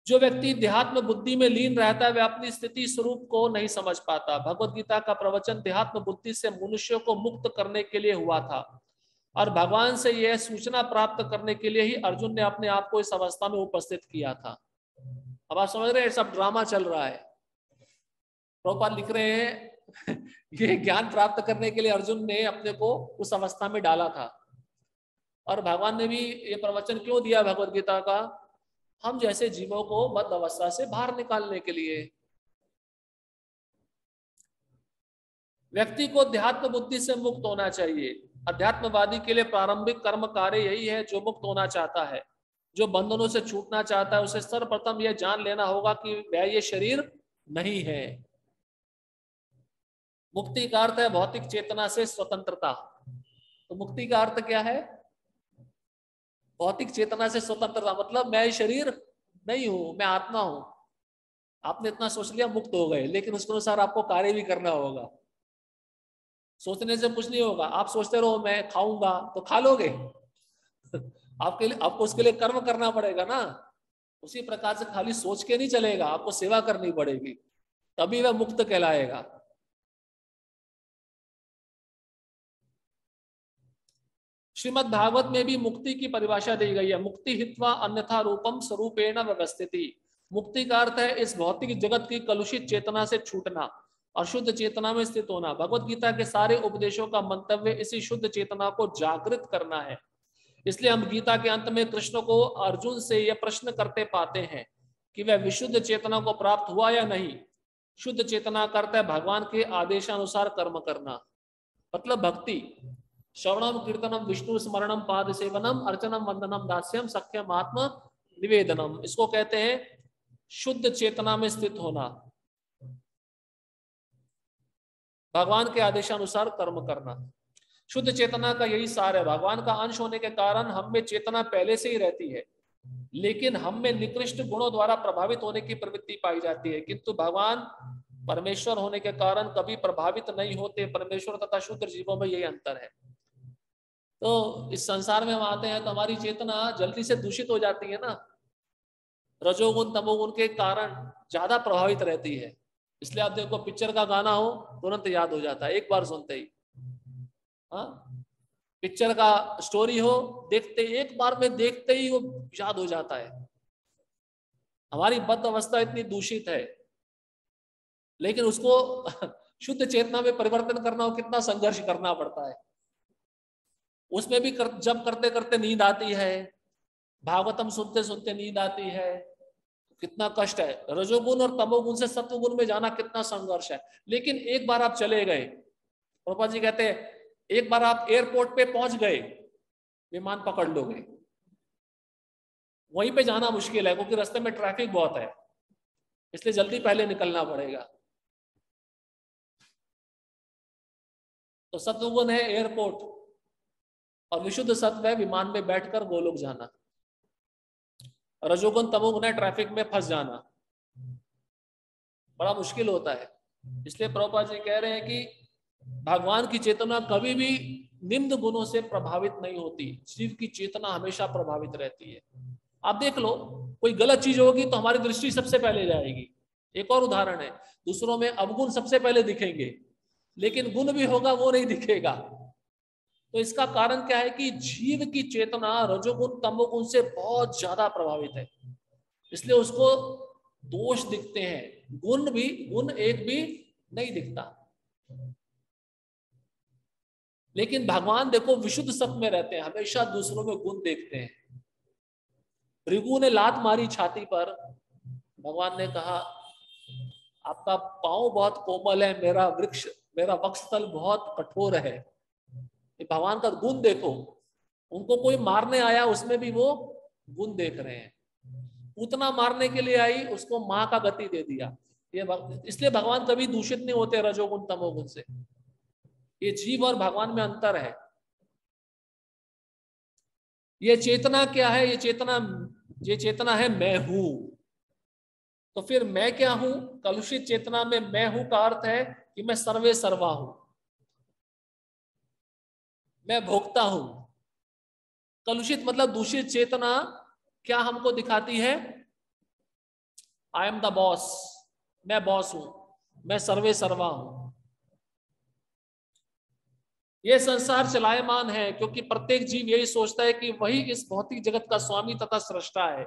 जो व्यक्ति देहात्म बुद्धि में लीन रहता है वह अपनी स्थिति स्वरूप को नहीं समझ पाता। भगवत गीता का प्रवचन देहात्म बुद्धि से मनुष्य को मुक्त करने के लिए हुआ था, और भगवान से यह सूचना प्राप्त करने के लिए ही अर्जुन ने अपने आप को इस अवस्था में उपस्थित किया था। अब आप समझ रहे हैं, सब ड्रामा चल रहा है। प्रभुपाद लिख रहे हैं ये ज्ञान प्राप्त करने के लिए अर्जुन ने अपने को उस अवस्था में डाला था, और भगवान ने भी ये प्रवचन क्यों दिया भगवत गीता का? हम जैसे जीवों को बद्ध अवस्था से बाहर निकालने के लिए। व्यक्ति को अध्यात्म बुद्धि से मुक्त होना चाहिए। अध्यात्मवादी के लिए प्रारंभिक कर्म कार्य यही है। जो मुक्त होना चाहता है, जो बंधनों से छूटना चाहता है, उसे सर्वप्रथम यह जान लेना होगा कि वह ये शरीर नहीं है। मुक्ति का अर्थ है भौतिक चेतना से स्वतंत्रता। तो मुक्ति का अर्थ क्या है? भौतिक चेतना से स्वतंत्रता मतलब मैं शरीर नहीं हूं, मैं आत्मा हूं। आपने इतना सोच लिया, मुक्त हो गए, लेकिन उसके अनुसार आपको कार्य भी करना होगा। सोचने से कुछ नहीं होगा। आप सोचते रहो मैं खाऊंगा, तो खा लोगे आपके लिए आपको उसके लिए कर्म करना पड़ेगा ना। उसी प्रकार से खाली सोच के नहीं चलेगा, आपको सेवा करनी पड़ेगी, तभी वह मुक्त कहलाएगा। श्रीमद् भागवत में भी मुक्ति की परिभाषा दी गई है। मुक्ति हित्वा अन्यथा रूपम स्वरूपेण व्यवस्थिति। मुक्ति का अर्थ है इस भौतिक जगत की कलुषित चेतना से छूटना और शुद्ध चेतना में स्थित होना। भगवत गीता के सारे उपदेशों का मंतव्य इसी शुद्ध चेतना को जागृत करना है। इसलिए हम गीता के अंत में कृष्ण को अर्जुन से यह प्रश्न करते पाते हैं कि वह विशुद्ध चेतना को प्राप्त हुआ या नहीं। शुद्ध चेतना करता है भगवान के आदेशानुसार कर्म करना, मतलब भक्ति। श्रवणम कीर्तनम विष्णु स्मरणम पाद सेवनम अर्चनम वंदनम दास्यम सख्यम आत्म निवेदनम, इसको कहते हैं शुद्ध चेतना में स्थित होना, भगवान के आदेशानुसार कर्म करना। शुद्ध चेतना का यही सार है। भगवान का अंश होने के कारण हम में चेतना पहले से ही रहती है, लेकिन हम में निकृष्ट गुणों द्वारा प्रभावित होने की प्रवृत्ति पाई जाती है। किंतु भगवान परमेश्वर होने के कारण कभी प्रभावित नहीं होते। परमेश्वर तथा शुद्ध जीवों में यही अंतर है। तो इस संसार में हम आते हैं तो हमारी चेतना जल्दी से दूषित हो जाती है ना, रजोगुण तमोगुण के कारण ज्यादा प्रभावित रहती है। इसलिए आप देखो, पिक्चर का गाना हो तुरंत याद हो जाता है एक बार सुनते ही। हाँ, पिक्चर का स्टोरी हो, देखते एक बार में देखते ही वो याद हो जाता है। हमारी बद्ध अवस्था इतनी दूषित है। लेकिन उसको शुद्ध चेतना में परिवर्तन करना हो कितना संघर्ष करना पड़ता है। उसमें भी जब करते करते नींद आती है, भागवतम सुनते सुनते नींद आती है, कितना कष्ट है। रजोगुण और तमोगुण से सत्वगुण में जाना कितना संघर्ष है। लेकिन एक बार आप चले गए, प्रभुपाद जी कहते हैं एक बार आप एयरपोर्ट पे पहुंच गए, विमान पकड़ लोगे, वहीं पे जाना मुश्किल है क्योंकि रास्ते में ट्रैफिक बहुत है, इसलिए जल्दी पहले निकलना पड़ेगा। तो सत्वगुण है एयरपोर्ट, और विशुद्ध सत्व है विमान में बैठकर गोलोक जाना। रजोगुण तमोगुण है ट्रैफिक में फंस जाना, बड़ा मुश्किल होता है। इसलिए प्रभुपाद जी कह रहे हैं कि भगवान की चेतना कभी भी निम्न गुणों से प्रभावित नहीं होती, जीव की चेतना हमेशा प्रभावित रहती है। आप देख लो, कोई गलत चीज होगी तो हमारी दृष्टि सबसे पहले जाएगी। एक और उदाहरण है, दूसरों में अवगुण सबसे पहले दिखेंगे, लेकिन गुण भी होगा वो नहीं दिखेगा। तो इसका कारण क्या है कि जीव की चेतना रजोगुण तमोगुण से बहुत ज्यादा प्रभावित है, इसलिए उसको दोष दिखते हैं, गुण एक भी नहीं दिखता। लेकिन भगवान देखो विशुद्ध सत्व में रहते हैं, हमेशा दूसरों में गुण देखते हैं। भृगु ने लात मारी छाती पर, भगवान ने कहा आपका पांव बहुत कोमल है, मेरा वक्षस्थल बहुत कठोर है। भगवान का गुण देखो, उनको कोई मारने आया उसमें भी वो गुण देख रहे हैं। उतना मारने के लिए आई, उसको मां का गति दे दिया। इसलिए भगवान कभी दूषित नहीं होते रजोगुण तमोगुण से। ये जीव और भगवान में अंतर है। ये चेतना क्या है? ये चेतना है मैं हूं। तो फिर मैं क्या हूं? कलुषित चेतना में मैं हूं का अर्थ है कि मैं सर्वे सर्वा हूं, मैं भोक्ता हूं। कलुषित मतलब दूषित चेतना क्या हमको दिखाती है? आई एम द बॉस, मैं बॉस हूं, मैं सर्वे सर्वा हूं। ये संसार चलायमान है क्योंकि प्रत्येक जीव यही सोचता है कि वही इस भौतिक जगत का स्वामी तथा सृष्टा है।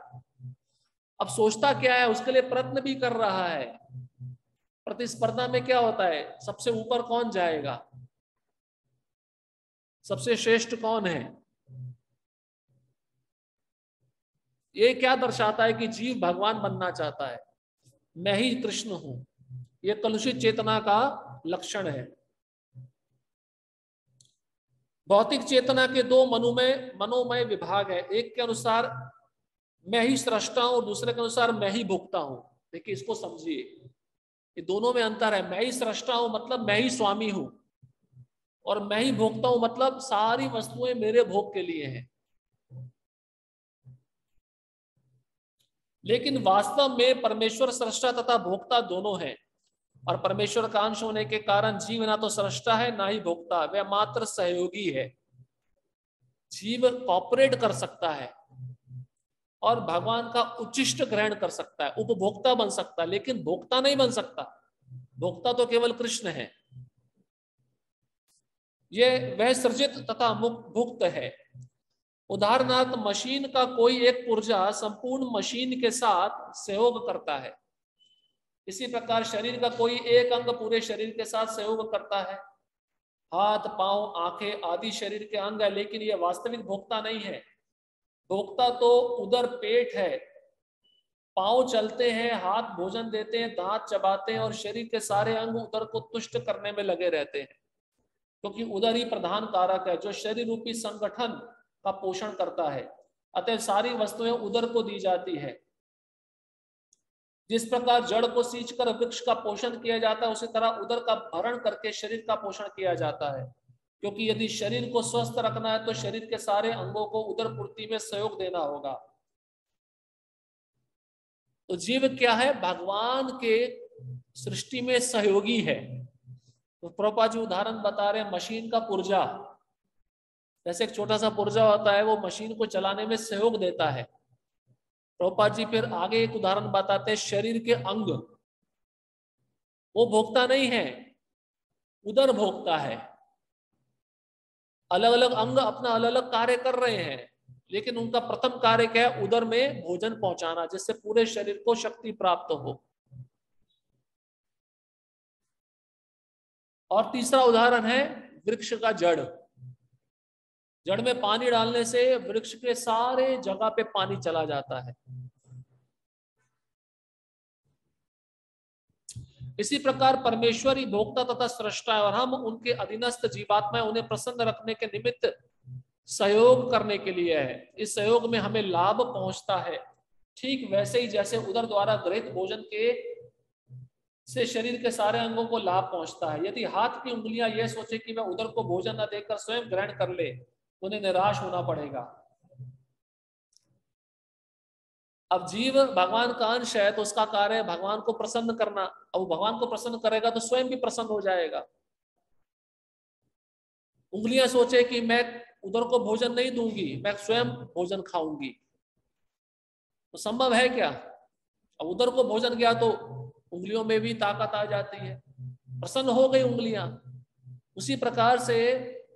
अब सोचता क्या है, उसके लिए प्रयत्न भी कर रहा है। प्रतिस्पर्धा में क्या होता है, सबसे ऊपर कौन जाएगा, सबसे श्रेष्ठ कौन है। ये क्या दर्शाता है कि जीव भगवान बनना चाहता है, मैं ही कृष्ण हूं। ये कलुषित चेतना का लक्षण है। भौतिक चेतना के दो मनोमय विभाग है। एक के अनुसार मैं ही सृष्टा हूं, दूसरे के अनुसार मैं ही भोगता हूं। देखिए इसको समझिए, ये दोनों में अंतर है। मैं ही सृष्टा हूं मतलब मैं ही स्वामी हूं, और मैं ही भोगता हूं मतलब सारी वस्तुएं मेरे भोग के लिए हैं। लेकिन वास्तव में परमेश्वर सृष्टा तथा भोक्ता दोनों हैं, और परमेश्वर का अंश होने के कारण जीव ना तो सृष्टा है ना ही भोक्ता, वह मात्र सहयोगी है। जीव कॉपरेट कर सकता है और भगवान का उच्चिष्ट ग्रहण कर सकता है, उपभोक्ता बन सकता है, लेकिन भोक्ता नहीं बन सकता। भोक्ता तो केवल कृष्ण है। ये वह सृजित तथा भुक्त है। उदाहरणार्थ मशीन का कोई एक पुर्जा संपूर्ण मशीन के साथ सहयोग करता है। इसी प्रकार शरीर का कोई एक अंग पूरे शरीर के साथ सहयोग करता है। हाथ पांव आंखें आदि शरीर के अंग है, लेकिन यह वास्तविक भोक्ता नहीं है। भोक्ता तो उदर पेट है। पांव चलते हैं, हाथ भोजन देते हैं, दांत चबाते हैं, और शरीर के सारे अंग उदर को तुष्ट करने में लगे रहते हैं, क्योंकि उदर ही प्रधान कारक है जो शरीर रूपी संगठन का पोषण करता है। अतः सारी वस्तुएं उदर को दी जाती है। जिस प्रकार जड़ को सींचकर वृक्ष का पोषण किया जाता है, उसी तरह उदर का भरण करके शरीर का पोषण किया जाता है। क्योंकि यदि शरीर को स्वस्थ रखना है तो शरीर के सारे अंगों को उदर पूर्ति में सहयोग देना होगा। तो जीव क्या है? भगवान के सृष्टि में सहयोगी है। तो प्रभुपाद जी उदाहरण बता रहे हैं मशीन का पुर्जा। जैसे एक छोटा सा पुर्जा होता है, वो मशीन को चलाने में सहयोग देता है। प्रभुपाद जी फिर आगे एक उदाहरण बताते हैं, शरीर के अंग, वो भोक्ता नहीं है, उदर भोक्ता है। अलग अलग अंग अपना अलग अलग कार्य कर रहे हैं, लेकिन उनका प्रथम कार्य क्या है? उदर में भोजन पहुंचाना, जिससे पूरे शरीर को शक्ति प्राप्त हो। और तीसरा उदाहरण है वृक्ष का जड़। जड़ में पानी डालने से वृक्ष के सारे जगह पे पानी चला जाता है। इसी प्रकार परमेश्वर ही भोक्ता तथा सृष्टा है और हम उनके अधीनस्थ जीवात्मा उन्हें प्रसन्न रखने के निमित्त सहयोग करने के लिए है। इस सहयोग में हमें लाभ पहुंचता है, ठीक वैसे ही जैसे उदर द्वारा ग्रहित भोजन के से शरीर के सारे अंगों को लाभ पहुंचता है। यदि हाथ की उंगलियां यह सोचे कि वह उदर को भोजन न देकर स्वयं ग्रहण कर ले, उन्हें निराश होना पड़ेगा। अब जीव भगवान का अंश है तो उसका कार्य है भगवान को प्रसन्न करना। अब भगवान को प्रसन्न करेगा तो स्वयं भी प्रसन्न हो जाएगा। उंगलियां सोचे कि मैं उधर को भोजन नहीं दूंगी, मैं स्वयं भोजन खाऊंगी, तो संभव है क्या? अब उधर को भोजन गया तो उंगलियों में भी ताकत आ जाती है, प्रसन्न हो गई उंगलियां। उसी प्रकार से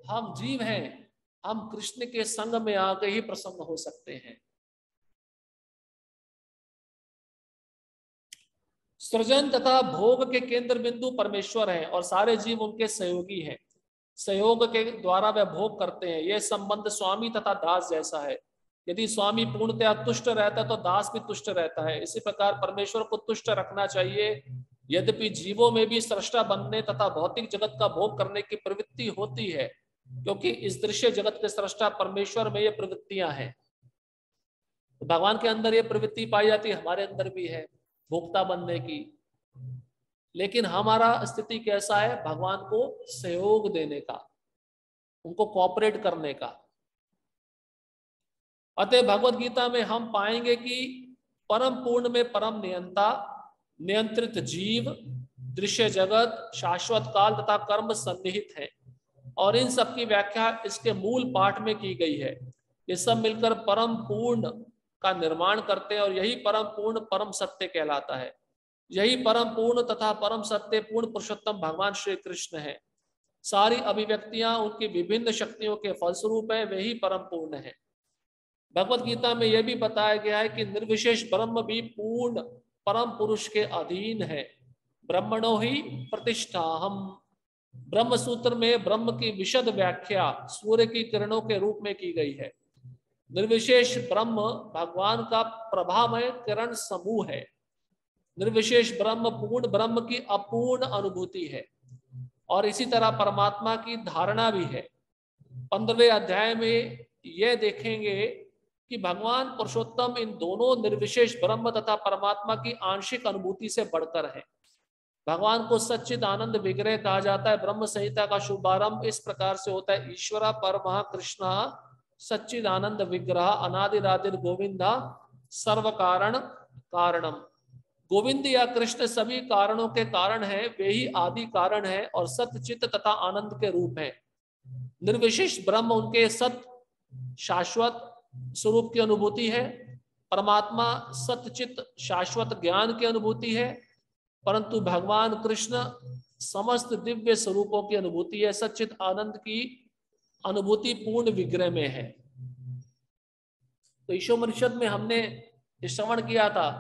हम जीव हैं, हम कृष्ण के संग में आके ही प्रसन्न हो सकते हैं। सृजन तथा भोग के केंद्र बिंदु परमेश्वर हैं और सारे जीव उनके सहयोगी हैं। सहयोग के द्वारा वह भोग करते हैं। यह संबंध स्वामी तथा दास जैसा है। यदि स्वामी पूर्णतया तुष्ट रहता है तो दास भी तुष्ट रहता है। इसी प्रकार परमेश्वर को तुष्ट रखना चाहिए। यद्यपि जीवों में भी सृष्टा बनने तथा भौतिक जगत का भोग करने की प्रवृत्ति होती है, क्योंकि इस दृश्य जगत के सृष्टा परमेश्वर में ये प्रवृत्तियां हैं। भगवान के अंदर ये प्रवृत्ति पाई जाती है, हमारे अंदर भी है भोक्ता बनने की। लेकिन हमारा स्थिति कैसा है? भगवान को सहयोग देने का, उनको कोऑपरेट करने का। अतः भगवत गीता में हम पाएंगे कि परम पूर्ण में परम नियंता, नियंत्रित जीव, दृश्य जगत, शाश्वत काल तथा कर्म सन्निहित है और इन सब की व्याख्या इसके मूल पाठ में की गई है। ये सब मिलकर परम पूर्ण का निर्माण करते हैं और यही परम पूर्ण परम सत्य कहलाता है। यही परम पूर्ण तथा परम सत्य पूर्ण पुरुषोत्तम भगवान श्री कृष्ण है। सारी अभिव्यक्तियां उनकी विभिन्न शक्तियों के फलस्वरूप है, वही परम पूर्ण है। भगवत गीता में यह भी बताया गया है कि निर्विशेष ब्रह्म भी पूर्ण परम पुरुष के अधीन है। ब्रह्मणो ही प्रतिष्ठा हम। ब्रह्म सूत्र में ब्रह्म की विशद व्याख्या सूर्य की किरणों के रूप में की गई है। निर्विशेष ब्रह्म भगवान का प्रभामय किरण समूह है। निर्विशेष ब्रह्म पूर्ण ब्रह्म की अपूर्ण अनुभूति है और इसी तरह परमात्मा की धारणा भी है। 15वें अध्याय में यह देखेंगे कि भगवान पुरुषोत्तम इन दोनों निर्विशेष ब्रह्म तथा परमात्मा की आंशिक अनुभूति से बढ़कर है। भगवान को सच्चिद आनंद विग्रह कहा जाता है। ब्रह्म संहिता का शुभारंभ इस प्रकार से होता है: ईश्वरा परमः कृष्णा सच्चिद आनंद विग्रह अनादिरादिर गोविंदा सर्व कारण कारणम। गोविंद या कृष्ण सभी कारणों के कारण है, वे ही आदि कारण है और सत्य चित्त तथा आनंद के रूप है। निर्विशेष ब्रह्म उनके सत्य शाश्वत स्वरूप की अनुभूति है। परमात्मा सत्य चित्त शाश्वत ज्ञान की अनुभूति है, परंतु भगवान कृष्ण समस्त दिव्य स्वरूपों की अनुभूति है। सच्चित आनंद की अनुभूति पूर्ण विग्रह में है। तो ईशोपनिषद में हमने श्रवण किया था,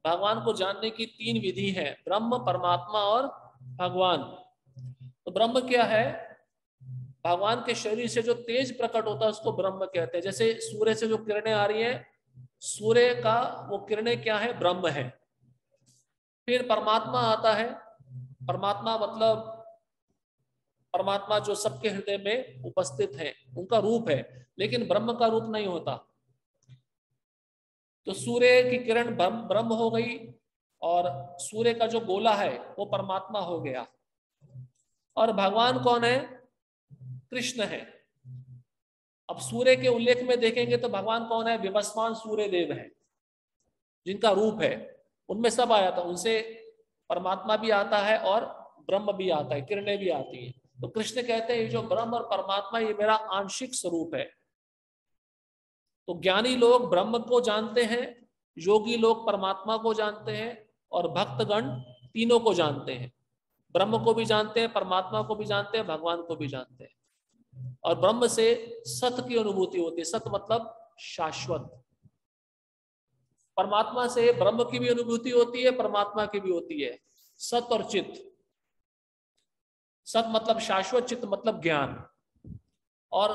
भगवान को जानने की 3 विधि है: ब्रह्म, परमात्मा और भगवान। तो ब्रह्म क्या है? भगवान के शरीर से जो तेज प्रकट होता है उसको ब्रह्म कहते हैं। जैसे सूर्य से जो किरणें आ रही हैं, सूर्य का वो किरणें क्या है? ब्रह्म है। फिर परमात्मा आता है। परमात्मा मतलब परमात्मा जो सबके हृदय में उपस्थित है, उनका रूप है, लेकिन ब्रह्म का रूप नहीं होता। तो सूर्य की किरण ब्रह्म हो गई और सूर्य का जो गोला है वो परमात्मा हो गया। और भगवान कौन है? कृष्ण है। अब सूर्य के उल्लेख में देखेंगे तो भगवान कौन है? विवस्वान सूर्य देव है, जिनका रूप है। उनमें सब आया था, उनसे परमात्मा भी आता है और ब्रह्म भी आता है, किरणें भी आती हैं। तो कृष्ण कहते हैं ये जो ब्रह्म और परमात्मा ये मेरा आंशिक स्वरूप है। तो ज्ञानी लोग ब्रह्म को जानते हैं, योगी लोग परमात्मा को जानते हैं और भक्तगण तीनों को जानते हैं। ब्रह्म को भी जानते हैं, परमात्मा को भी जानते हैं, भगवान को भी जानते हैं। और ब्रह्म से सत्य की अनुभूति होती है। सत्य मतलब शाश्वत। परमात्मा से ब्रह्म की भी अनुभूति होती है, परमात्मा की भी होती है, सत्य और चित्त। सत मतलब शाश्वत, चित मतलब ज्ञान। और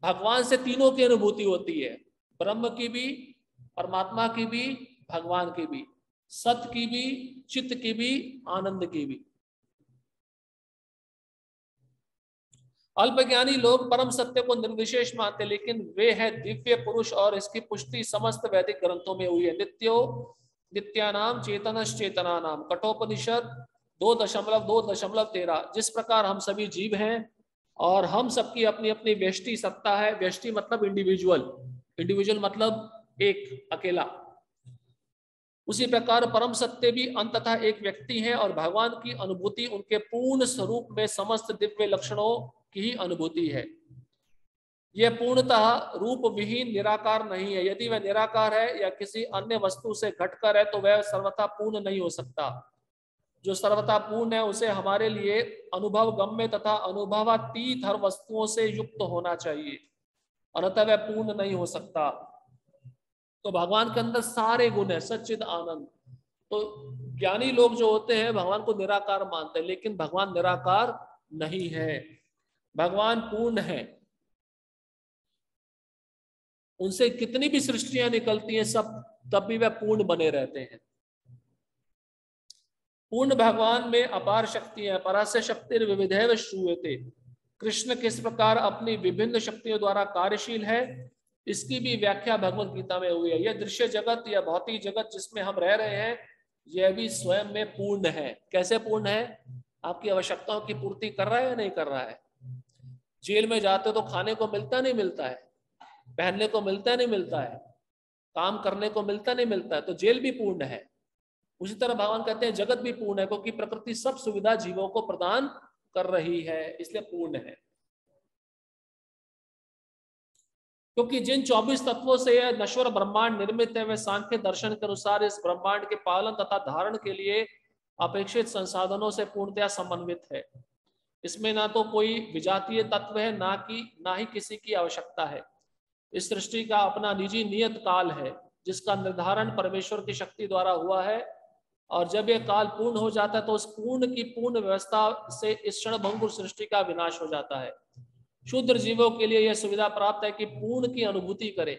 भगवान से तीनों की अनुभूति होती है, ब्रह्म की भी, परमात्मा की भी, भगवान की भी, सत की भी, चित्त की भी, आनंद की भी। अल्पज्ञानी लोग परम सत्य को निर्विशेष मानते, लेकिन वे है दिव्य पुरुष, और इसकी पुष्टि समस्त वैदिक ग्रंथों में हुई है। नित्यो नित्यानाम चेतनश्चेतना नाम, कठोपनिषद 2.2.13। जिस प्रकार हम सभी जीव हैं और हम सबकी अपनी अपनी व्यष्टि सत्ता है, व्यष्टि मतलब इंडिविजुअल, इंडिविजुअल मतलब एक अकेला, उसी प्रकार परम सत्य भी अंततः एक व्यक्ति है, और भगवान की अनुभूति उनके पूर्ण स्वरूप में समस्त दिव्य लक्षणों की ही अनुभूति है। यह पूर्णतः रूप विहीन निराकार नहीं है। यदि वह निराकार है या किसी अन्य वस्तु से घटकर है, तो वह सर्वथा पूर्ण नहीं हो सकता। जो सर्वथा पूर्ण है उसे हमारे लिए अनुभव गम्य तथा अनुभवातीत हर वस्तुओं से युक्त होना चाहिए, अतः वह पूर्ण नहीं हो सकता। तो भगवान के अंदर सारे गुण है, सच्चिद आनंद। तो ज्ञानी लोग जो होते हैं भगवान को निराकार मानते हैं, लेकिन भगवान निराकार नहीं है, भगवान पूर्ण है। उनसे कितनी भी सृष्टियां निकलती हैं सब, तब भी वह पूर्ण बने रहते हैं। पूर्ण भगवान में अपार शक्ति है। परास्य शक्ति विविधैव श्रूयते। कृष्ण किस प्रकार अपनी विभिन्न शक्तियों द्वारा कार्यशील है, इसकी भी व्याख्या भगवत गीता में हुई है। यह दृश्य जगत या भौतिक जगत जिसमें हम रह रहे हैं, यह भी स्वयं में पूर्ण है। कैसे पूर्ण है? आपकी आवश्यकताओं की पूर्ति कर रहा है या नहीं कर रहा है? जेल में जाते हो तो खाने को मिलता नहीं मिलता है, पहनने को मिलता नहीं मिलता है, काम करने को मिलता नहीं मिलता है, तो जेल भी पूर्ण है। उसी तरह भगवान कहते हैं जगत भी पूर्ण है, क्योंकि प्रकृति सब सुविधा जीवों को प्रदान कर रही है, इसलिए पूर्ण है। क्योंकि जिन 24 तत्वों से यह नश्वर ब्रह्मांड निर्मित है, वे सांख्य दर्शन के अनुसार इस ब्रह्मांड के पालन तथा धारण के लिए अपेक्षित संसाधनों से पूर्णतया समन्वित है। इसमें ना तो कोई विजातीय तत्व है, ना ही किसी की आवश्यकता है। इस सृष्टि का अपना निजी नियत काल है, जिसका निर्धारण परमेश्वर की शक्ति द्वारा हुआ है, और जब यह काल पूर्ण हो जाता है तो उस पूर्ण की पूर्ण व्यवस्था से इस क्षणभंगुर सृष्टि का विनाश हो जाता है। शूद्र जीवों के लिए यह सुविधा प्राप्त है कि पूर्ण की अनुभूति करें।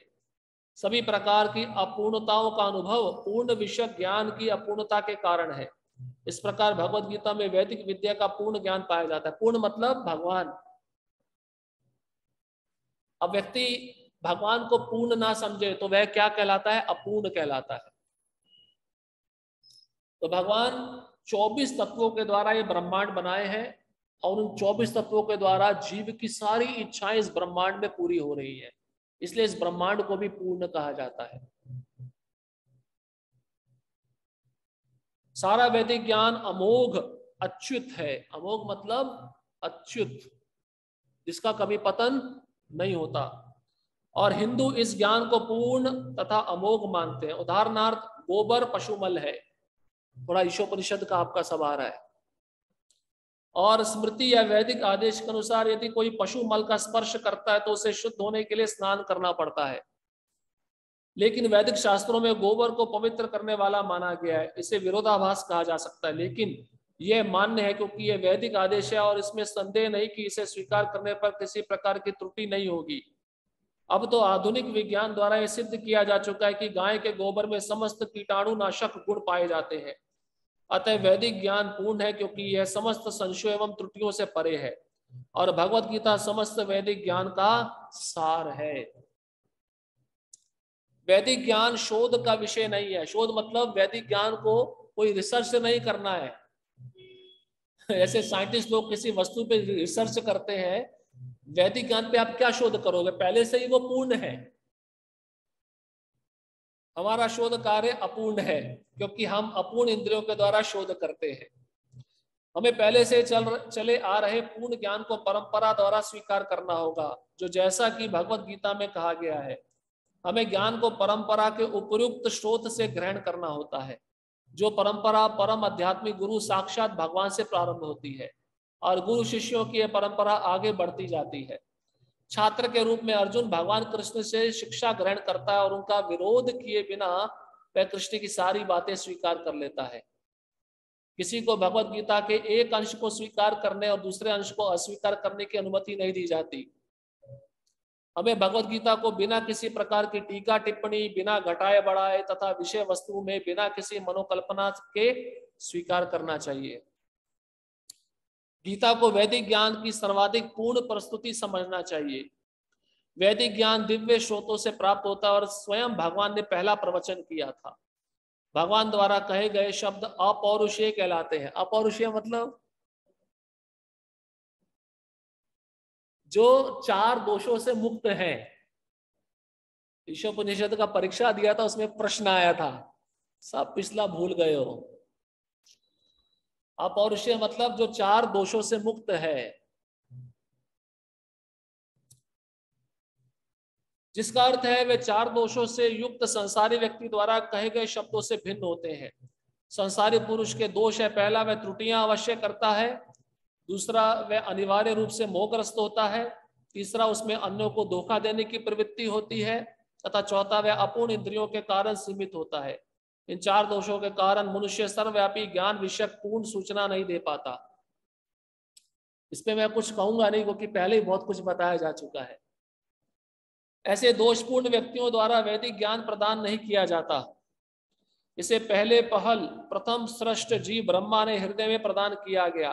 सभी प्रकार की अपूर्णताओं का अनुभव पूर्ण विषय ज्ञान की अपूर्णता के कारण है। इस प्रकार भगवत गीता में वैदिक विद्या का पूर्ण ज्ञान पाया जाता है। पूर्ण मतलब भगवान। अब व्यक्ति भगवान को पूर्ण ना समझे तो वह क्या कहलाता है? अपूर्ण कहलाता है। तो भगवान 24 तत्वों के द्वारा ये ब्रह्मांड बनाए हैं, और उन 24 तत्वों के द्वारा जीव की सारी इच्छाएं इस ब्रह्मांड में पूरी हो रही है, इसलिए इस ब्रह्मांड को भी पूर्ण कहा जाता है। सारा वैदिक ज्ञान अमोघ अच्युत है। अमोघ मतलब अच्युत, जिसका कभी पतन नहीं होता। और हिंदू इस ज्ञान को पूर्ण तथा अमोघ मानते हैं। उदाहरणार्थ गोबर पशुमल है, थोड़ा ईशोपनिषद का आपका सब आ रहा है। और स्मृति या वैदिक आदेश के अनुसार यदि कोई पशु मल का स्पर्श करता है तो उसे शुद्ध होने के लिए स्नान करना पड़ता है, लेकिन वैदिक शास्त्रों में गोबर को पवित्र करने वाला माना गया है। इसे विरोधाभास कहा जा सकता है, लेकिन यह मान्य है क्योंकि यह वैदिक आदेश है, और इसमें संदेह नहीं कि इसे स्वीकार करने पर किसी प्रकार की त्रुटि नहीं होगी। अब तो आधुनिक विज्ञान द्वारा यह सिद्ध किया जा चुका है कि गाय के गोबर में समस्त कीटाणुनाशक गुण पाए जाते हैं। अतः वैदिक ज्ञान पूर्ण है, क्योंकि यह समस्त संशय एवं त्रुटियों से परे है, और भगवत गीता समस्त वैदिक ज्ञान का सार है। वैदिक ज्ञान शोध का विषय नहीं है। शोध मतलब वैदिक ज्ञान को कोई रिसर्च से नहीं करना है। ऐसे साइंटिस्ट लोग किसी वस्तु पे रिसर्च करते हैं, वैदिक ज्ञान पे आप क्या शोध करोगे? पहले से ही वो पूर्ण है। हमारा शोध कार्य अपूर्ण है, क्योंकि हम अपूर्ण इंद्रियों के द्वारा शोध करते हैं। हमें पहले से चले आ रहे पूर्ण ज्ञान को परंपरा द्वारा स्वीकार करना होगा, जो जैसा कि भगवत गीता में कहा गया है, हमें ज्ञान को परंपरा के उपयुक्त स्रोत से ग्रहण करना होता है। जो परंपरा परम आध्यात्मिक गुरु साक्षात भगवान से प्रारंभ होती है, और गुरु शिष्यों की यह परंपरा आगे बढ़ती जाती है। छात्र के रूप में अर्जुन भगवान कृष्ण से शिक्षा ग्रहण करता है, और उनका विरोध किए बिना वह कृष्ण की सारी बातें स्वीकार कर लेता है। किसी को भगवत गीता के एक अंश को स्वीकार करने और दूसरे अंश को अस्वीकार करने की अनुमति नहीं दी जाती। हमें भगवत गीता को बिना किसी प्रकार की टीका टिप्पणी, बिना घटाए बढ़ाए तथा विषय वस्तु में बिना किसी मनोकल्पना के स्वीकार करना चाहिए। गीता को वैदिक ज्ञान की सर्वाधिक पूर्ण प्रस्तुति समझना चाहिए। वैदिक ज्ञान दिव्य स्रोतों से प्राप्त होता है और स्वयं भगवान ने पहला प्रवचन किया था। भगवान द्वारा कहे गए शब्द अपौरुषेय कहलाते हैं। अपौरुषेय मतलब जो 4 दोषों से मुक्त है। ईशोपनिषद का परीक्षा दिया था, उसमें प्रश्न आया था, सब पिछला भूल गए हो। अपौरुषेय मतलब जो 4 दोषों से मुक्त है, जिसका अर्थ है वे 4 दोषों से युक्त संसारी व्यक्ति द्वारा कहे गए शब्दों से भिन्न होते हैं। संसारी पुरुष के दोष है, पहला वह त्रुटियां अवश्य करता है, दूसरा वह अनिवार्य रूप से मोहग्रस्त होता है, तीसरा उसमें अन्यों को धोखा देने की प्रवृत्ति होती है, तथा चौथा वह अपूर्ण इंद्रियों के कारण सीमित होता है। इन 4 दोषों के कारण मनुष्य सर्वव्यापी ज्ञान विषयक पूर्ण सूचना नहीं दे पाता। इस पे मैं कुछ कहूंगा नहीं, क्योंकि पहले ही बहुत कुछ बताया जा चुका है। ऐसे दोषपूर्ण व्यक्तियों द्वारा वैदिक ज्ञान प्रदान नहीं किया जाता। इसे पहले पहल प्रथम सृष्ट जीव ब्रह्मा ने हृदय में प्रदान किया गया।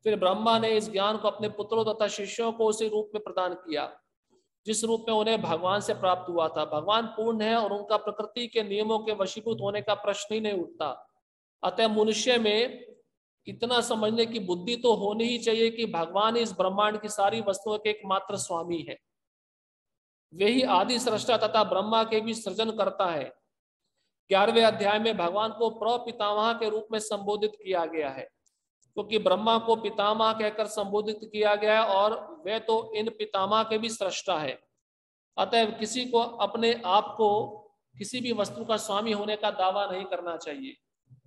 फिर ब्रह्मा ने इस ज्ञान को अपने पुत्रों तथा शिष्यों को उसी रूप में प्रदान किया जिस रूप में उन्हें भगवान से प्राप्त हुआ था। भगवान पूर्ण है और उनका प्रकृति के नियमों के वशीभूत होने का प्रश्न ही नहीं उठता। अतः मनुष्य में इतना समझने की बुद्धि तो होनी ही चाहिए कि भगवान इस ब्रह्मांड की सारी वस्तुओं के एकमात्र स्वामी है। वे ही आदि सृष्टा तथा ब्रह्मा के भी सृजन करता है। 11वें अध्याय में भगवान को प्रपितामह के रूप में संबोधित किया गया है, क्योंकि ब्रह्मा को पितामह कहकर संबोधित किया गया और वे तो इन पितामह के भी सृष्टा है। अतः किसी को अपने आप को किसी भी वस्तु का स्वामी होने का दावा नहीं करना चाहिए।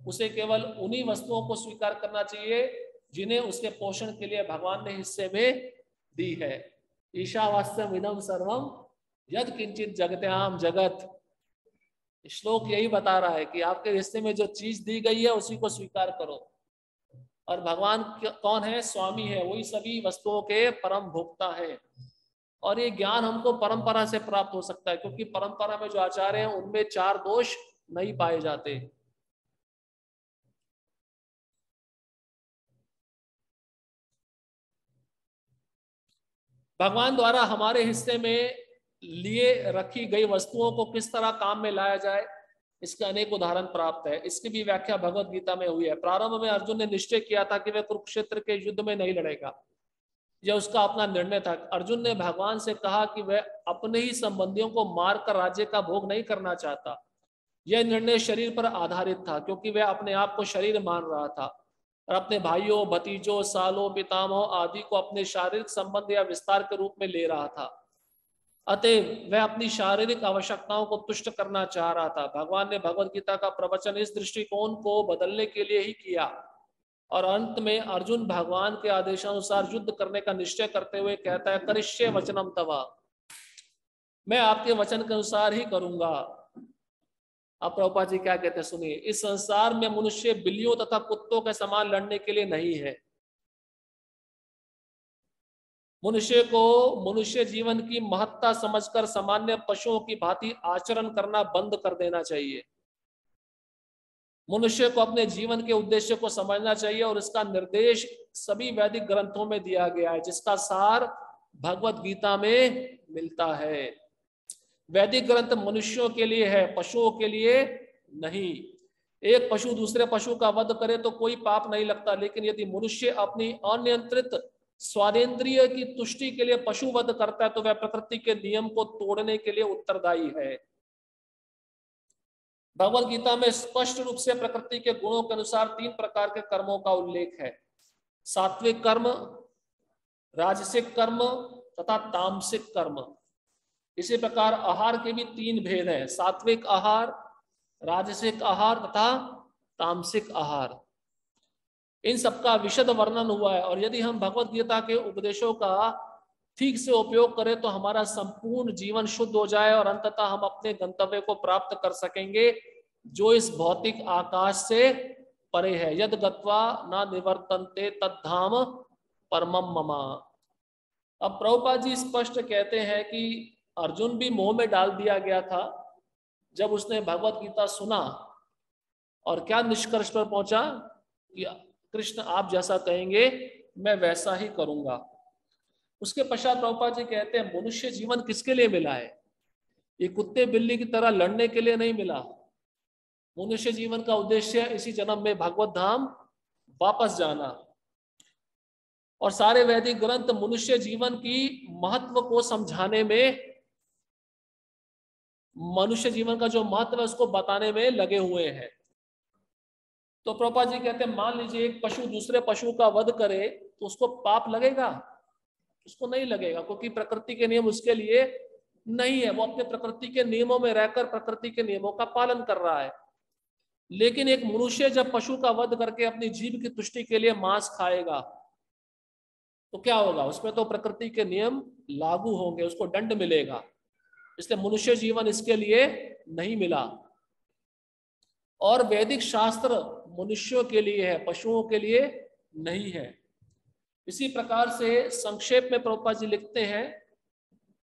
उसे केवल उन्हीं वस्तुओं को स्वीकार करना चाहिए जिन्हें उसके पोषण के लिए भगवान ने हिस्से में दी है। ईशावास्यम इदम सर्वम यद किंचित जगत्याम जगत। श्लोक यही बता रहा है कि आपके हिस्से में जो चीज दी गई है उसी को स्वीकार करो। और भगवान कौन है? स्वामी है, वही सभी वस्तुओं के परम भोक्ता है। और ये ज्ञान हमको परंपरा से प्राप्त हो सकता है, क्योंकि परंपरा में जो आचार्य हैं उनमें 4 दोष नहीं पाए जाते। भगवान द्वारा हमारे हिस्से में लिए रखी गई वस्तुओं को किस तरह काम में लाया जाए, इसके अनेक उदाहरण प्राप्त है। इसकी भी व्याख्या भगवत गीता में हुई है। प्रारंभ में अर्जुन ने निश्चय किया था कि वह कुरुक्षेत्र के युद्ध में नहीं लड़ेगा, यह उसका अपना निर्णय था। अर्जुन ने भगवान से कहा कि वह अपने ही संबंधियों को मारकर राज्य का भोग नहीं करना चाहता। यह निर्णय शरीर पर आधारित था, क्योंकि वह अपने आप को शरीर मान रहा था और अपने भाइयों, भतीजों, सालों, पितामहों आदि को अपने शारीरिक संबंध या विस्तार के रूप में ले रहा था। अतएव वह अपनी शारीरिक आवश्यकताओं को तुष्ट करना चाह रहा था। भगवान ने भगवत गीता का प्रवचन इस दृष्टिकोण को बदलने के लिए ही किया और अंत में अर्जुन भगवान के आदेशानुसार युद्ध करने का निश्चय करते हुए कहता है, करिष्ये वचनम तवा, मैं आपके वचन के अनुसार ही करूंगा। अब प्रभुपाद जी क्या कहते हैं सुनिए। इस संसार में मनुष्य बिल्लियों तथा कुत्तों के समान लड़ने के लिए नहीं है। मनुष्य को मनुष्य जीवन की महत्ता समझकर सामान्य पशुओं की भांति आचरण करना बंद कर देना चाहिए। मनुष्य को अपने जीवन के उद्देश्य को समझना चाहिए और इसका निर्देश सभी वैदिक ग्रंथों में दिया गया है, जिसका सार भगवत गीता में मिलता है। वैदिक ग्रंथ मनुष्यों के लिए है, पशुओं के लिए नहीं। एक पशु दूसरे पशु का वध करे तो कोई पाप नहीं लगता, लेकिन यदि मनुष्य अपनी अनियंत्रित स्वादेंद्रिय की तुष्टि के लिए पशु वध करता है तो वह प्रकृति के नियम को तोड़ने के लिए उत्तरदायी है। भगवत गीता में स्पष्ट रूप से प्रकृति के गुणों के अनुसार 3 प्रकार के कर्मों का उल्लेख है। सात्विक कर्म, राजसिक कर्म तथा तामसिक कर्म। इसी प्रकार आहार के भी 3 भेद हैं, सात्विक आहार, राजसिक आहार तथा तामसिक आहार। इन सबका विशद वर्णन हुआ है और यदि हम भगवत गीता के उपदेशों का ठीक से उपयोग करें तो हमारा संपूर्ण जीवन शुद्ध हो जाए और अंततः हम अपने गंतव्य को प्राप्त कर सकेंगे, जो इस भौतिक आकाश से परे है। यद गत्वा ना निवर्तन्ते तद्धाम परमम मम। अब प्रभुपाद जी स्पष्ट कहते हैं कि अर्जुन भी मोह में डाल दिया गया था जब उसने भगवत गीता सुना, और क्या निष्कर्ष पर पहुंचा कि कृष्ण आप जैसा कहेंगे मैं वैसा ही करूंगा। उसके पश्चात प्रभुपाद जी कहते हैं मनुष्य जीवन किसके लिए मिला है? ये कुत्ते बिल्ली की तरह लड़ने के लिए नहीं मिला। मनुष्य जीवन का उद्देश्य इसी जन्म में भगवत धाम वापस जाना। और सारे वैदिक ग्रंथ मनुष्य जीवन की महत्व को समझाने में, मनुष्य जीवन का जो महत्व है उसको बताने में लगे हुए हैं। तो प्रभुपाद जी कहते हैं मान लीजिए एक पशु दूसरे पशु का वध करे तो उसको पाप लगेगा? उसको नहीं लगेगा, क्योंकि प्रकृति के नियम उसके लिए नहीं है। वो अपने प्रकृति के नियमों में रहकर प्रकृति के नियमों का पालन कर रहा है। लेकिन एक मनुष्य जब पशु का वध करके अपनी जीभ की तुष्टि के लिए मांस खाएगा तो क्या होगा? उसमें तो प्रकृति के नियम लागू होंगे, उसको दंड मिलेगा। इसलिए मनुष्य जीवन इसके लिए नहीं मिला। और वैदिक शास्त्र मनुष्यों के लिए है, पशुओं के लिए नहीं है। इसी प्रकार से संक्षेप में प्रभुपाद जी लिखते हैं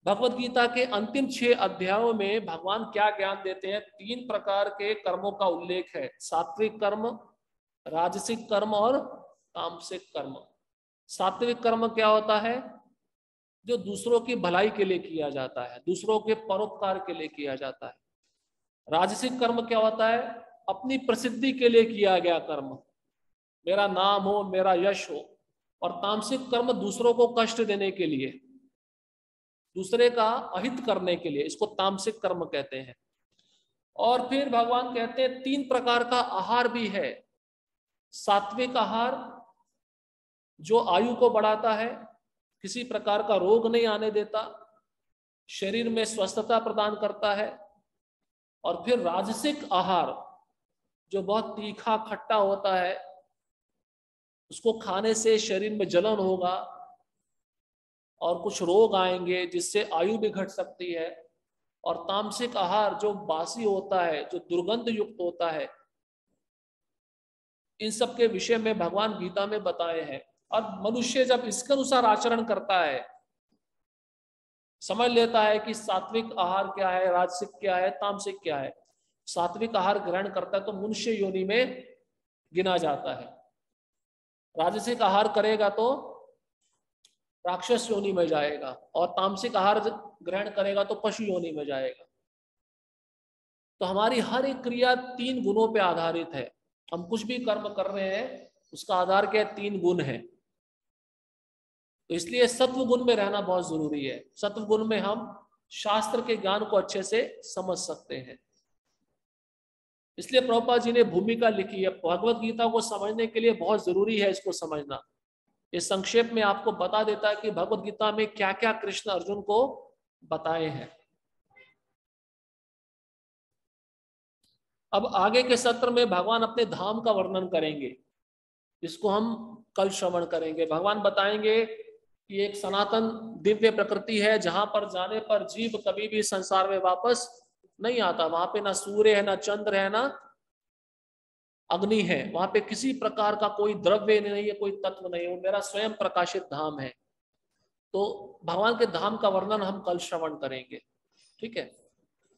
भगवत गीता के अंतिम 6 अध्यायों में भगवान क्या ज्ञान देते हैं। 3 प्रकार के कर्मों का उल्लेख है, सात्विक कर्म, राजसिक कर्म और तामसिक कर्म। सात्विक कर्म क्या होता है? जो दूसरों की भलाई के लिए किया जाता है, दूसरों के परोपकार के लिए किया जाता है। राजसिक कर्म क्या होता है? अपनी प्रसिद्धि के लिए किया गया कर्म, मेरा नाम हो, मेरा यश हो। और तामसिक कर्म दूसरों को कष्ट देने के लिए, दूसरे का अहित करने के लिए, इसको तामसिक कर्म कहते हैं। और फिर भगवान कहते हैं 3 प्रकार का आहार भी है। सात्विक आहार जो आयु को बढ़ाता है, किसी प्रकार का रोग नहीं आने देता, शरीर में स्वस्थता प्रदान करता है। और फिर राजसिक आहार जो बहुत तीखा खट्टा होता है, उसको खाने से शरीर में जलन होगा और कुछ रोग आएंगे जिससे आयु भी घट सकती है। और तामसिक आहार जो बासी होता है, जो दुर्गंध युक्त होता है, इन सब के विषय में भगवान गीता में बताए हैं। और मनुष्य जब इसके अनुसार आचरण करता है, समझ लेता है कि सात्विक आहार क्या है, राजसिक क्या है, तामसिक क्या है, सात्विक आहार ग्रहण करता है तो मनुष्य योनि में गिना जाता है। राजसिक आहार करेगा तो राक्षस योनि में जाएगा, और तामसिक आहार ग्रहण करेगा तो पशु योनि में जाएगा। तो हमारी हर एक क्रिया 3 गुणों पे आधारित है। हम कुछ भी कर्म कर रहे हैं उसका आधार क्या है? 3 गुण है। तो इसलिए सत्व गुण में रहना बहुत जरूरी है। सत्व गुण में हम शास्त्र के ज्ञान को अच्छे से समझ सकते हैं। इसलिए प्रभुपाद जी ने भूमिका लिखी है। भगवत गीता को समझने के लिए बहुत जरूरी है इसको समझना। ये संक्षेप में आपको बता देता है कि भगवत गीता में क्या क्या कृष्ण अर्जुन को बताए हैं। अब आगे के सत्र में भगवान अपने धाम का वर्णन करेंगे, जिसको हम कल श्रवण करेंगे। भगवान बताएंगे कि एक सनातन दिव्य प्रकृति है जहां पर जाने पर जीव कभी भी संसार में वापस नहीं आता। वहां पे ना सूर्य है, ना चंद्र है, ना अग्नि है। वहां पे किसी प्रकार का कोई द्रव्य नहीं है, कोई तत्व नहीं है। वो मेरा स्वयं प्रकाशित धाम है। तो भगवान के धाम का वर्णन हम कल श्रवण करेंगे। ठीक है।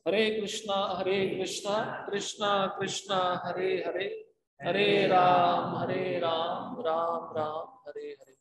हरे कृष्णा कृष्णा कृष्णा हरे हरे, हरे राम राम राम हरे हरे।